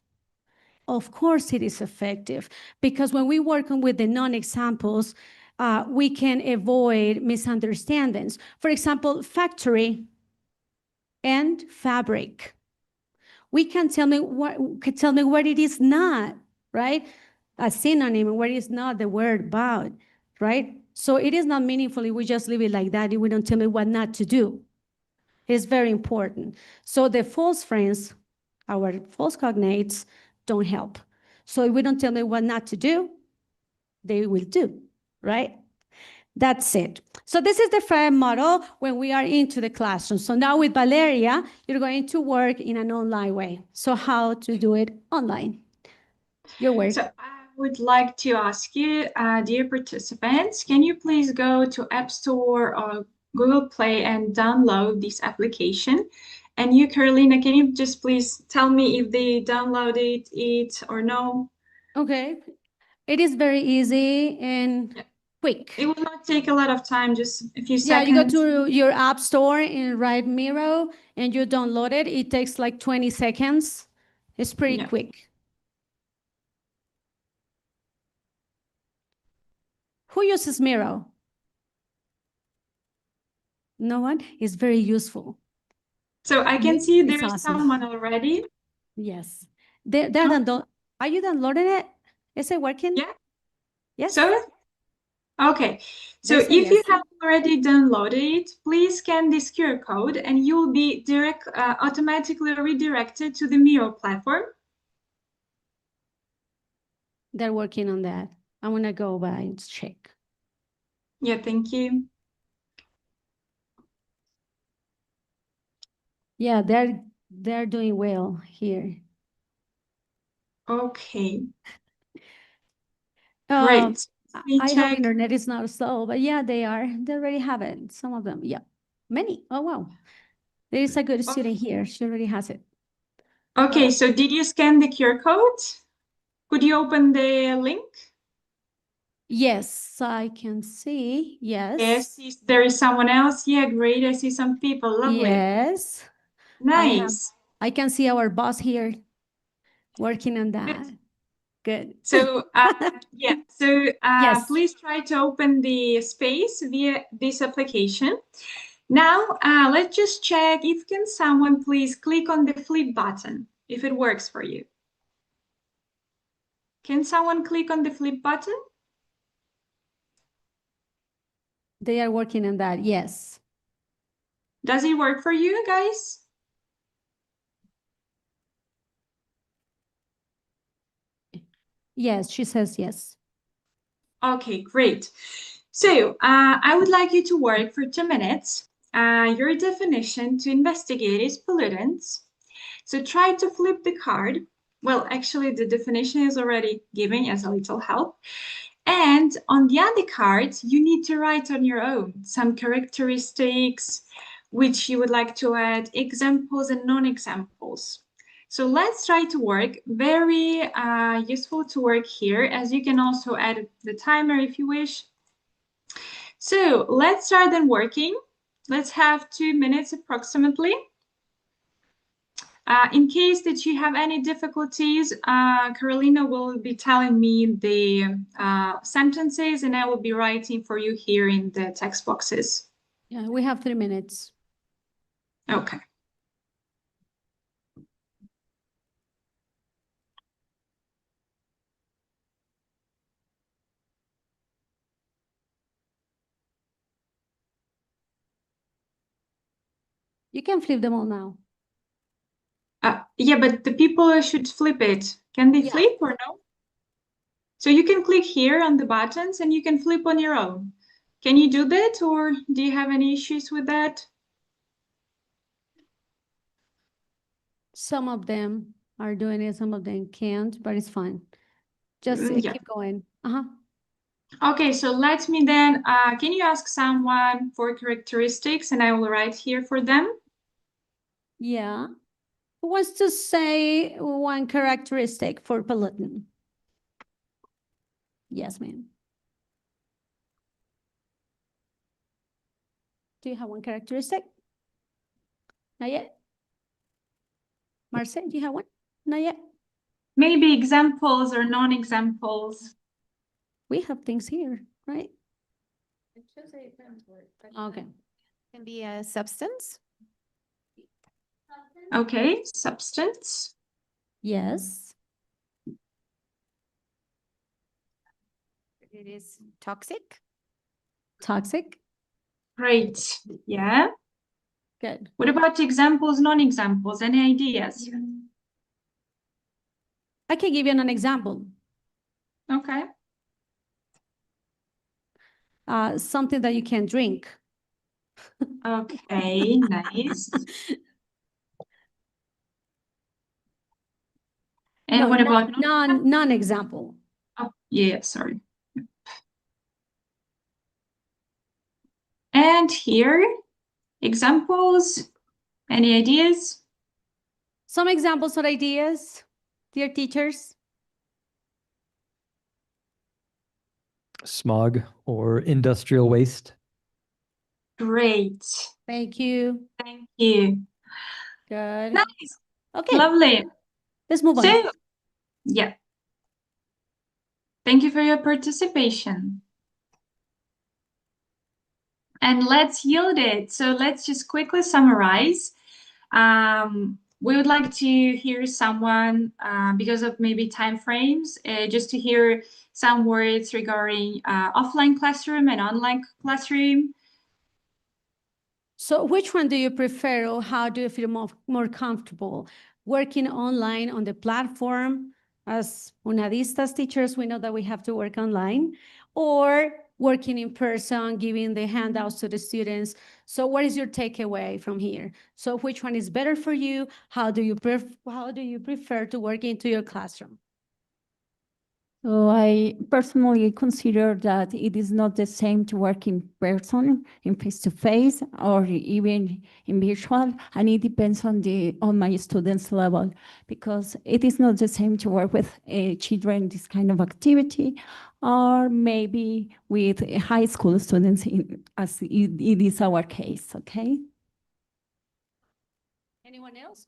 Of course it is effective, because when we work with the non-examples, we can avoid misunderstandings. For example, factory and fabric. We can tell me what it is not, right? A synonym where it is not the word about, right? So it is not meaningful if we just leave it like that, if we don't tell me what not to do. It's very important. So the false friends, our false cognates, don't help. So if we don't tell them what not to do, they will do, right? That's it. So this is the FAIR model when we are into the classroom. So now with Valeria, you're going to work in an online way. So how to do it online? Your work. So I would like to ask you, dear participants, can you please go to App Store or Google Play and download this application? And you, Carolina, can you just please tell me if they downloaded it or no? Okay. It is very easy and quick. It will not take a lot of time, just a few Yeah, seconds. you go to your app store and write Miro and you download it. It takes like 20 seconds. It's pretty quick. Who uses Miro? No one? It's very useful. So I can see It's there is awesome. someone already. Yes. Are you downloading it? Is it working? Yeah. Yes. So, okay. So They say if you yes. have already downloaded it, please scan this QR code and you'll be automatically redirected to the Miro platform. They're working on that. I'm gonna go by and check. Yeah, thank you. Yeah, they're doing well here. Okay. Um, Great. Let me I hope check. internet is not slow, but yeah, they are. They already have it. Some of them, yeah. Many. Oh, wow. There is a good student here. She already has it. Okay, so did you scan the QR code? Could you open the link? Yes, I can see. Yes. Yes, there is someone else. Yeah, great. I see some people. Lovely. Yes. Nice. I can see our boss here working on that. Good. So, yeah, so Yes. please try to open the space via this application. Now, let's just check if can someone please click on the flip button, if it works for you. Can someone click on the flip button? They are working on that. Yes. Does it work for you guys? Yes, she says yes. Okay, great. So I would like you to work for 2 minutes. Your definition to investigate is pollutants. So try to flip the card. Well, actually, the definition is already given as a little help. And on the other cards, you need to write on your own some characteristics which you would like to add, examples and non-examples. So let's try to work. Very useful to work here, as you can also add the timer if you wish. So let's start then working. Let's have 2 minutes approximately. In case that you have any difficulties, Carolina will be telling me the sentences and I will be writing for you here in the text boxes. Yeah, we have 3 minutes. Okay. You can flip them all now. Yeah, but the people should flip it. Can they flip or no? So you can click here on the buttons and you can flip on your own. Can you do that or do you have any issues with that? Some of them are doing it, some of them can't, but it's fine. Just Yeah. keep going. Okay, so let me then, can you ask someone for characteristics and I will write here for them? Yeah. Who wants to say one characteristic for pollutant? Yes, ma'am. Do you have one characteristic? Not yet. Marce, do you have one? Not yet. Maybe examples or non-examples. We have things here, right? Okay. Can be a substance. Okay, substance. Yes. It is toxic. Toxic. Great. Yeah. Good. What about examples, non-examples? Any ideas? I can give you an example. Okay. Something that you can drink. Okay, nice. And no, what about non-example? Oh, yeah, sorry. And here, examples, any ideas? Some examples or ideas, dear teachers? Smog or industrial waste. Great. Thank you. Thank you. Good. Nice. Okay. Lovely. Let's move on. So, yeah. Thank you for your participation. And let's yield it. So let's just quickly summarize. We would like to hear someone, because of maybe time frames, just to hear some words regarding offline classroom and online classroom. So which one do you prefer, or how do you feel more comfortable? Working online on the platform, as UNADistas teachers, we know that we have to work online, or working in person, giving the handouts to the students. So what is your takeaway from here? So which one is better for you? How do you prefer to work into your classroom? So I personally consider that it is not the same to work in person, in face-to-face, or even in virtual, and it depends on my students' level, because it is not the same to work with children this kind of activity, or maybe with high school students, as it is our case. Okay. Anyone else?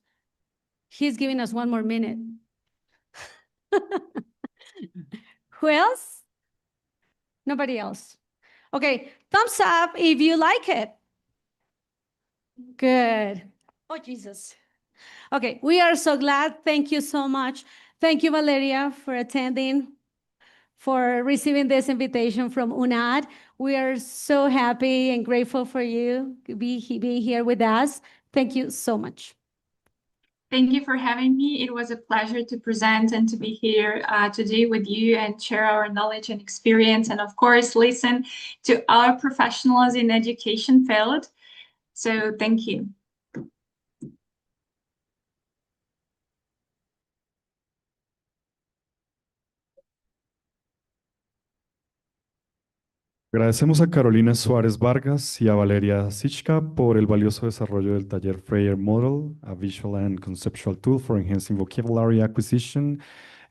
He's giving us 1 more minute. Who else? Nobody else. Okay, thumbs up if you like it. Good. Oh, Jesus. Okay, we are so glad. Thank you so much. Thank you, Valeria, for attending, for receiving this invitation from UNAD. We are so happy and grateful for you being here with us. Thank you so much. Thank you for having me. It was a pleasure to present and to be here today with you and share our knowledge and experience, and of course, listen to our professionals in education field. So thank you. Agradecemos a Carolina Suárez Vargas y a Valeria Sichka por el valioso desarrollo del taller Freyer Model, a visual and conceptual tool for enhancing vocabulary acquisition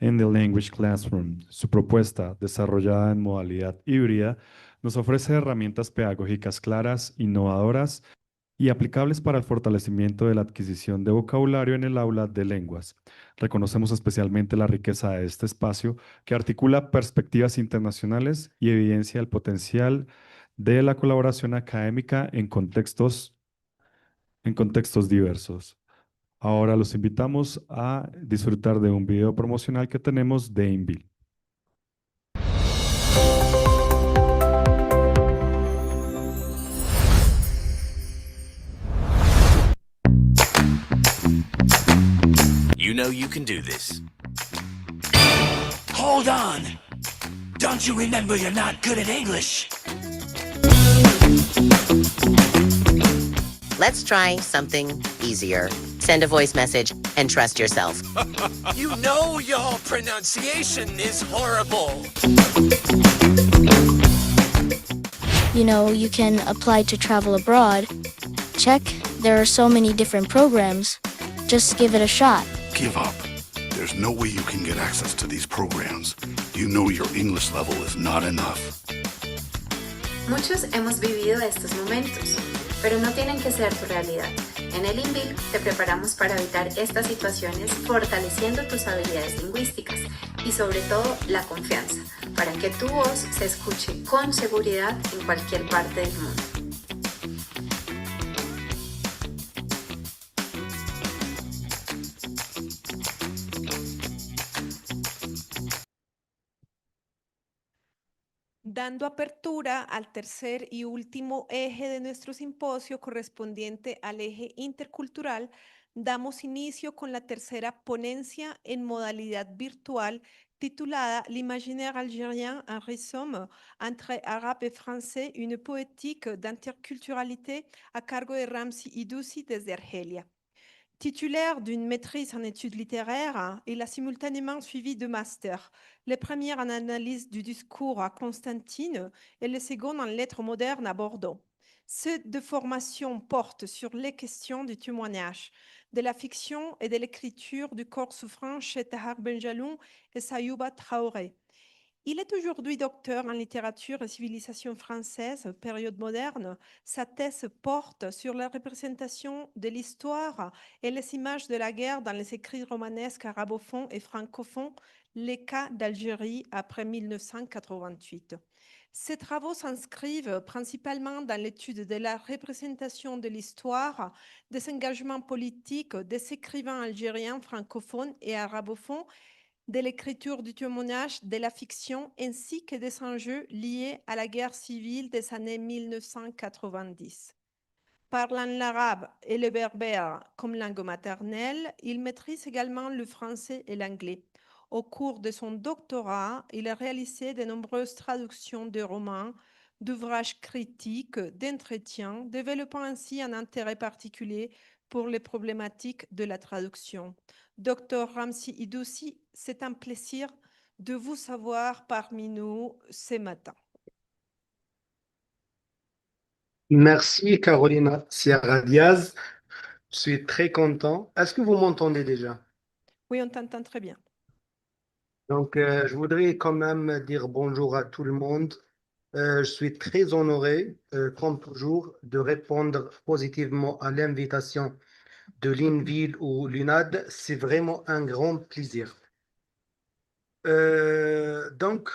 in the language classroom. Su propuesta, desarrollada en modalidad híbrida, nos ofrece herramientas pedagógicas claras, innovadoras y aplicables para el fortalecimiento de la adquisición de vocabulario en el aula de lenguas. Reconocemos especialmente la riqueza de este espacio que articula perspectivas internacionales y evidencia el potencial de la colaboración académica en contextos diversos. Ahora los invitamos a disfrutar de un video promocional que tenemos de INVIL. You know you can do this. Hold on! Don't you remember you're not good at English? Let's try something easier. Send a voice message and trust yourself. You know your pronunciation is horrible. You know, you can apply to travel abroad. Check, there are so many different programs. Just give it a shot. Give up. There's no way you can get access to these programs. You know your English level is not enough. Muchos hemos vivido estos momentos, pero no tienen que ser tu realidad. En el INVIL te preparamos para evitar estas situaciones fortaleciendo tus habilidades lingüísticas y sobre todo la confianza, para que tu voz se escuche con seguridad en cualquier parte del mundo. Dando apertura al tercer y último eje de nuestro simposio correspondiente al eje intercultural, damos inicio con la tercera ponencia en modalidad virtual titulada L'imaginaire algérien, un résumé entre arabe et français, une poétique d'interculturalité a cargo de Ramzi Idousi desde Argelia. Titulaire d'une maîtrise en études littéraires, il a simultanément suivi deux masters, le premier en analyse du discours à Constantine et le second en lettres modernes à Bordeaux. Ces deux formations portent sur les questions du témoignage, de la fiction et de l'écriture du corps souffrant chez Tahar Benjaloun et Sayouba Traoré. Il est aujourd'hui docteur en littérature et civilisation française, période moderne. Sa thèse porte sur la représentation de l'histoire et les images de la guerre dans les écrits romanesques arabophones et francophones, les cas d'Algérie après 1988. Ces travaux s'inscrivent principalement dans l'étude de la représentation de l'histoire, des engagements politiques des écrivains algériens francophones et arabophones, de l'écriture du témoignage, de la fiction, ainsi que des enjeux liés à la guerre civile des années 1990. Parlant l'arabe et le berbère comme langue maternelle, il maîtrise également le français et l'anglais. Au cours de son doctorat, il a réalisé de nombreuses traductions de romans, d'ouvrages critiques, d'entretiens, développant ainsi un intérêt particulier pour les problématiques de la traduction. Docteur Ramzi Idousi, c'est un plaisir de vous savoir parmi nous ce matin. Merci Carolina Sierra Diaz. Je suis très content. Est-ce que vous m'entendez déjà? Oui, on t'entend très bien. Donc, je voudrais quand même dire bonjour à tout le monde. Je suis très honoré, comme toujours, de répondre positivement à l'invitation de l'INVIL ou l'UNAD. C'est vraiment un grand plaisir. Donc,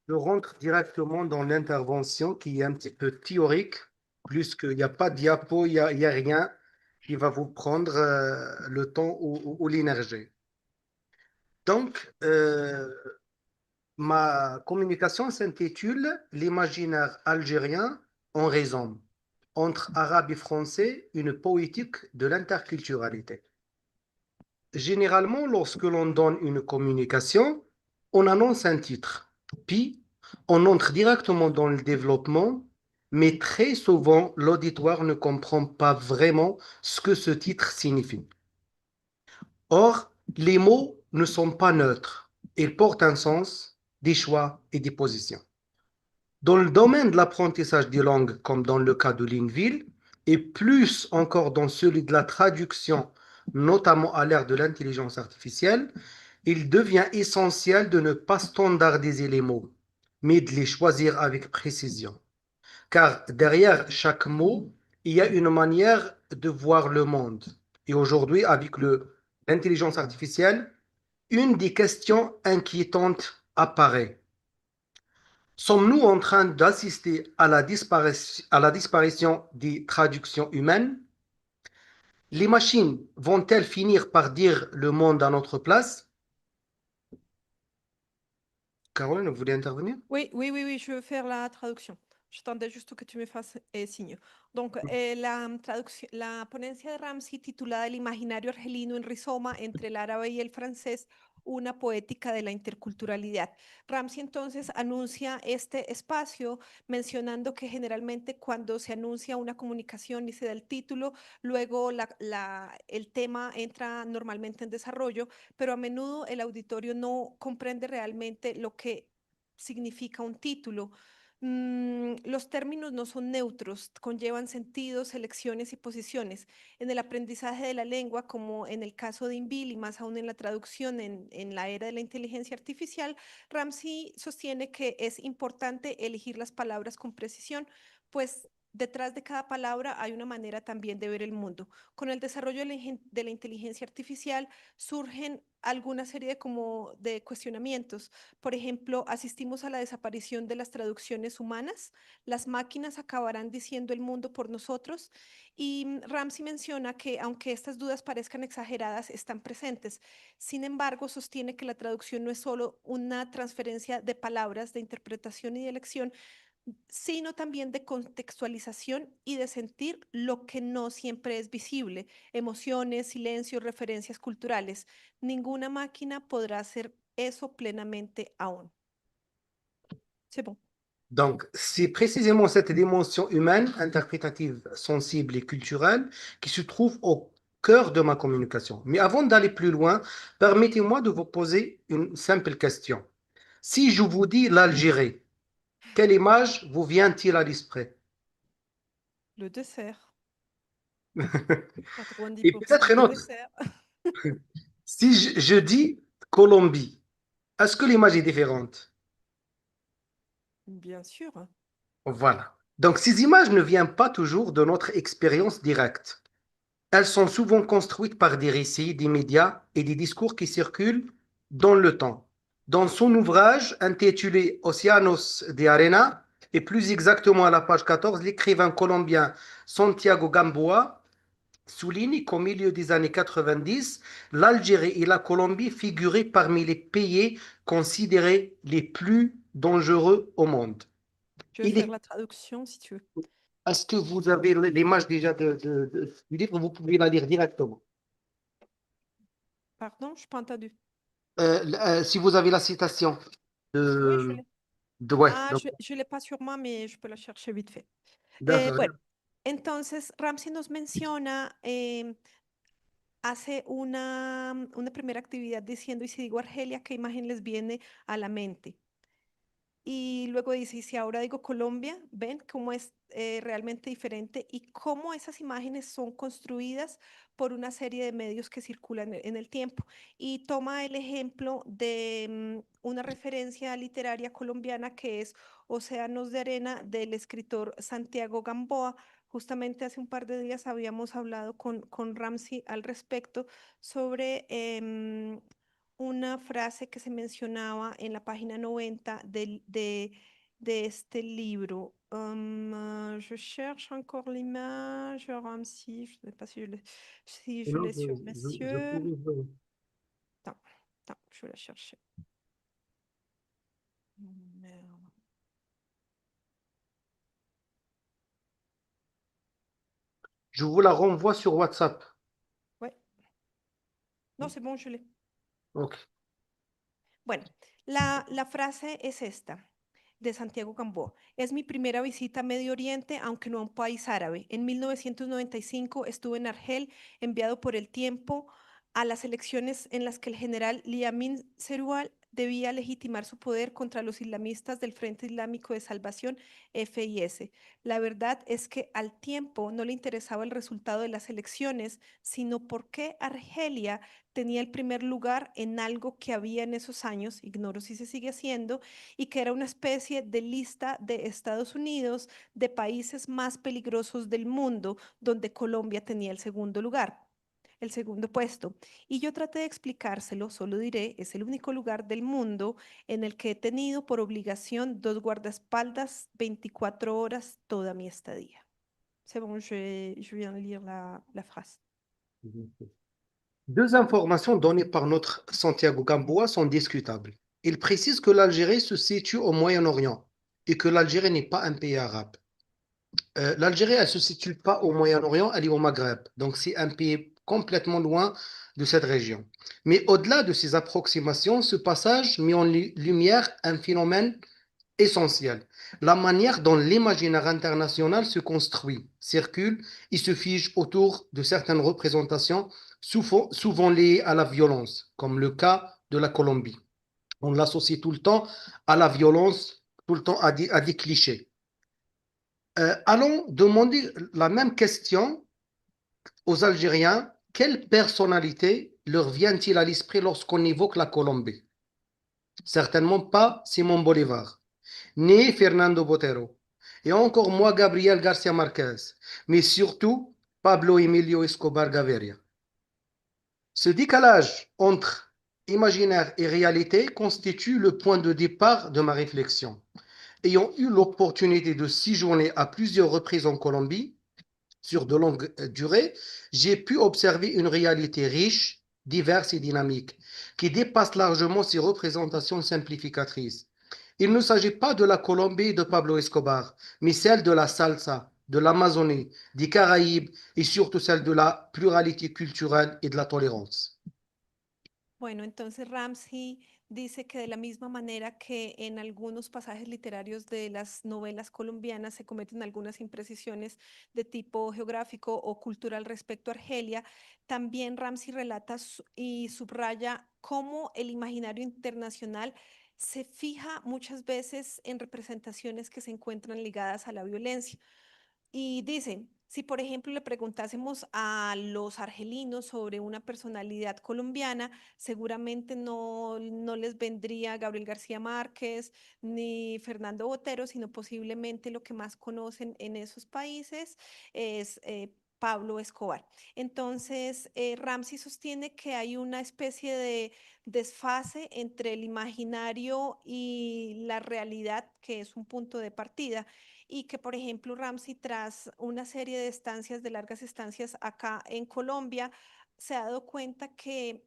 je rentre directement dans l'intervention qui est un petit peu théorique, plus qu'il n'y a pas de diapo, il n'y a rien qui va vous prendre le temps ou l'énergie. Donc, ma communication s'intitule L'imaginaire algérien en raison, entre arabe et français, une poétique de l'interculturalité. généralement, lorsque l'on donne une communication, on annonce un titre. Puis, on entre directement dans le développement, mais très souvent, l'auditoire ne comprend pas vraiment ce que ce titre signifie. Or, les mots ne sont pas neutres. Ils portent un sens, des choix et des positions. Dans le domaine de l'apprentissage des langues, comme dans le cas de Linville, et plus encore dans celui de la traduction, notamment à l'ère de l'intelligence artificielle, il devient essentiel de ne pas standardiser les mots, mais de les choisir avec précision. Car derrière chaque mot, il y a une manière de voir le monde. Et aujourd'hui, avec l'intelligence artificielle, une des questions inquiétantes apparaît. Sommes-nous en train d'assister à la disparition des traductions humaines? Les machines vont-elles finir par dire le monde à notre place? Caroline, vous voulez intervenir? Oui, je veux faire la traducción. J'attendais juste que tu me fasses signe. Donc, la ponencia de Ramsey titulada El imaginario argelino en rizoma entre el árabe y el francés, una poética de la interculturalidad. Ramsey entonces anuncia este espacio mencionando que generalmente cuando se anuncia una comunicación y se da el título, luego el tema entra normalmente en desarrollo, pero a menudo el auditorio no comprende realmente lo que significa un título. Los términos no son neutros, conllevan sentidos, selecciones y posiciones. En el aprendizaje de la lengua, como en el caso de Inbil y más aún en la traducción en la era de la inteligencia artificial, Ramsey sostiene que es importante elegir las palabras con precisión, pues detrás de cada palabra hay una manera también de ver el mundo. Con el desarrollo de la inteligencia artificial surgen alguna serie de cuestionamientos. Por ejemplo, asistimos a la desaparición de las traducciones humanas, las máquinas acabarán diciendo el mundo por nosotros y Ramsey menciona que aunque estas dudas parezcan exageradas, están presentes. Sin embargo, sostiene que la traducción no es solo una transferencia de palabras, de interpretación y de elección, sino también de contextualización y de sentir lo que no siempre es visible, emociones, silencios, referencias culturales. Ninguna máquina podrá hacer eso plenamente aún. C'est bon. Donc, c'est précisément cette dimension humaine, interprétative, sensible et culturelle qui se trouve au cœur de ma communication. Mais avant d'aller plus loin, permettez-moi de vous poser une simple question. Si je vous dis l'Algérie, quelle image vous vient-il à l'esprit? Le dessert. Et 90% peut-être une de autre. dessert. Si je dis Colombie, est-ce que l'image est différente? Bien sûr. Voilà. Donc, ces images ne viennent pas toujours de notre expérience directe. Elles sont souvent construites par des récits, des médias et des discours qui circulent dans le temps. Dans son ouvrage intitulé Océanos de Arena, et plus exactement à la page 14, l'écrivain colombien Santiago Gamboa souligne qu'au milieu des années 90, l'Algérie et la Colombie figuraient parmi les pays considérés les plus dangereux au monde. Je vais faire la traduction si tu veux. Est-ce que vous avez l'image déjà du livre? Vous pouvez la lire directement. Pardon, je n'ai pas entendu. Si vous avez la citation Oui, je de, l'ai. ouais, Ah, donc, je ne l'ai pas sur moi, mais je peux la chercher vite fait. d'accord. Bueno, entonces Ramsey nos menciona, hace una primera actividad diciendo, y si digo Argelia, ¿qué imagen les viene a la mente? Y luego dice, y si ahora digo Colombia, ven cómo es realmente diferente y cómo esas imágenes son construidas por una serie de medios que circulan en el tiempo. Y toma el ejemplo de una referencia literaria colombiana que es Océanos de Arena del escritor Santiago Gamboa. Justamente hace un par de días habíamos hablado con Ramsey al respecto sobre una frase que se mencionaba en la página 90 de este libro. Je cherche encore l'image, Ramsey, je ne sais pas si je Sinon, l'ai sur mes je yeux. pourrais Attends, attends, je vais la chercher. Merde. je vous la renvoie sur WhatsApp. Ouais. No, c'est bon, je l'ai. Ok. Bueno, la frase es esta, de Santiago Gamboa. Es mi primera visita a Medio Oriente, aunque no a un país árabe. En 1995 estuve en Argel, enviado por el tiempo a las elecciones en las que el general Liamin Seroual debía legitimar su poder contra los islamistas del Frente Islámico de Salvación, FIS. La verdad es que al tiempo no le interesaba el resultado de las elecciones, sino por qué Argelia tenía el primer lugar en algo que había en esos años, ignoro si se sigue haciendo, y que era una especie de lista de Estados Unidos de países más peligrosos del mundo, donde Colombia tenía el segundo lugar, el segundo puesto. Y yo traté de explicárselo, solo diré, es el único lugar del mundo en el que he tenido por obligación 2 guardaespaldas 24 horas toda mi estadía. C'est bon, je viens de lire la phrase. Deux informations données par notre Santiago Gamboa sont discutables. Il précise que l'Algérie se situe au Moyen-Orient et que l'Algérie n'est pas un pays arabe. L'Algérie, elle ne se situe pas au Moyen-Orient, elle est au Maghreb. Donc, c'est un pays complètement loin de cette région. Mais au-delà de ces approximations, ce passage met en lumière un phénomène essentiel. La manière dont l'imaginaire international se construit, circule et se fige autour de certaines représentations souvent liées à la violence, comme le cas de la Colombie. On l'associe tout le temps à la violence, tout le temps à des clichés. Allons demander la même question aux Algériens. Quelle personnalité leur vient-il à l'esprit lorsqu'on évoque la Colombie? Certainement pas Simón Bolívar, ni Fernando Botero, et encore moins Gabriel García Márquez, mais surtout Pablo Emilio Escobar Gaviria. Ce décalage entre imaginaire et réalité constitue le point de départ de ma réflexion. Ayant eu l'opportunité de séjourner à plusieurs reprises en Colombie, sur de longues durées, j'ai pu observer une réalité riche, diverse et dynamique, qui dépasse largement ces représentations simplificatrices. Il ne s'agit pas de la Colombie de Pablo Escobar, mais celle de la salsa, de l'Amazonie, des Caraïbes et surtout celle de la pluralité culturelle et de la tolérance. Bueno, entonces Ramsey dice que de la misma manera que en algunos pasajes literarios de las novelas colombianas se cometen algunas imprecisiones de tipo geográfico o cultural respecto a Argelia, también Ramsey relata y subraya cómo el imaginario internacional se fija muchas veces en representaciones que se encuentran ligadas a la violencia. Y dice, si por ejemplo le preguntásemos a los argelinos sobre una personalidad colombiana, seguramente no les vendría Gabriel García Márquez ni Fernando Botero, sino posiblemente lo que más conocen en esos países es Pablo Escobar. Entonces, Ramsey sostiene que hay una especie de desfase entre el imaginario y la realidad, que es un punto de partida y que, por ejemplo, Ramsey, tras una serie de estancias, de largas estancias acá en Colombia, se ha dado cuenta que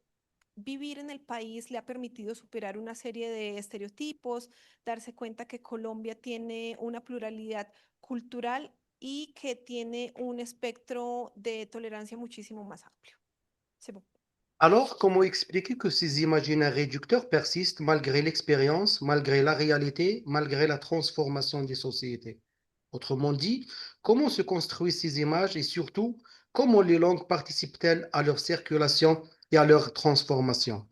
vivir en el país le ha permitido superar una serie de estereotipos, darse cuenta que Colombia tiene una pluralidad cultural y que tiene un espectro de tolerancia muchísimo más amplio. C'est bon. Alors, comment expliquer que ces imaginaires réducteurs persistent malgré l'expérience, malgré la réalité, malgré la transformation des sociétés? Autrement dit, comment se construisent ces images et surtout, comment les langues participent-elles à leur circulation et à leur transformation?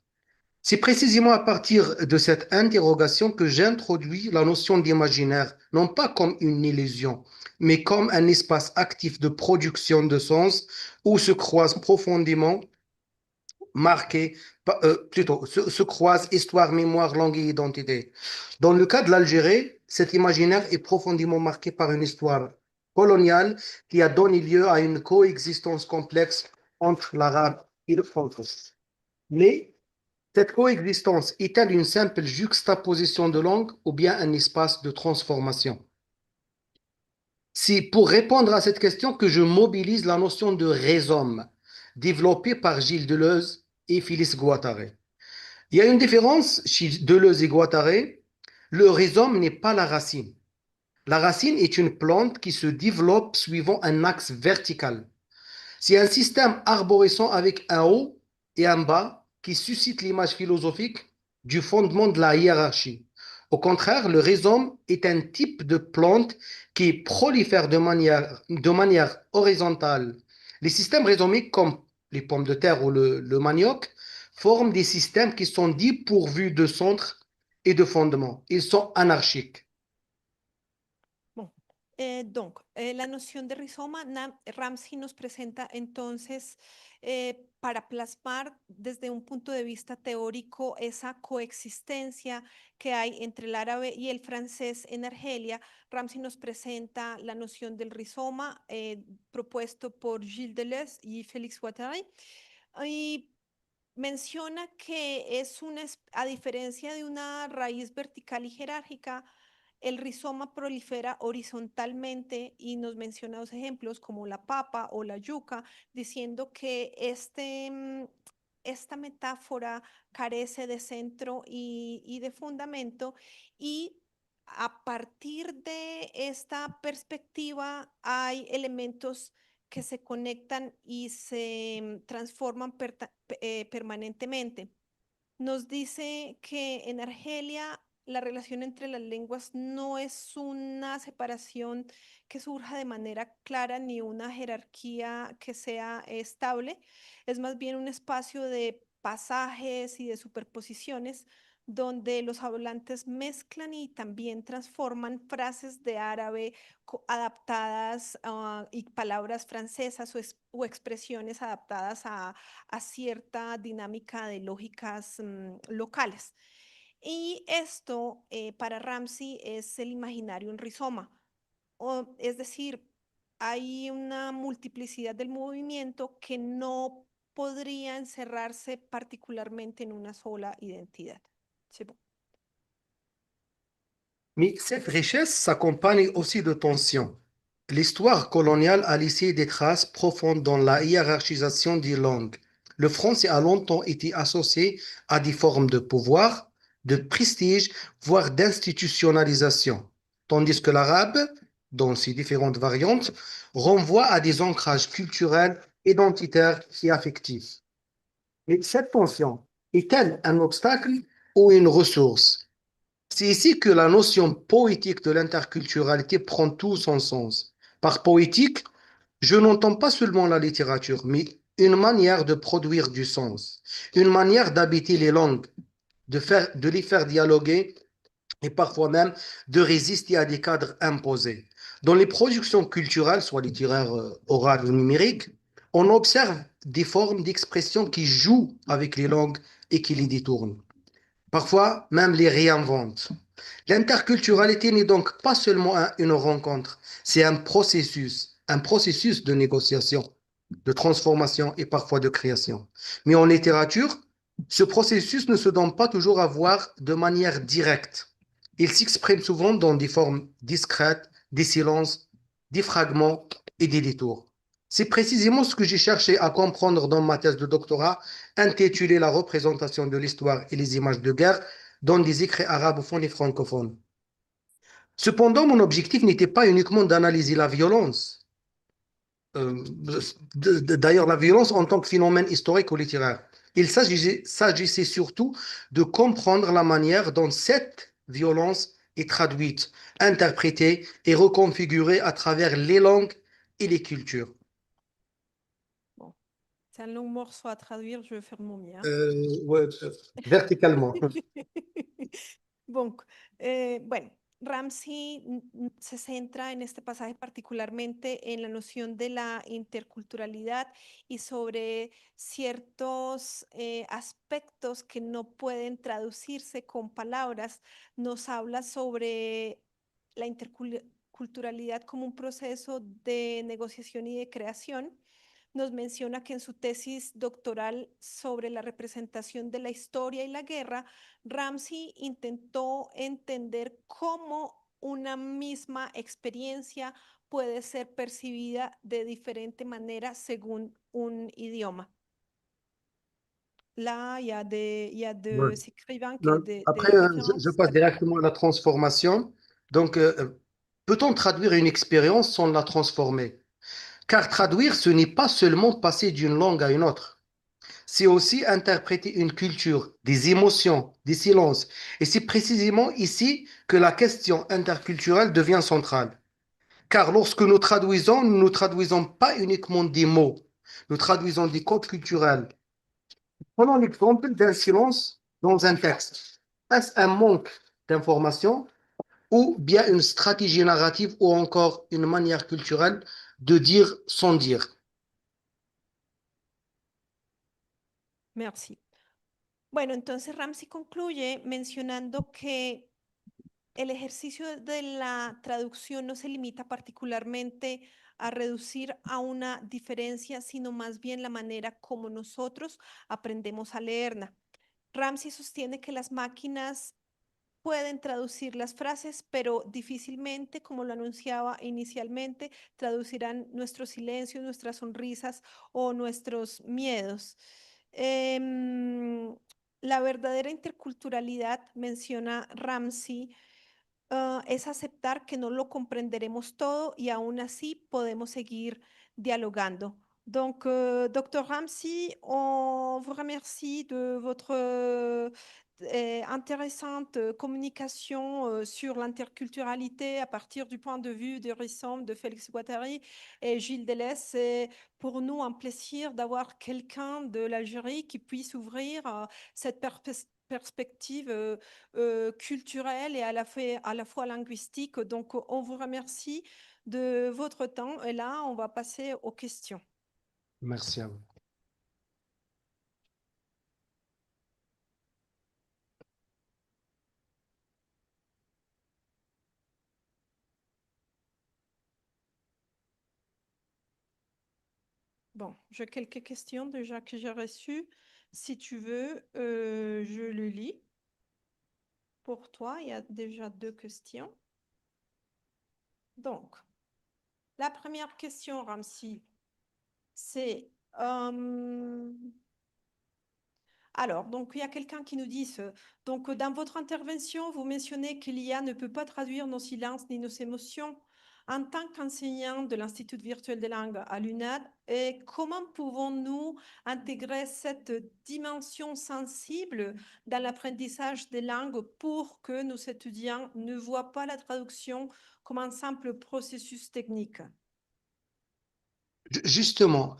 C'est précisément à partir de cette interrogation que j'introduis la notion d'imaginaire, non pas comme une illusion, mais comme un espace actif de production de sens où se croisent profondément se croisent histoire, mémoire, langue et identité. Dans le cas de l'Algérie, cet imaginaire est profondément marqué par une histoire coloniale qui a donné lieu à une coexistence complexe entre l'arabe et le français. Mais cette coexistence est-elle une simple juxtaposition de langues ou bien un espace de transformation? C'est pour répondre à cette question que je mobilise la notion de rhizome, développée par Gilles Deleuze et Félix Guattari. Il y a une différence chez Deleuze et Guattari. Le rhizome n'est pas la racine. La racine est une plante qui se développe suivant un axe vertical. C'est un système arborescent avec un haut et un bas qui suscitent l'image philosophique du fondement de la hiérarchie. Au contraire, le rhizome est un type de plante qui prolifère de manière horizontale. Les systèmes rhizomiques, comme les pommes de terre ou le manioc, forment des systèmes qui sont dits pourvus de centre et de fondement. Ils sont anarchiques. Bon, la noción de rizoma, Ramsey nos presenta entonces para plasmar desde un punto de vista teórico esa coexistencia que hay entre el árabe y el francés en Argelia. Ramsey nos presenta la noción del rizoma propuesto por Gilles Deleuze y Félix Guattari. Y menciona que a diferencia de una raíz vertical y jerárquica, el rizoma prolifera horizontalmente y nos menciona dos ejemplos como la papa o la yuca, diciendo que esta metáfora carece de centro y de fundamento, y a partir de esta perspectiva hay elementos que se conectan y se transforman permanentemente. Nos dice que en Argelia la relación entre las lenguas no es una separación que surja de manera clara ni una jerarquía que sea estable, es más bien un espacio de pasajes y de superposiciones donde los hablantes mezclan y también transforman frases de árabe adaptadas y palabras francesas o expresiones adaptadas a cierta dinámica de lógicas locales. Y esto para Ramsey es el imaginario en rizoma, es decir, hay una multiplicidad del movimiento que no podría encerrarse particularmente en una sola identidad. C'est bon. Mais cette richesse s'accompagne aussi de tensions. L'histoire coloniale a laissé des traces profondes dans la hiérarchisation des langues. Le français a longtemps été associé à des formes de pouvoir, de prestige, voire d'institutionnalisation, tandis que l'arabe, dans ses différentes variantes, renvoie à des ancrages culturels, identitaires et affectifs. Mais cette tension est-elle un obstacle ou une ressource? C'est ici que la notion poétique de l'interculturalité prend tout son sens. Par poétique, je n'entends pas seulement la littérature, mais une manière de produire du sens, une manière d'habiter les langues, de les faire dialoguer et parfois même de résister à des cadres imposés. Dans les productions culturelles, soit littéraires, orales ou numériques, on observe des formes d'expression qui jouent avec les langues et qui les détournent. Parfois, même les réinventent. L'interculturalité n'est donc pas seulement une rencontre, c'est un processus de négociation, de transformation et parfois de création. Mais en littérature, ce processus ne se donne pas toujours à voir de manière directe. Il s'exprime souvent dans des formes discrètes, des silences, des fragments et des détours. C'est précisément ce que j'ai cherché à comprendre dans ma thèse de doctorat, intitulée La représentation de l'histoire et les images de guerre dans des écrits arabophones et francophones. Cependant, mon objectif n'était pas uniquement d'analyser la violence, d'ailleurs la violence en tant que phénomène historique ou littéraire. Il s'agissait surtout de comprendre la manière dont cette violence est traduite, interprétée et reconfigurée à travers les langues et les cultures. Bon, c'est un long morceau à traduire, je vais faire mon mieux. Ouais, verticalement. Bon, bueno, Ramsey se centra en este pasaje particularmente en la noción de la interculturalidad y sobre ciertos aspectos que no pueden traducirse con palabras. Nos habla sobre la interculturalidad como un proceso de negociación y de creación. Nos menciona que en su tesis doctoral sobre la representación de la historia y la guerra, Ramsey intentó entender cómo una misma experiencia puede ser percibida de diferente manera según un idioma. Là, il y a Ouais. deux écrivains qui Non, ont des après, je références. passe directement à la transformation. Donc, peut-on traduire une expérience sans la transformer? Car traduire, ce n'est pas seulement passer d'une langue à une autre. c'est aussi interpréter une culture, des émotions, des silences. Et c'est précisément ici que la question interculturelle devient centrale. Car lorsque nous ne traduisons pas uniquement des mots, nous traduisons des codes culturels. Prenons l'exemple d'un silence dans un texte. Est-ce un manque d'information ou bien une stratégie narrative ou encore une manière culturelle de dire sans dire? Merci. Bueno, entonces Ramsey concluye mencionando que el ejercicio de la traducción no se limita particularmente a reducir a una diferencia, sino más bien la manera como nosotros aprendemos a leerla. Ramsey sostiene que las máquinas pueden traducir las frases, pero difícilmente, como lo anunciaba inicialmente, traducirán nuestros silencios, nuestras sonrisas o nuestros miedos. La verdadera interculturalidad, menciona Ramsey, es aceptar que no lo comprenderemos todo y aún así podemos seguir dialogando. Donc, Dr. Ramsey, on vous remercie de votre intéressante communication sur l'interculturalité à partir du point de vue de Rissom, de Félix Guattari et Gilles Deleuze. C'est pour nous un plaisir d'avoir quelqu'un de l'Algérie qui puisse ouvrir cette perspective culturelle et à la fois linguistique. Donc, on vous remercie de votre temps. Et là, on va passer aux questions. Merci à vous. Bon, j'ai quelques questions déjà que j'ai reçues. Si tu veux, je le lis. Pour toi, il y a déjà 2 questions. Donc, la première question, Ramsi, c'est... alors, donc, il y a quelqu'un qui nous dit, donc, dans votre intervention, vous mentionnez que l'IA ne peut pas traduire nos silences ni nos émotions. En tant qu'enseignant de l'Institut virtuel des langues à l'UNAD, et comment pouvons-nous intégrer cette dimension sensible dans l'apprentissage des langues pour que nos étudiants ne voient pas la traduction comme un simple processus technique? Justement,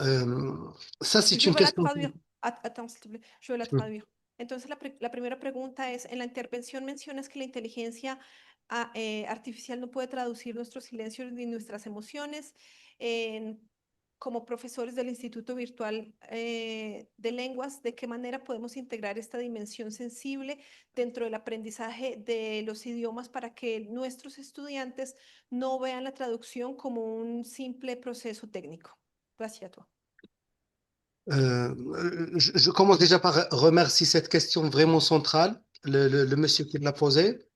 ça c'est Je une vais la question. traduire. Attends, s'il te plaît. Je vais la traduire. Entonces, la primera pregunta es, en la intervención mencionas que la inteligencia artificial no puede traducir nuestros silencios ni nuestras emociones. Como profesores del Instituto Virtual de Lenguas, ¿de qué manera podemos integrar esta dimensión sensible dentro del aprendizaje de los idiomas para que nuestros estudiantes no vean la traducción como un simple proceso técnico? Gracias a toi. Je commence déjà par remercier cette question vraiment centrale, le monsieur qui l'a posée.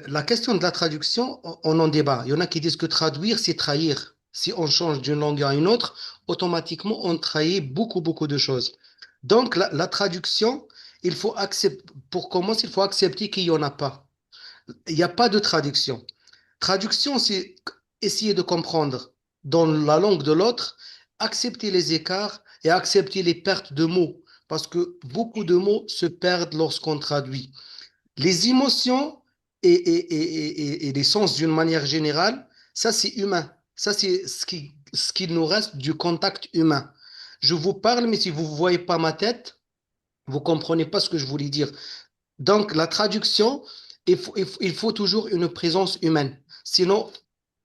La question de la traduction, on en débat. Il y en a qui disent que traduire, c'est trahir. Si on change d'une langue à une autre, automatiquement, on trahit beaucoup, beaucoup de choses. Donc, la traduction, il faut accepter, pour commencer, il faut accepter qu'il n'y en a pas. Il n'y a pas de traduction. Traduction, c'est essayer de comprendre dans la langue de l'autre, accepter les écarts et accepter les pertes de mots, parce que beaucoup de mots se perdent lorsqu'on traduit. Les émotions et les sens d'une manière générale, ça c'est humain. Ça c'est ce qui nous reste du contact humain. Je vous parle, mais si vous ne voyez pas ma tête, vous ne comprenez pas ce que je voulais dire. Donc, la traduction, il faut toujours une présence humaine. Sinon,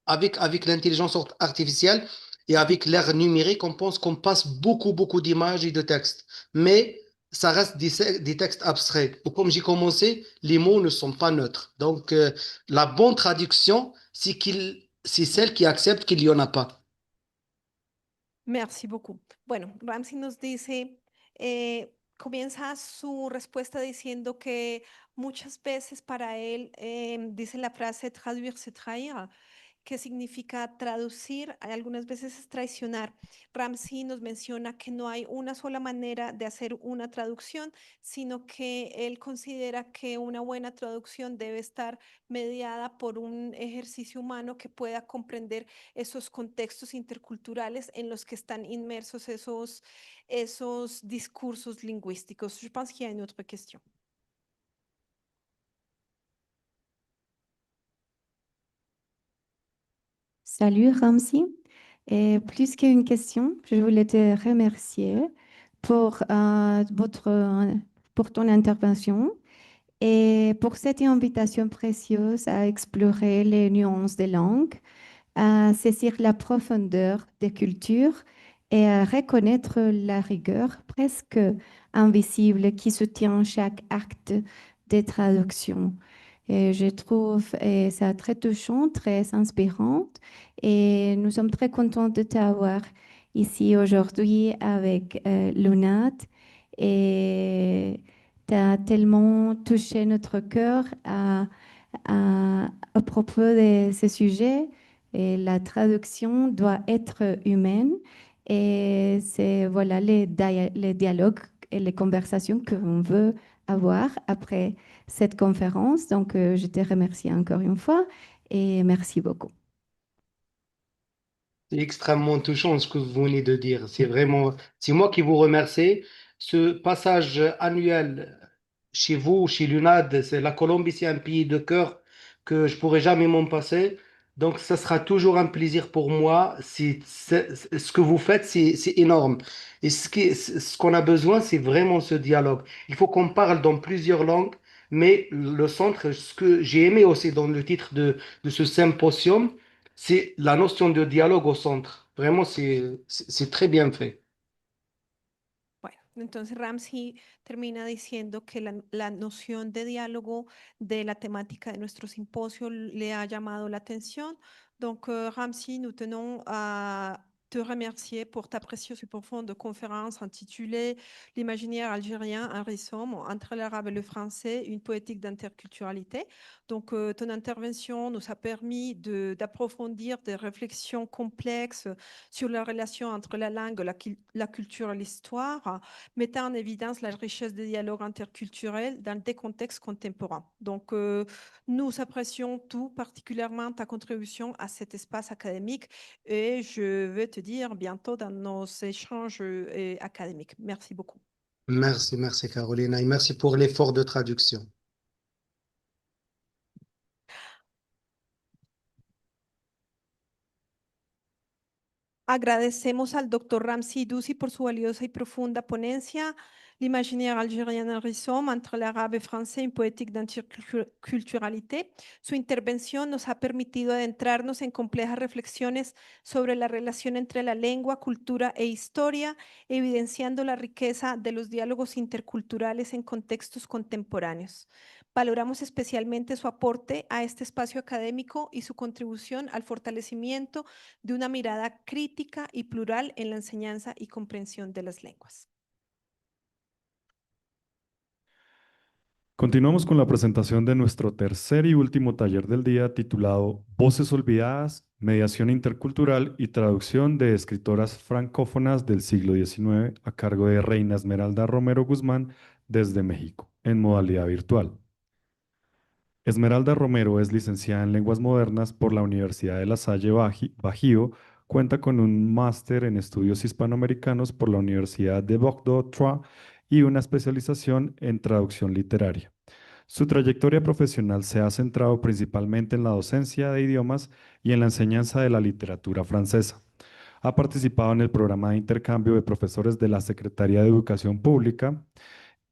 avec l'intelligence artificielle et avec l'ère numérique, on pense qu'on passe beaucoup, beaucoup d'images et de textes. Mais ça reste des textes abstraits. Ou comme j'ai commencé, les mots ne sont pas neutres. Donc, la bonne traduction, c'est celle qui accepte qu'il n'y en a pas. Merci beaucoup. Bueno, Ramsey nos dice, comienza su respuesta diciendo que muchas veces para él, dice la frase traduire, c'est trahir, ¿Qué significa traducir? Algunas veces es traicionar. Ramsey nos menciona que no hay una sola manera de hacer una traducción, sino que él considera que una buena traducción debe estar mediada por un ejercicio humano que pueda comprender esos contextos interculturales en los que están inmersos esos discursos lingüísticos. Je pense qu'il y a une autre question. Salut Ramsey. Plus qu'une question, je voulais te remercier pour, pour ton intervention et pour cette invitation précieuse à explorer les nuances des langues, à saisir la profondeur des cultures et à reconnaître la rigueur presque invisible qui soutient chaque acte de traduction. Et je trouve ça très touchant, très inspirant et nous sommes très contents de t'avoir ici aujourd'hui avec Lunat et tu as tellement touché notre cœur à propos de ce sujet. Et la traduction doit être humaine et c'est voilà les dialogues et les conversations qu'on veut avoir après cette conférence. Donc, je te remercie encore une fois et merci beaucoup. C'est extrêmement touchant ce que vous venez de dire. C'est moi qui vous remercie. Ce passage annuel chez vous, chez l'UNAD, c'est la Colombie, c'est un pays de cœur que je pourrais jamais m'en passer. Donc, ça sera toujours un plaisir pour moi. Ce que vous faites, c'est énorme. Et ce qu'on a besoin, c'est vraiment ce dialogue. Il faut qu'on parle dans plusieurs langues, mais le centre, ce que j'ai aimé aussi dans le titre de ce symposium, c'est la notion de dialogue au centre. Vraiment, c'est très bien fait. Bueno, entonces Ramsey termina diciendo que la noción de diálogo de la temática de nuestro simposio le ha llamado la atención. Donc, Ramsey, nous tenons à te remercier pour ta précieuse et profonde conférence intitulée L'imaginaire algérien, un rhizome entre l'arabe et le français, une poétique d'interculturalité. Donc, ton intervention nous a permis d'approfondir des réflexions complexes sur la relation entre la langue, la culture et l'histoire, mettant en évidence la richesse des dialogues interculturels dans des contextes contemporains. Donc, nous apprécions tout particulièrement ta contribution à cet espace académique et je vais te dire bientôt dans nos échanges académiques. Merci beaucoup. Merci Carolina, et merci pour l'effort de traduction. Agradecemos al doctor Ramsey Doucy por su valiosa y profunda ponencia, L'imaginaire algérien en rhizome entre l'arabe et français, une poétique d'interculturalité. Su intervención nos ha permitido adentrarnos en complejas reflexiones sobre la relación entre la lengua, cultura e historia, evidenciando la riqueza de los diálogos interculturales en contextos contemporáneos. Valoramos especialmente su aporte a este espacio académico y su contribución al fortalecimiento de una mirada crítica y plural en la enseñanza y comprensión de las lenguas. Continuamos con la presentación de nuestro tercer y último taller del día titulado Voces olvidadas, mediación intercultural y traducción de escritoras francófonas del siglo XIX a cargo de Reina Esmeralda Romero Guzmán desde México, en modalidad virtual. Esmeralda Romero es licenciada en Lenguas Modernas por la Universidad de La Salle Bajío, cuenta con un máster en Estudios Hispanoamericanos por la Universidad de Bordeaux-III y una especialización en traducción literaria. Su trayectoria profesional se ha centrado principalmente en la docencia de idiomas y en la enseñanza de la literatura francesa. Ha participado en el programa de intercambio de profesores de la Secretaría de Educación Pública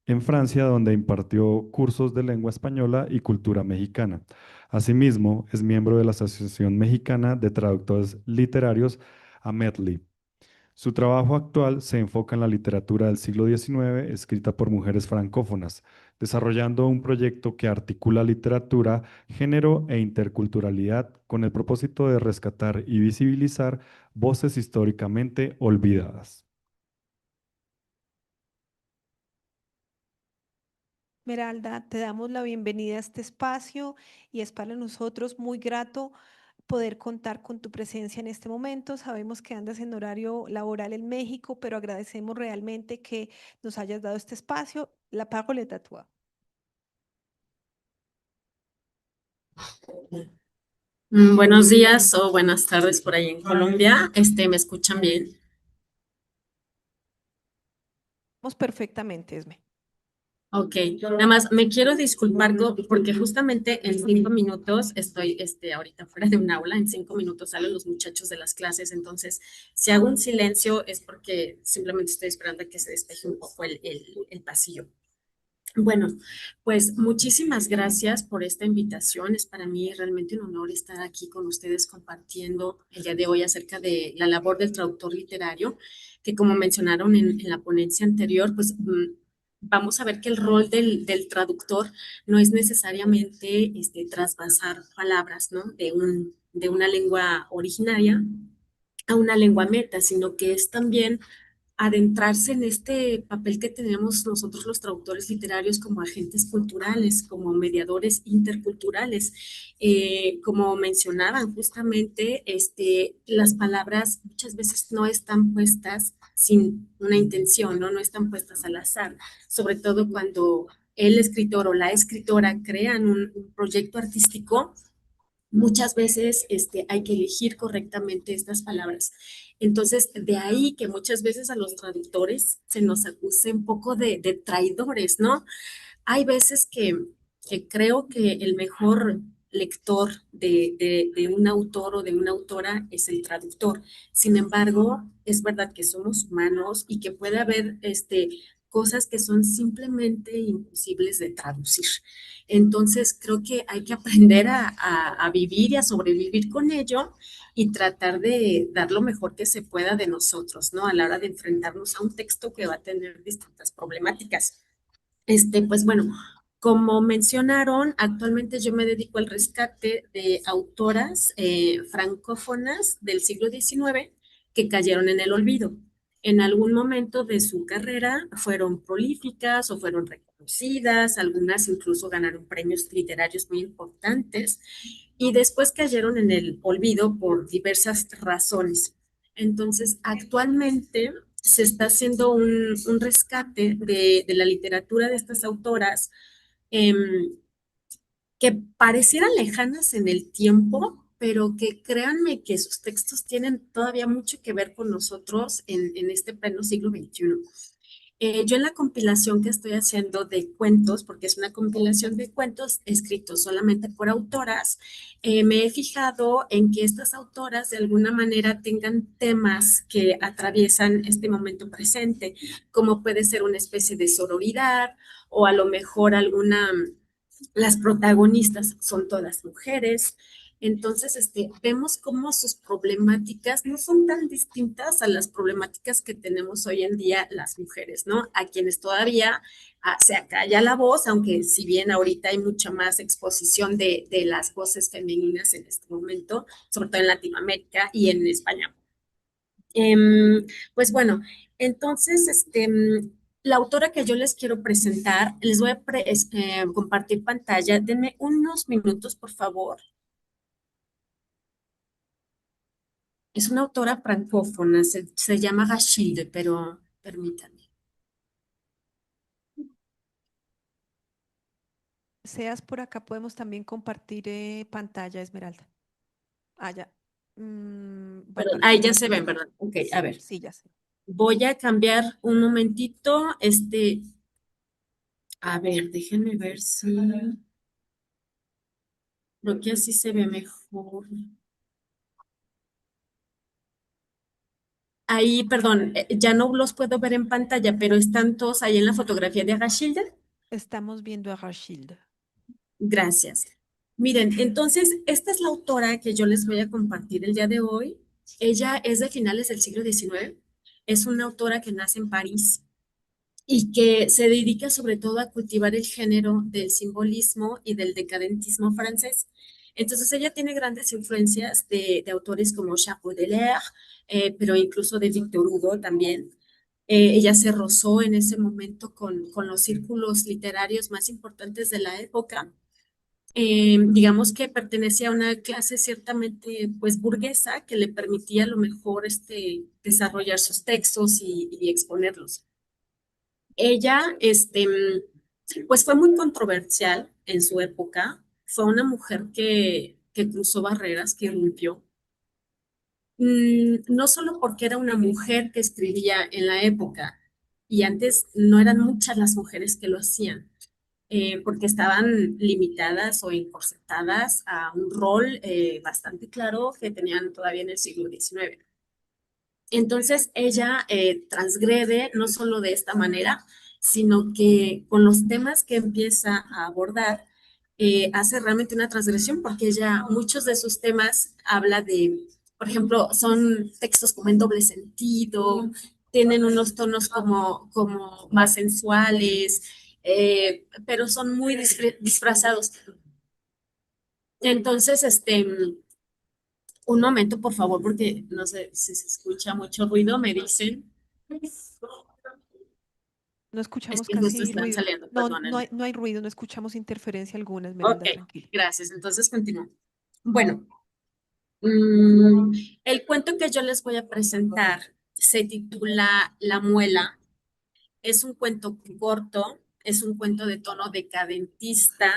en Francia, donde impartió cursos de lengua española y cultura mexicana. Asimismo, es miembro de la Asociación Mexicana de Traductores Literarios, AMETLI. Su trabajo actual se enfoca en la literatura del siglo XIX escrita por mujeres francófonas, desarrollando un proyecto que articula literatura, género e interculturalidad con el propósito de rescatar y visibilizar voces históricamente olvidadas. Esmeralda, te damos la bienvenida a este espacio y es para nosotros muy grato poder contar con tu presencia en este momento. Sabemos que andas en horario laboral en México, pero agradecemos realmente que nos hayas dado este espacio. La parole est à toi. Buenos días o buenas tardes por ahí en Colombia. ¿Me escuchan bien? Vamos perfectamente, Esme. Ok, nada más me quiero disculpar porque justamente en 5 minutos estoy ahorita fuera de un aula, en 5 minutos salen los muchachos de las clases, entonces si hago un silencio es porque simplemente estoy esperando a que se despeje un poco el pasillo. Bueno, pues muchísimas gracias por esta invitación. Es para mí realmente un honor estar aquí con ustedes compartiendo el día de hoy acerca de la labor del traductor literario, que como mencionaron en la ponencia anterior, pues vamos a ver que el rol del traductor no es necesariamente trasvasar palabras, ¿no? De una lengua originaria a una lengua meta, sino que es también adentrarse en este papel que tenemos nosotros los traductores literarios como agentes culturales, como mediadores interculturales. Como mencionaban justamente, las palabras muchas veces no están puestas sin una intención, ¿no? No están puestas al azar, sobre todo cuando el escritor o la escritora crean un proyecto artístico. Muchas veces hay que elegir correctamente estas palabras. Entonces, de ahí que muchas veces a los traductores se nos acuse un poco de traidores, ¿no? Hay veces que creo que el mejor lector de un autor o de una autora es el traductor. Sin embargo, es verdad que somos humanos y que puede haber cosas que son simplemente imposibles de traducir. Entonces, creo que hay que aprender a vivir y a sobrevivir con ello y tratar de dar lo mejor que se pueda de nosotros, ¿no? A la hora de enfrentarnos a un texto que va a tener distintas problemáticas. Pues bueno, como mencionaron, actualmente yo me dedico al rescate de autoras francófonas del siglo XIX que cayeron en el olvido. En algún momento de su carrera fueron prolíficas o fueron reconocidas, algunas incluso ganaron premios literarios muy importantes y después cayeron en el olvido por diversas razones. Entonces, actualmente se está haciendo un rescate de la literatura de estas autoras em, que parecieran lejanas en el tiempo, pero que créanme que sus textos tienen todavía mucho que ver con nosotros en este pleno siglo XXI. Yo en la compilación que estoy haciendo de cuentos, porque es una compilación de cuentos escritos solamente por autoras, me he fijado en que estas autoras de alguna manera tengan temas que atraviesan este momento presente, como puede ser una especie de sororidad o a lo mejor las protagonistas son todas mujeres. Entonces, vemos cómo sus problemáticas no son tan distintas a las problemáticas que tenemos hoy en día las mujeres, ¿no? A quienes todavía se acalla la voz, aunque si bien ahorita hay mucha más exposición de las voces femeninas en este momento, sobre todo en Latinoamérica y en España. Pues bueno, entonces, la autora que yo les quiero presentar, les voy a compartir pantalla. Denme unos minutos, por favor. Es una autora francófona, se llama Rachilde, pero permítanme. Seas por acá, podemos también compartir pantalla, Esmeralda. Ah, ya. Perdón, Bárbara. ahí ya se ven, ¿verdad? Ok, a ver. Sí, ya sé. Voy a cambiar un momentito, a ver, déjenme ver si, creo que así se ve mejor. Ahí, perdón, ya no los puedo ver en pantalla, pero están todos ahí en la fotografía de Agashilda. Estamos viendo a Rachilde. Gracias. Miren, entonces, esta es la autora que yo les voy a compartir el día de hoy. Ella es de finales del siglo XIX. Es una autora que nace en París y que se dedica sobre todo a cultivar el género del simbolismo y del decadentismo francés. Entonces ella tiene grandes influencias de autores como Charles Baudelaire, pero incluso de Victor Hugo también. Ella se rozó en ese momento con los círculos literarios más importantes de la época. digamos que pertenecía a una clase ciertamente pues burguesa que le permitía a lo mejor desarrollar sus textos y exponerlos. Ella, pues fue muy controversial en su época. Fue una mujer que cruzó barreras, que irrumpió. No solo porque era una mujer que escribía en la época, y antes no eran muchas las mujeres que lo hacían, porque estaban limitadas o encorsetadas a un rol bastante claro que tenían todavía en el siglo XIX. Entonces ella transgrede no solo de esta manera, sino que con los temas que empieza a abordar, hace realmente una transgresión porque ella, muchos de sus temas habla de, por ejemplo, son textos como en doble sentido, tienen unos tonos como más sensuales, pero son muy disfrazados. Entonces, un momento, por favor, porque no sé si se escucha mucho ruido, me dicen. No Es escuchamos que justo casi están ruido. saliendo, No, perdónenme. no hay ruido, no escuchamos interferencia alguna, Ok, Esmeralda, tranquila. gracias. Entonces continúo. Bueno, el cuento que yo les voy a presentar se titula La muela. Es un cuento corto, es un cuento de tono decadentista.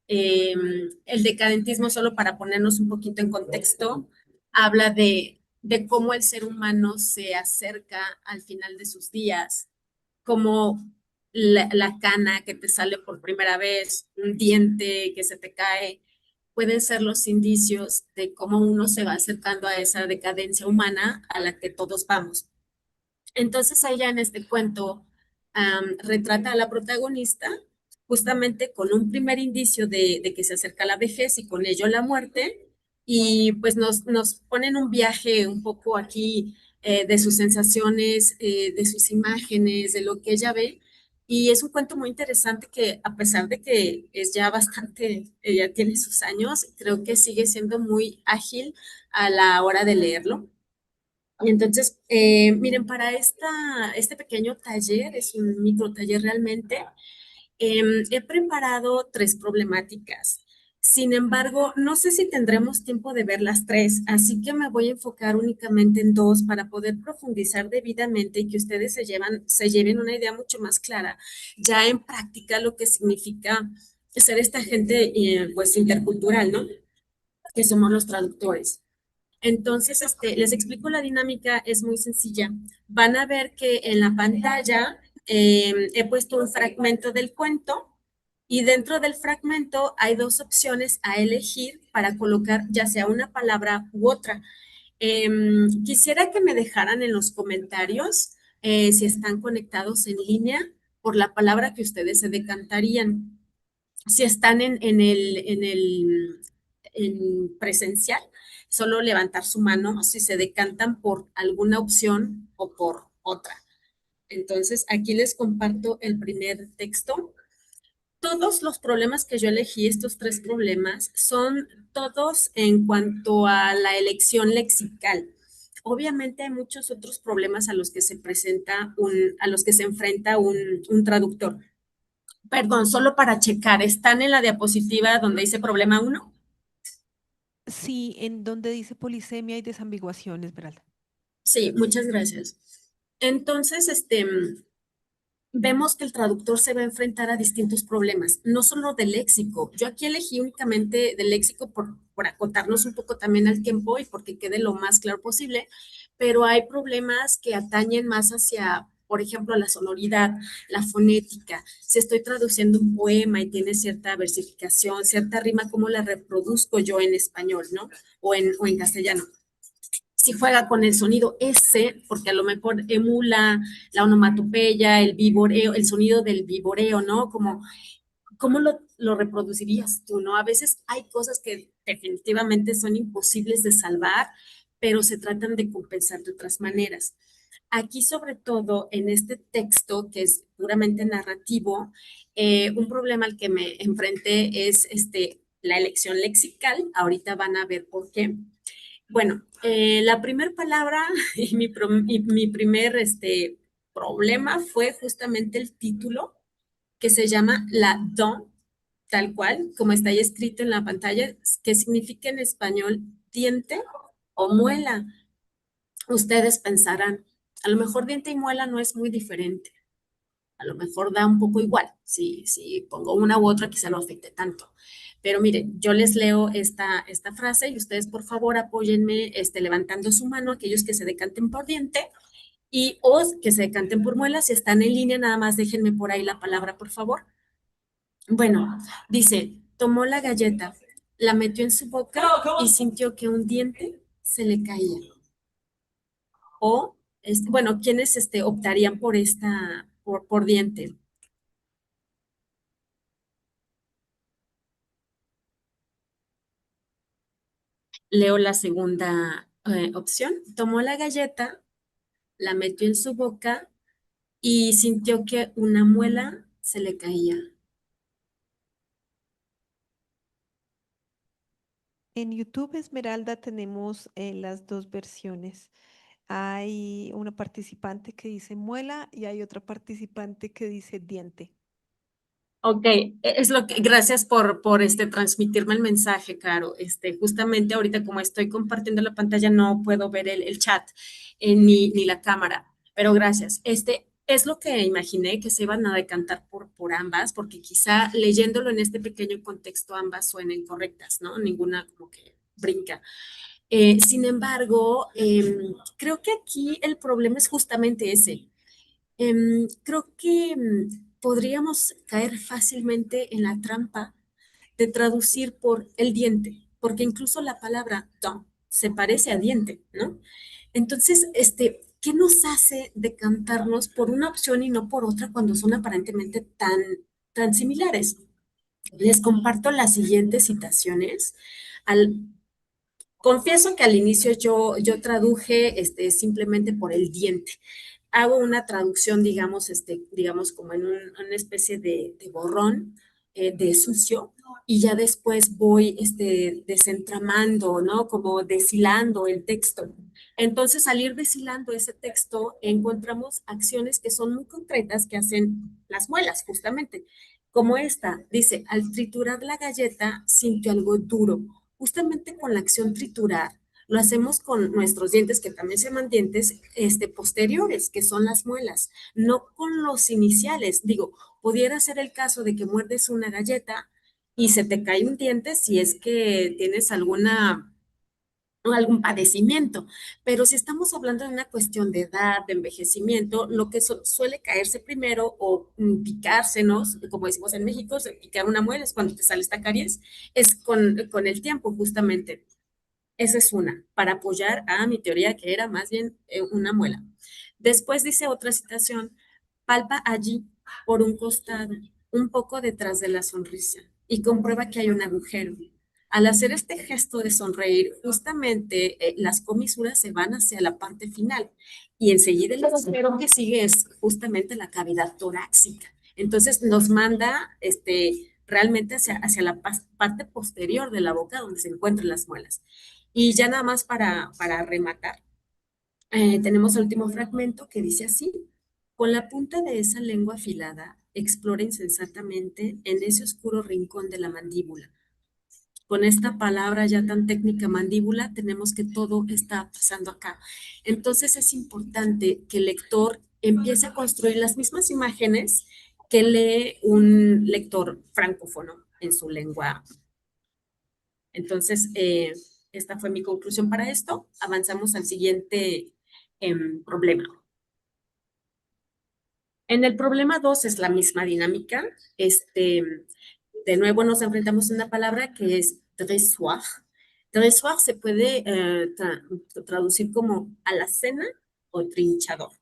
El decadentismo, solo para ponernos un poquito en contexto, habla de cómo el ser humano se acerca al final de sus días, como la cana que te sale por primera vez, un diente que se te cae, pueden ser los indicios de cómo uno se va acercando a esa decadencia humana a la que todos vamos. Entonces ella en este cuento retrata a la protagonista justamente con un primer indicio de que se acerca la vejez y con ello la muerte, y pues nos ponen un viaje un poco aquí de sus sensaciones, de sus imágenes, de lo que ella ve. Y es un cuento muy interesante que a pesar de que es ya bastante, ya tiene sus años, creo que sigue siendo muy ágil a la hora de leerlo. Y entonces, miren, para este pequeño taller, es un micro taller realmente, he preparado 3 problemáticas. Sin embargo, no sé si tendremos tiempo de ver las 3, así que me voy a enfocar únicamente en 2 para poder profundizar debidamente y que ustedes se lleven una idea mucho más clara, ya en práctica, lo que significa ser esta gente, pues, intercultural, ¿no? Que somos los traductores. Entonces, les explico la dinámica, es muy sencilla. Van a ver que en la pantalla he puesto un fragmento del cuento y dentro del fragmento hay 2 opciones a elegir para colocar ya sea una palabra u otra. Quisiera que me dejaran en los comentarios si están conectados en línea por la palabra que ustedes se decantarían. Si están en presencial, solo levantar su mano si se decantan por alguna opción o por otra. Entonces, aquí les comparto el primer texto. Todos los problemas que yo elegí, estos 3 problemas, son todos en cuanto a la elección lexical. Obviamente hay muchos otros problemas a los que se a los que se enfrenta un traductor. Perdón, solo para checar, ¿están en la diapositiva donde dice problema 1? Sí, en donde dice polisemia y desambiguación, Esmeralda. Sí, muchas gracias. Entonces, vemos que el traductor se va a enfrentar a distintos problemas, no solo de léxico. Yo aquí elegí únicamente de léxico por acotarnos un poco también al tiempo y porque quede lo más claro posible, pero hay problemas que atañen más hacia, por ejemplo, la sonoridad, la fonética. Si estoy traduciendo un poema y tiene cierta versificación, cierta rima, ¿cómo la reproduzco yo en español, no? O en castellano. Si juega con el sonido S, porque a lo mejor emula la onomatopeya, el viboreo, el sonido del viboreo, ¿no? ¿Cómo lo reproducirías tú, no? A veces hay cosas que definitivamente son imposibles de salvar, pero se tratan de compensar de otras maneras. Aquí, sobre todo, en este texto, que es puramente narrativo, un problema al que me enfrenté es la elección lexical. Ahorita van a ver por qué. Bueno, la primera palabra y mi primer problema fue justamente el título, que se llama la don. tal cual, como está ahí escrito en la pantalla, que significa en español diente o muela. Ustedes pensarán, a lo mejor diente y muela no es muy diferente. A lo mejor da un poco igual. Si pongo una u otra, quizá no afecte tanto. Pero miren, yo les leo esta frase y ustedes, por favor, apóyenme levantando su mano, aquellos que se decanten por diente y o que se decanten por muela. Si están en línea, nada más déjenme por ahí la palabra, por favor. Bueno, dice, tomó la galleta, la metió en su boca y sintió que un diente se le caía. O, bueno, ¿quiénes optarían por por diente? Leo la segunda opción. Tomó la galleta, la metió en su boca y sintió que una muela se le caía. En YouTube Esmeralda tenemos las dos versiones. Hay una participante que dice muela y hay otra participante que dice diente. Ok, es lo que, gracias por transmitirme el mensaje, Caro. Justamente ahorita como estoy compartiendo la pantalla no puedo ver el chat ni la cámara, pero gracias. Es lo que imaginé que se iban a decantar por ambas, porque quizá leyéndolo en este pequeño contexto ambas suenen correctas, ¿no? Ninguna como que brinca. Sin embargo, creo que aquí el problema es justamente ese. Creo que podríamos caer fácilmente en la trampa de traducir por el diente, porque incluso la palabra dent se parece a diente, ¿no? Entonces, ¿qué nos hace decantarnos por una opción y no por otra cuando son aparentemente tan similares? Les comparto las siguientes citaciones. Al, Confieso que al inicio yo traduje simplemente por el diente. Hago una traducción, digamos como en una especie de borrón, de sucio, y ya después voy desentramando, ¿no? Como deshilando el texto. Entonces, al ir deshilando ese texto, encontramos acciones que son muy concretas que hacen las muelas, justamente. Como esta, dice, al triturar la galleta sintió algo duro, justamente con la acción triturar. Lo hacemos con nuestros dientes, que también se llaman dientes posteriores, que son las muelas, no con los iniciales. Digo, pudiera ser el caso de que muerdes una galleta y se te cae un diente si es que tienes algún padecimiento, pero si estamos hablando de una cuestión de edad, de envejecimiento, lo que suele caerse primero o picarse, ¿no? Como decimos en México, se picar una muela es cuando te sale esta caries, es con el tiempo justamente. Esa es una, para apoyar a mi teoría que era más bien una muela. Después dice otra citación, palpa allí por un costado, un poco detrás de la sonrisa y comprueba que hay un agujero. Al hacer este gesto de sonreír, justamente las comisuras se van hacia la parte final y enseguida el agujero que sigue es justamente la cavidad torácica. Entonces nos manda realmente hacia la parte posterior de la boca donde se encuentran las muelas. Y ya nada más para rematar, tenemos el último fragmento que dice así, con la punta de esa lengua afilada, explora insensatamente en ese oscuro rincón de la mandíbula. Con esta palabra ya tan técnica mandíbula, tenemos que todo está pasando acá. Entonces es importante que el lector empiece a construir las mismas imágenes que lee un lector francófono en su lengua. Entonces, esta fue mi conclusión para esto. Avanzamos al siguiente problema. En el problema 2 es la misma dinámica. De nuevo nos enfrentamos a una palabra que es dressoir. Dressoir se puede traducir como alacena o trinchador.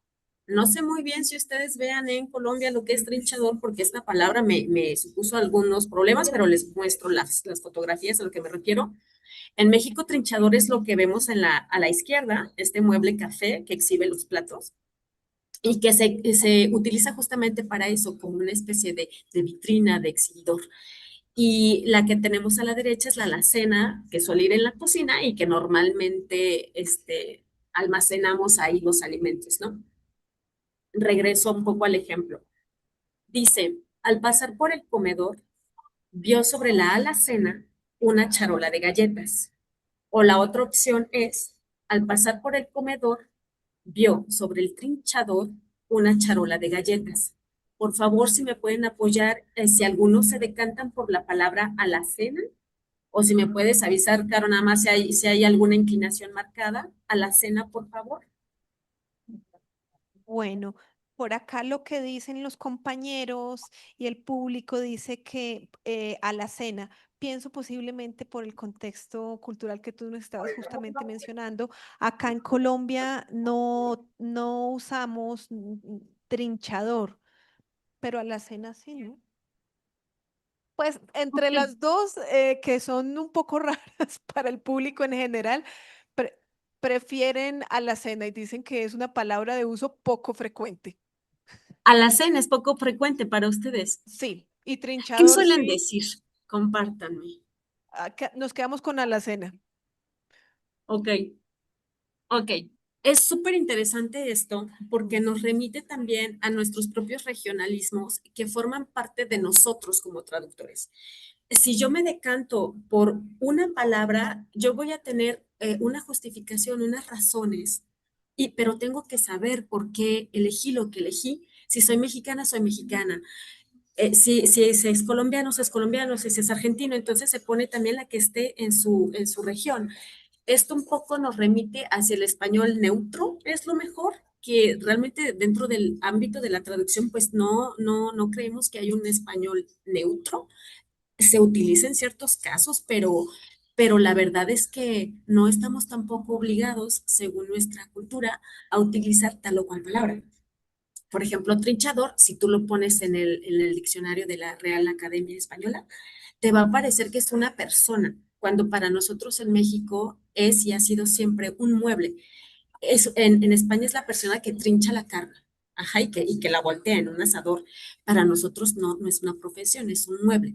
No sé muy bien si ustedes vean en Colombia lo que es trinchador, porque esta palabra me supuso algunos problemas, pero les muestro las fotografías a lo que me refiero. En México, trinchador es lo que vemos a la izquierda, este mueble café que exhibe los platos y que se utiliza justamente para eso, como una especie de vitrina, de exhibidor. Y la que tenemos a la derecha es la alacena, que suele ir en la cocina y que normalmente almacenamos ahí los alimentos, ¿no? Regreso un poco al ejemplo. Dice, al pasar por el comedor, vio sobre la alacena una charola de galletas. O la otra opción es, al pasar por el comedor, vio sobre el trinchador una charola de galletas. Por favor, si me pueden apoyar, si algunos se decantan por la palabra alacena, o si me puedes avisar, Caro, nada más si hay alguna inclinación marcada, alacena, por favor. Bueno, por acá lo que dicen los compañeros y el público dice que a la cena, pienso posiblemente por el contexto cultural que tú nos estabas justamente mencionando, acá en Colombia no usamos trinchador, pero a la cena sí, ¿no? Pues entre Ok. las dos, que son un poco raras para el público en general, pre- prefieren a la cena y dicen que es una palabra de uso poco frecuente. Alacena es poco frecuente para ustedes. Sí, y ¿Qué trinchador suelen sí. decir? Compártanme. Nos quedamos con alacena. Ok. Ok, es súper interesante esto porque nos remite también a nuestros propios regionalismos que forman parte de nosotros como traductores. Si yo me decanto por una palabra, yo voy a tener una justificación, unas razones, pero tengo que saber por qué elegí lo que elegí. Si soy mexicana, soy mexicana. Si es colombiano, si es colombiano, si es argentino, entonces se pone también la que esté en su región. Esto un poco nos remite hacia el español neutro, es lo mejor, que realmente dentro del ámbito de la traducción, pues no creemos que hay un español neutro. Se utiliza en ciertos casos, pero la verdad es que no estamos tampoco obligados, según nuestra cultura, a utilizar tal o cual palabra. Por ejemplo, trinchador, si tú lo pones en el diccionario de la Real Academia Española, te va a parecer que es una persona, cuando para nosotros en México es y ha sido siempre un mueble. En España es la persona que trincha la carne, ajá, y que la voltea en un asador. Para nosotros no es una profesión, es un mueble.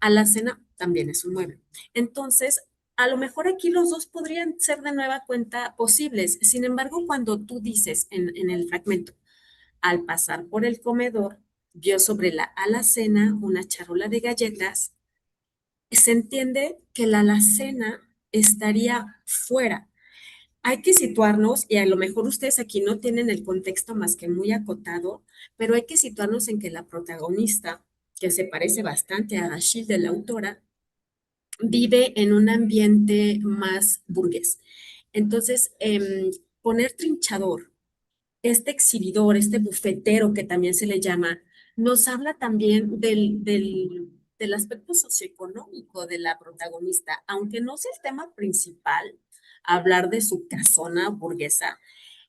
A la cena también es un mueble. Entonces, a lo mejor aquí los dos podrían ser de nueva cuenta posibles. Sin embargo, cuando tú dices en el fragmento, al pasar por el comedor, vio sobre la alacena una charola de galletas, se entiende que la alacena estaría fuera. Hay que situarnos, y a lo mejor ustedes aquí no tienen el contexto más que muy acotado, pero hay que situarnos en que la protagonista, que se parece bastante a Achille de la autora, vive en un ambiente más burgués. Entonces, poner trinchador, este exhibidor, este bufetero que también se le llama, nos habla también del aspecto socioeconómico de la protagonista, aunque no sea el tema principal, hablar de su casona burguesa,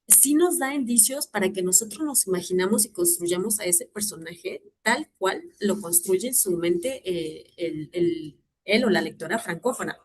sí nos da indicios para que nosotros nos imaginamos y construyamos a ese personaje tal cual lo construye en su mente él o la lectora francófona.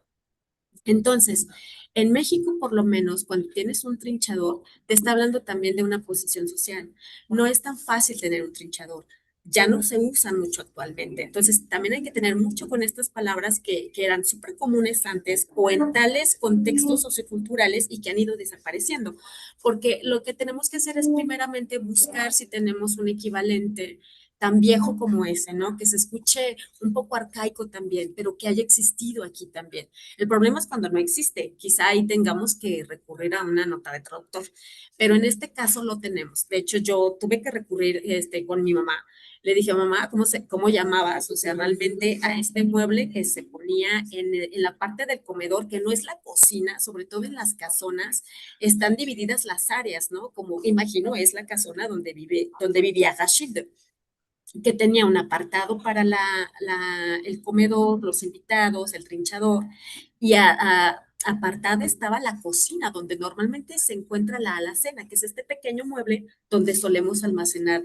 Entonces, en México, por lo menos, cuando tienes un trinchador, te está hablando también de una posición social. No es tan fácil tener un trinchador. Ya no se usan mucho actualmente. Entonces, también hay que tener mucho con estas palabras que eran súper comunes antes o en tales contextos socioculturales y que han ido desapareciendo. Porque lo que tenemos que hacer es primeramente buscar si tenemos un equivalente tan viejo como ese, ¿no? Que se escuche un poco arcaico también, pero que haya existido aquí también. El problema es cuando no existe. Quizá ahí tengamos que recurrir a una nota de traductor, pero en este caso lo tenemos. De hecho, yo tuve que recurrir con mi mamá. Le dije, mamá, ¿cómo llamabas? O sea, realmente a este mueble que se ponía en la parte del comedor, que no es la cocina, sobre todo en las casonas, están divididas las áreas, ¿no? Como imagino es la casona donde vivía Rashid, que tenía un apartado para el comedor, los invitados, el trinchador, y apartada estaba la cocina, donde normalmente se encuentra la alacena, que es este pequeño mueble donde solemos almacenar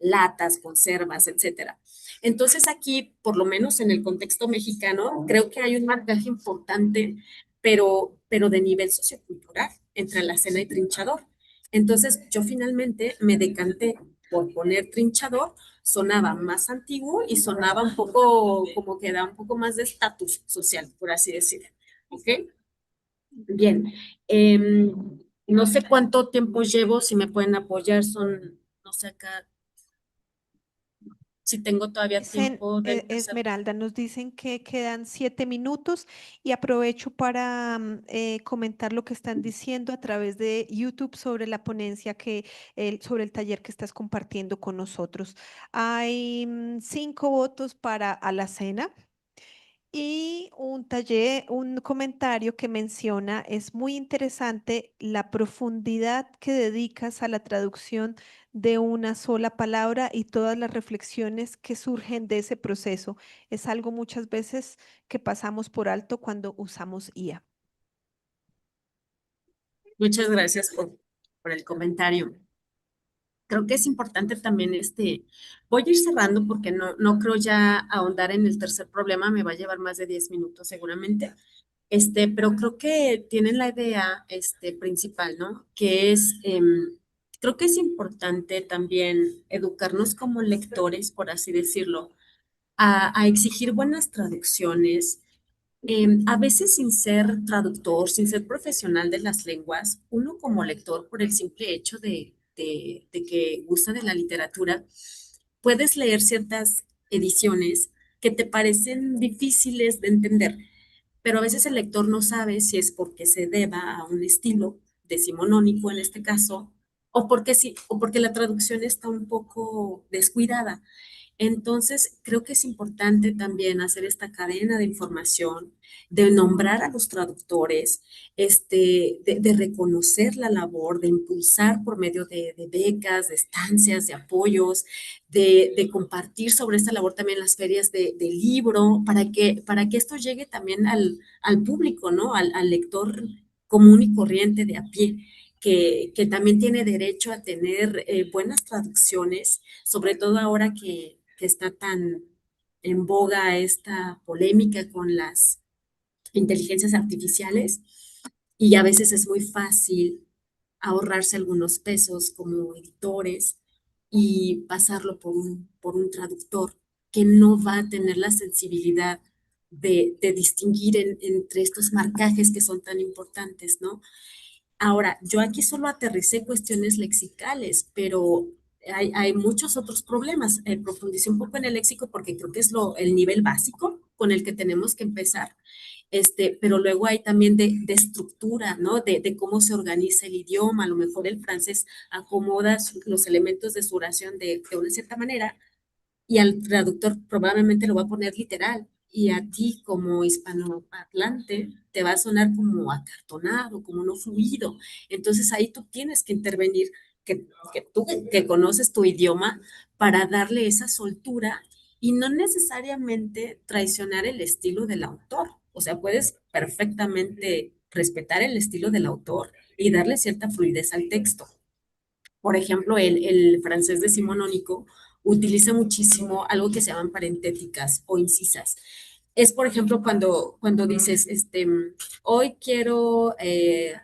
latas, conservas, etcétera. Entonces aquí, por lo menos en el contexto mexicano, creo que hay un marcaje importante, pero de nivel sociocultural entre alacena y trinchador. Entonces yo finalmente me decanté por poner trinchador, sonaba más antiguo y sonaba un poco como que da un poco más de estatus social, por así decirlo. ¿Ok? Bien. No sé cuánto tiempo llevo, si me pueden apoyar, son, no sé acá. Si tengo todavía tiempo del tercer. Esmeralda, nos dicen que quedan 7 minutos y aprovecho para comentar lo que están diciendo a través de YouTube sobre la ponencia sobre el taller que estás compartiendo con nosotros. Hay 5 votos para Alacena. Y un comentario que menciona, es muy interesante la profundidad que dedicas a la traducción de una sola palabra y todas las reflexiones que surgen de ese proceso. Es algo muchas veces que pasamos por alto cuando usamos IA. Muchas gracias por el comentario. Creo que es importante también voy a ir cerrando porque no creo ya ahondar en el tercer problema, me va a llevar más de 10 minutos seguramente. Pero creo que tienen la idea principal, ¿no? Que es, creo que es importante también educarnos como lectores, por así decirlo, a exigir buenas traducciones. A veces sin ser traductor, sin ser profesional de las lenguas, uno como lector, por el simple hecho de que gusta de la literatura, puedes leer ciertas ediciones que te parecen difíciles de entender, pero a veces el lector no sabe si es porque se deba a un estilo decimonónico en este caso, o porque sí, o porque la traducción está un poco descuidada. Entonces, creo que es importante también hacer esta cadena de información, de nombrar a los traductores, de reconocer la labor, de impulsar por medio de becas, de estancias, de apoyos, de compartir sobre esta labor también las ferias de libro, para que esto llegue también al público, ¿no? Al lector común y corriente de a pie. Que también tiene derecho a tener buenas traducciones, sobre todo ahora que está tan en boga esta polémica con las inteligencias artificiales y a veces es muy fácil ahorrarse algunos pesos como editores y pasarlo por un traductor que no va a tener la sensibilidad de distinguir entre estos marcajes que son tan importantes, ¿no? Ahora, yo aquí solo aterricé cuestiones lexicales, pero hay muchos otros problemas. Profundicé un poco en el léxico porque creo que es el nivel básico con el que tenemos que empezar. Pero luego hay también de estructura, ¿no? De cómo se organiza el idioma. A lo mejor el francés acomoda los elementos de su oración de una cierta manera, y al traductor probablemente lo va a poner literal y a ti como hispanohablante te va a sonar como acartonado, como no fluido. Entonces ahí tú tienes que intervenir, que tú que conoces tu idioma para darle esa soltura y no necesariamente traicionar el estilo del autor. O sea, puedes perfectamente respetar el estilo del autor y darle cierta fluidez al texto. Por ejemplo, el francés decimonónico utiliza muchísimo algo que se llaman parentéticas o incisas. Es, por ejemplo, cuando dices, hoy quiero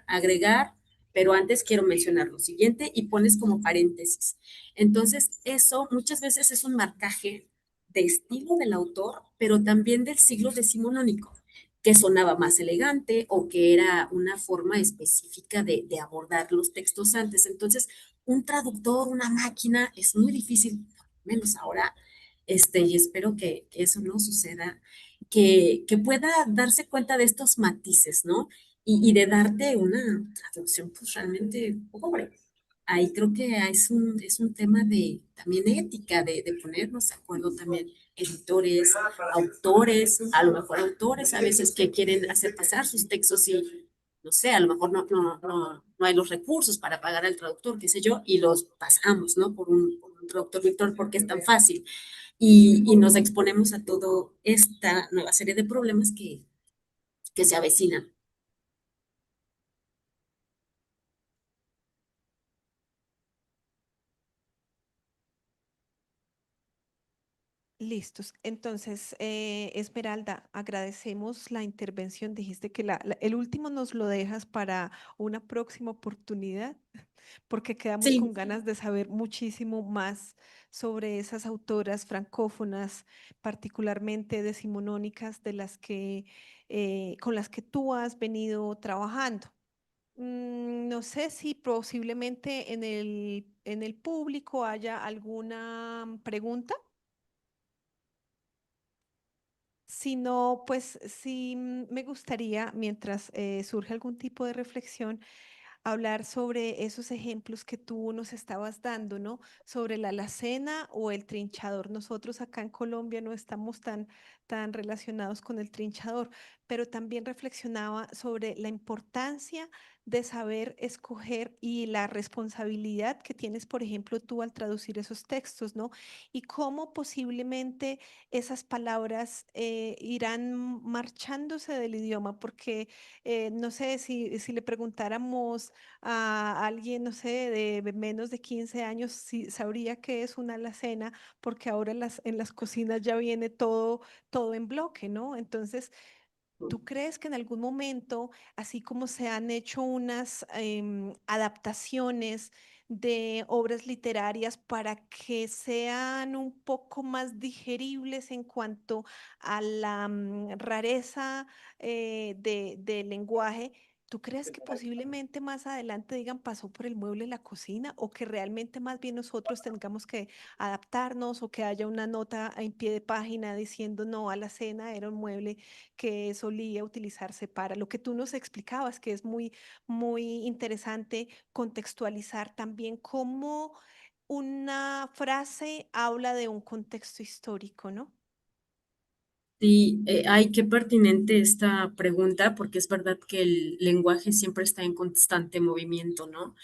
agregar, pero antes quiero mencionar lo siguiente y pones como paréntesis. Entonces, eso muchas veces es un marcaje de estilo del autor, pero también del siglo decimonónico, que sonaba más elegante o que era una forma específica de abordar los textos antes. Entonces, un traductor, una máquina, es muy difícil, menos ahora, y espero que eso no suceda, que pueda darse cuenta de estos matices, ¿no? Y de darte una traducción, pues realmente pobre. Ahí creo que es un tema de también ética, de ponernos de acuerdo también editores, autores, a lo mejor autores a veces que quieren hacer pasar sus textos y no sé, a lo mejor no hay los recursos para pagar al traductor, qué sé yo, y los pasamos, ¿no? Por un traductor virtual porque es tan fácil. Y nos exponemos a toda esta nueva serie de problemas que se avecinan. Listos. Entonces, Esmeralda, agradecemos la intervención. Dijiste que el último nos lo dejas para una próxima oportunidad, porque quedamos Sí. con ganas de saber muchísimo más sobre esas autoras francófonas, particularmente decimonónicas, con las que tú has venido trabajando. No sé si posiblemente en el público haya alguna pregunta. sino pues sí me gustaría, mientras surge algún tipo de reflexión, hablar sobre esos ejemplos que tú nos estabas dando, ¿no? Sobre la alacena o el trinchador. Nosotros acá en Colombia no estamos tan relacionados con el trinchador, pero también reflexionaba sobre la importancia de saber escoger y la responsabilidad que tienes, por ejemplo, tú al traducir esos textos, ¿no? Y cómo posiblemente esas palabras irán marchándose del idioma, porque no sé si le preguntáramos a alguien, no sé, de menos de 15 años, si sabría qué es una alacena, porque ahora en las cocinas ya viene todo en bloque, ¿no? Entonces, ¿tú crees que en algún momento, así como se han hecho unas adaptaciones de obras literarias para que sean un poco más digeribles en cuanto a la rareza del lenguaje? ¿Tú crees que posiblemente más adelante digan pasó por el mueble la cocina o que realmente más bien nosotros tengamos que adaptarnos o que haya una nota en pie de página diciendo no, a la cena era un mueble que solía utilizarse para lo que tú nos explicabas, que es muy interesante contextualizar también cómo una frase habla de un contexto histórico, ¿no? Sí, ay, qué pertinente esta pregunta, porque es verdad que el lenguaje siempre está en constante movimiento, ¿no?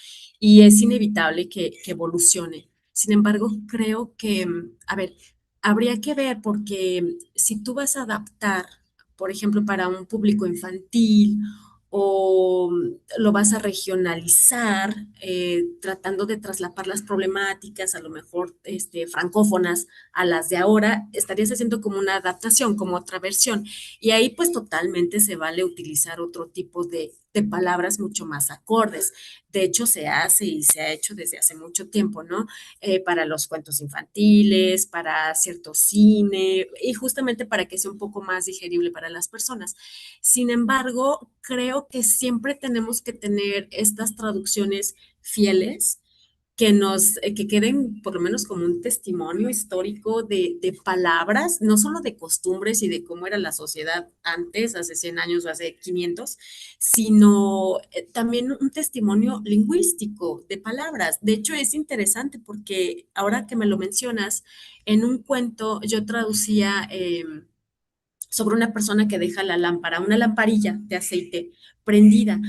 Y es inevitable que evolucione. Sin embargo, creo que, a ver, habría que ver, porque si tú vas a adaptar, por ejemplo, para un público infantil o lo vas a regionalizar, tratando de traslapar las problemáticas, a lo mejor francófonas, a las de ahora, estarías haciendo como una adaptación, como otra versión. Y ahí pues totalmente se vale utilizar otro tipo de palabras mucho más acordes. De hecho, se hace y se ha hecho desde hace mucho tiempo, ¿no? Para los cuentos infantiles, para cierto cine y justamente para que sea un poco más digerible para las personas. Sin embargo, creo que siempre tenemos que tener estas traducciones fieles que queden por lo menos como un testimonio histórico de palabras, no solo de costumbres y de cómo era la sociedad antes, hace 100 años o hace 500, sino también un testimonio lingüístico de palabras. De hecho, es interesante porque ahora que me lo mencionas, en un cuento yo traducía sobre una persona que deja la lámpara, una lamparilla de aceite prendida.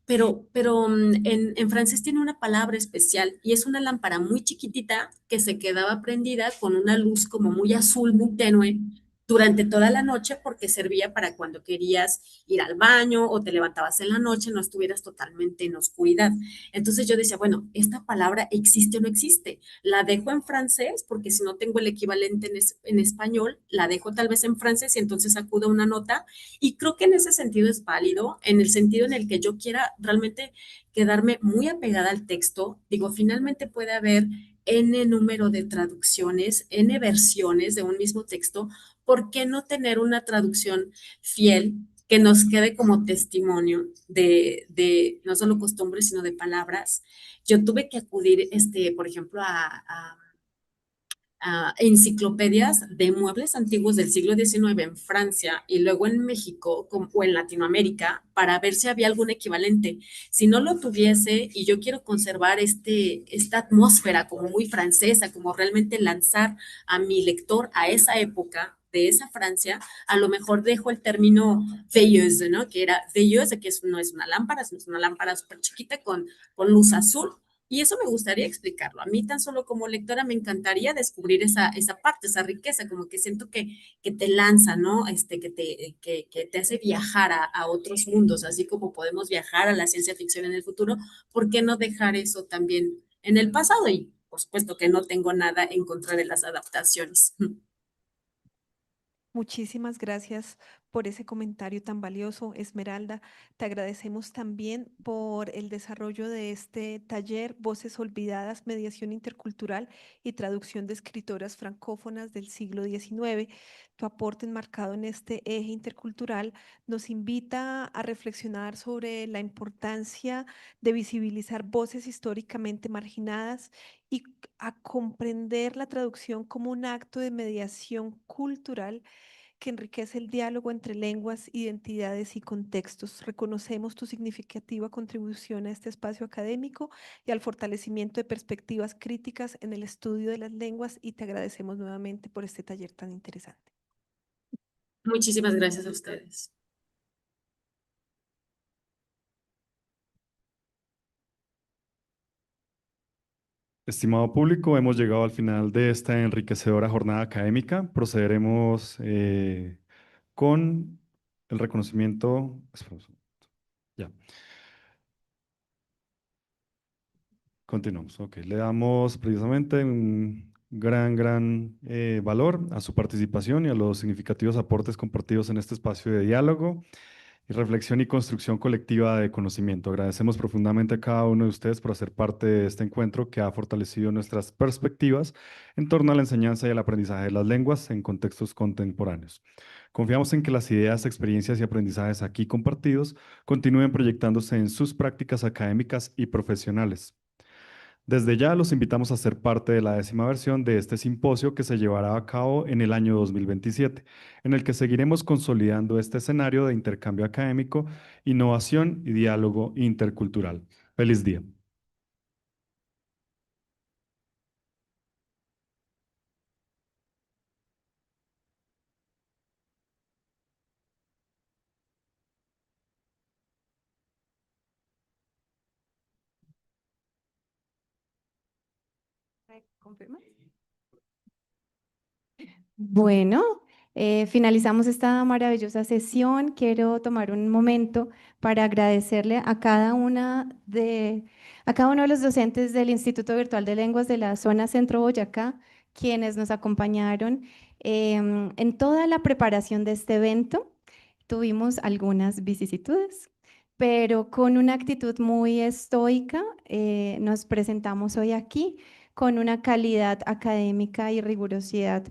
Pero en francés tiene una palabra especial y es una lámpara muy chiquitita que se quedaba prendida con una luz como muy azul, muy tenue durante toda la noche porque servía para cuando querías ir al baño o te levantabas en la noche, no estuvieras totalmente en oscuridad. Entonces yo decía, bueno, ¿esta palabra existe o no existe? La dejo en francés porque si no tengo el equivalente en español, la dejo tal vez en francés y entonces acudo a una nota y creo que en ese sentido es válido, en el sentido en el que yo quiera realmente quedarme muy apegada al texto. Digo, finalmente puede haber N número de traducciones, N versiones de un mismo texto. ¿Por qué no tener una traducción fiel que nos quede como testimonio de no solo costumbres, sino de palabras? Yo tuve que acudir, por ejemplo, a enciclopedias de muebles antiguos del siglo XIX en Francia y luego en México o en Latinoamérica para ver si había algún equivalente. Si no lo tuviese y yo quiero conservar esta atmósfera como muy francesa, como realmente lanzar a mi lector a esa época de esa Francia, a lo mejor dejo el término veilleuse, ¿no? Que era veilleuse, que no es una lámpara, es una lámpara súper chiquita con luz azul, y eso me gustaría explicarlo. A mí tan solo como lectora me encantaría descubrir esa parte, esa riqueza, como que siento que te lanza, ¿no? Que te hace viajar a otros mundos, así como podemos viajar a la ciencia ficción en el futuro. ¿Por qué no dejar eso también en el pasado? Y por supuesto que no tengo nada en contra de las adaptaciones. Muchísimas gracias por ese comentario tan valioso, Esmeralda. Te agradecemos también por el desarrollo de este taller Voces Olvidadas, Mediación Intercultural y Traducción de Escritoras Francófonas del siglo XIX. Tu aporte enmarcado en este eje intercultural nos invita a reflexionar sobre la importancia de visibilizar voces históricamente marginadas y a comprender la traducción como un acto de mediación cultural que enriquece el diálogo entre lenguas, identidades y contextos. Reconocemos tu significativa contribución a este espacio académico y al fortalecimiento de perspectivas críticas en el estudio de las lenguas y te agradecemos nuevamente por este taller tan interesante. Muchísimas gracias a ustedes. Estimado público, hemos llegado al final de esta enriquecedora jornada académica. Procederemos con el reconocimiento. Espera un segundo. Ya. Continuamos. Ok, le damos precisamente un gran valor a su participación y a los significativos aportes compartidos en este espacio de diálogo y reflexión y construcción colectiva de conocimiento. Agradecemos profundamente a cada uno de ustedes por hacer parte de este encuentro que ha fortalecido nuestras perspectivas en torno a la enseñanza y el aprendizaje de las lenguas en contextos contemporáneos. Confiamos en que las ideas, experiencias y aprendizajes aquí compartidos continúen proyectándose en sus prácticas académicas y profesionales. Desde ya los invitamos a ser parte de la 10ª versión de este simposio que se llevará a cabo en el año 2027, en el que seguiremos consolidando este escenario de intercambio académico, innovación y diálogo intercultural. Feliz día. ¿Confirma? Bueno, finalizamos esta maravillosa sesión. Quiero tomar un momento para agradecerle a cada uno de los docentes del Instituto Virtual de Lenguas de la zona Centro Boyacá, quienes nos acompañaron en toda la preparación de este evento. Tuvimos algunas vicisitudes, pero con una actitud muy estoica nos presentamos hoy aquí con una calidad académica y rigurosidad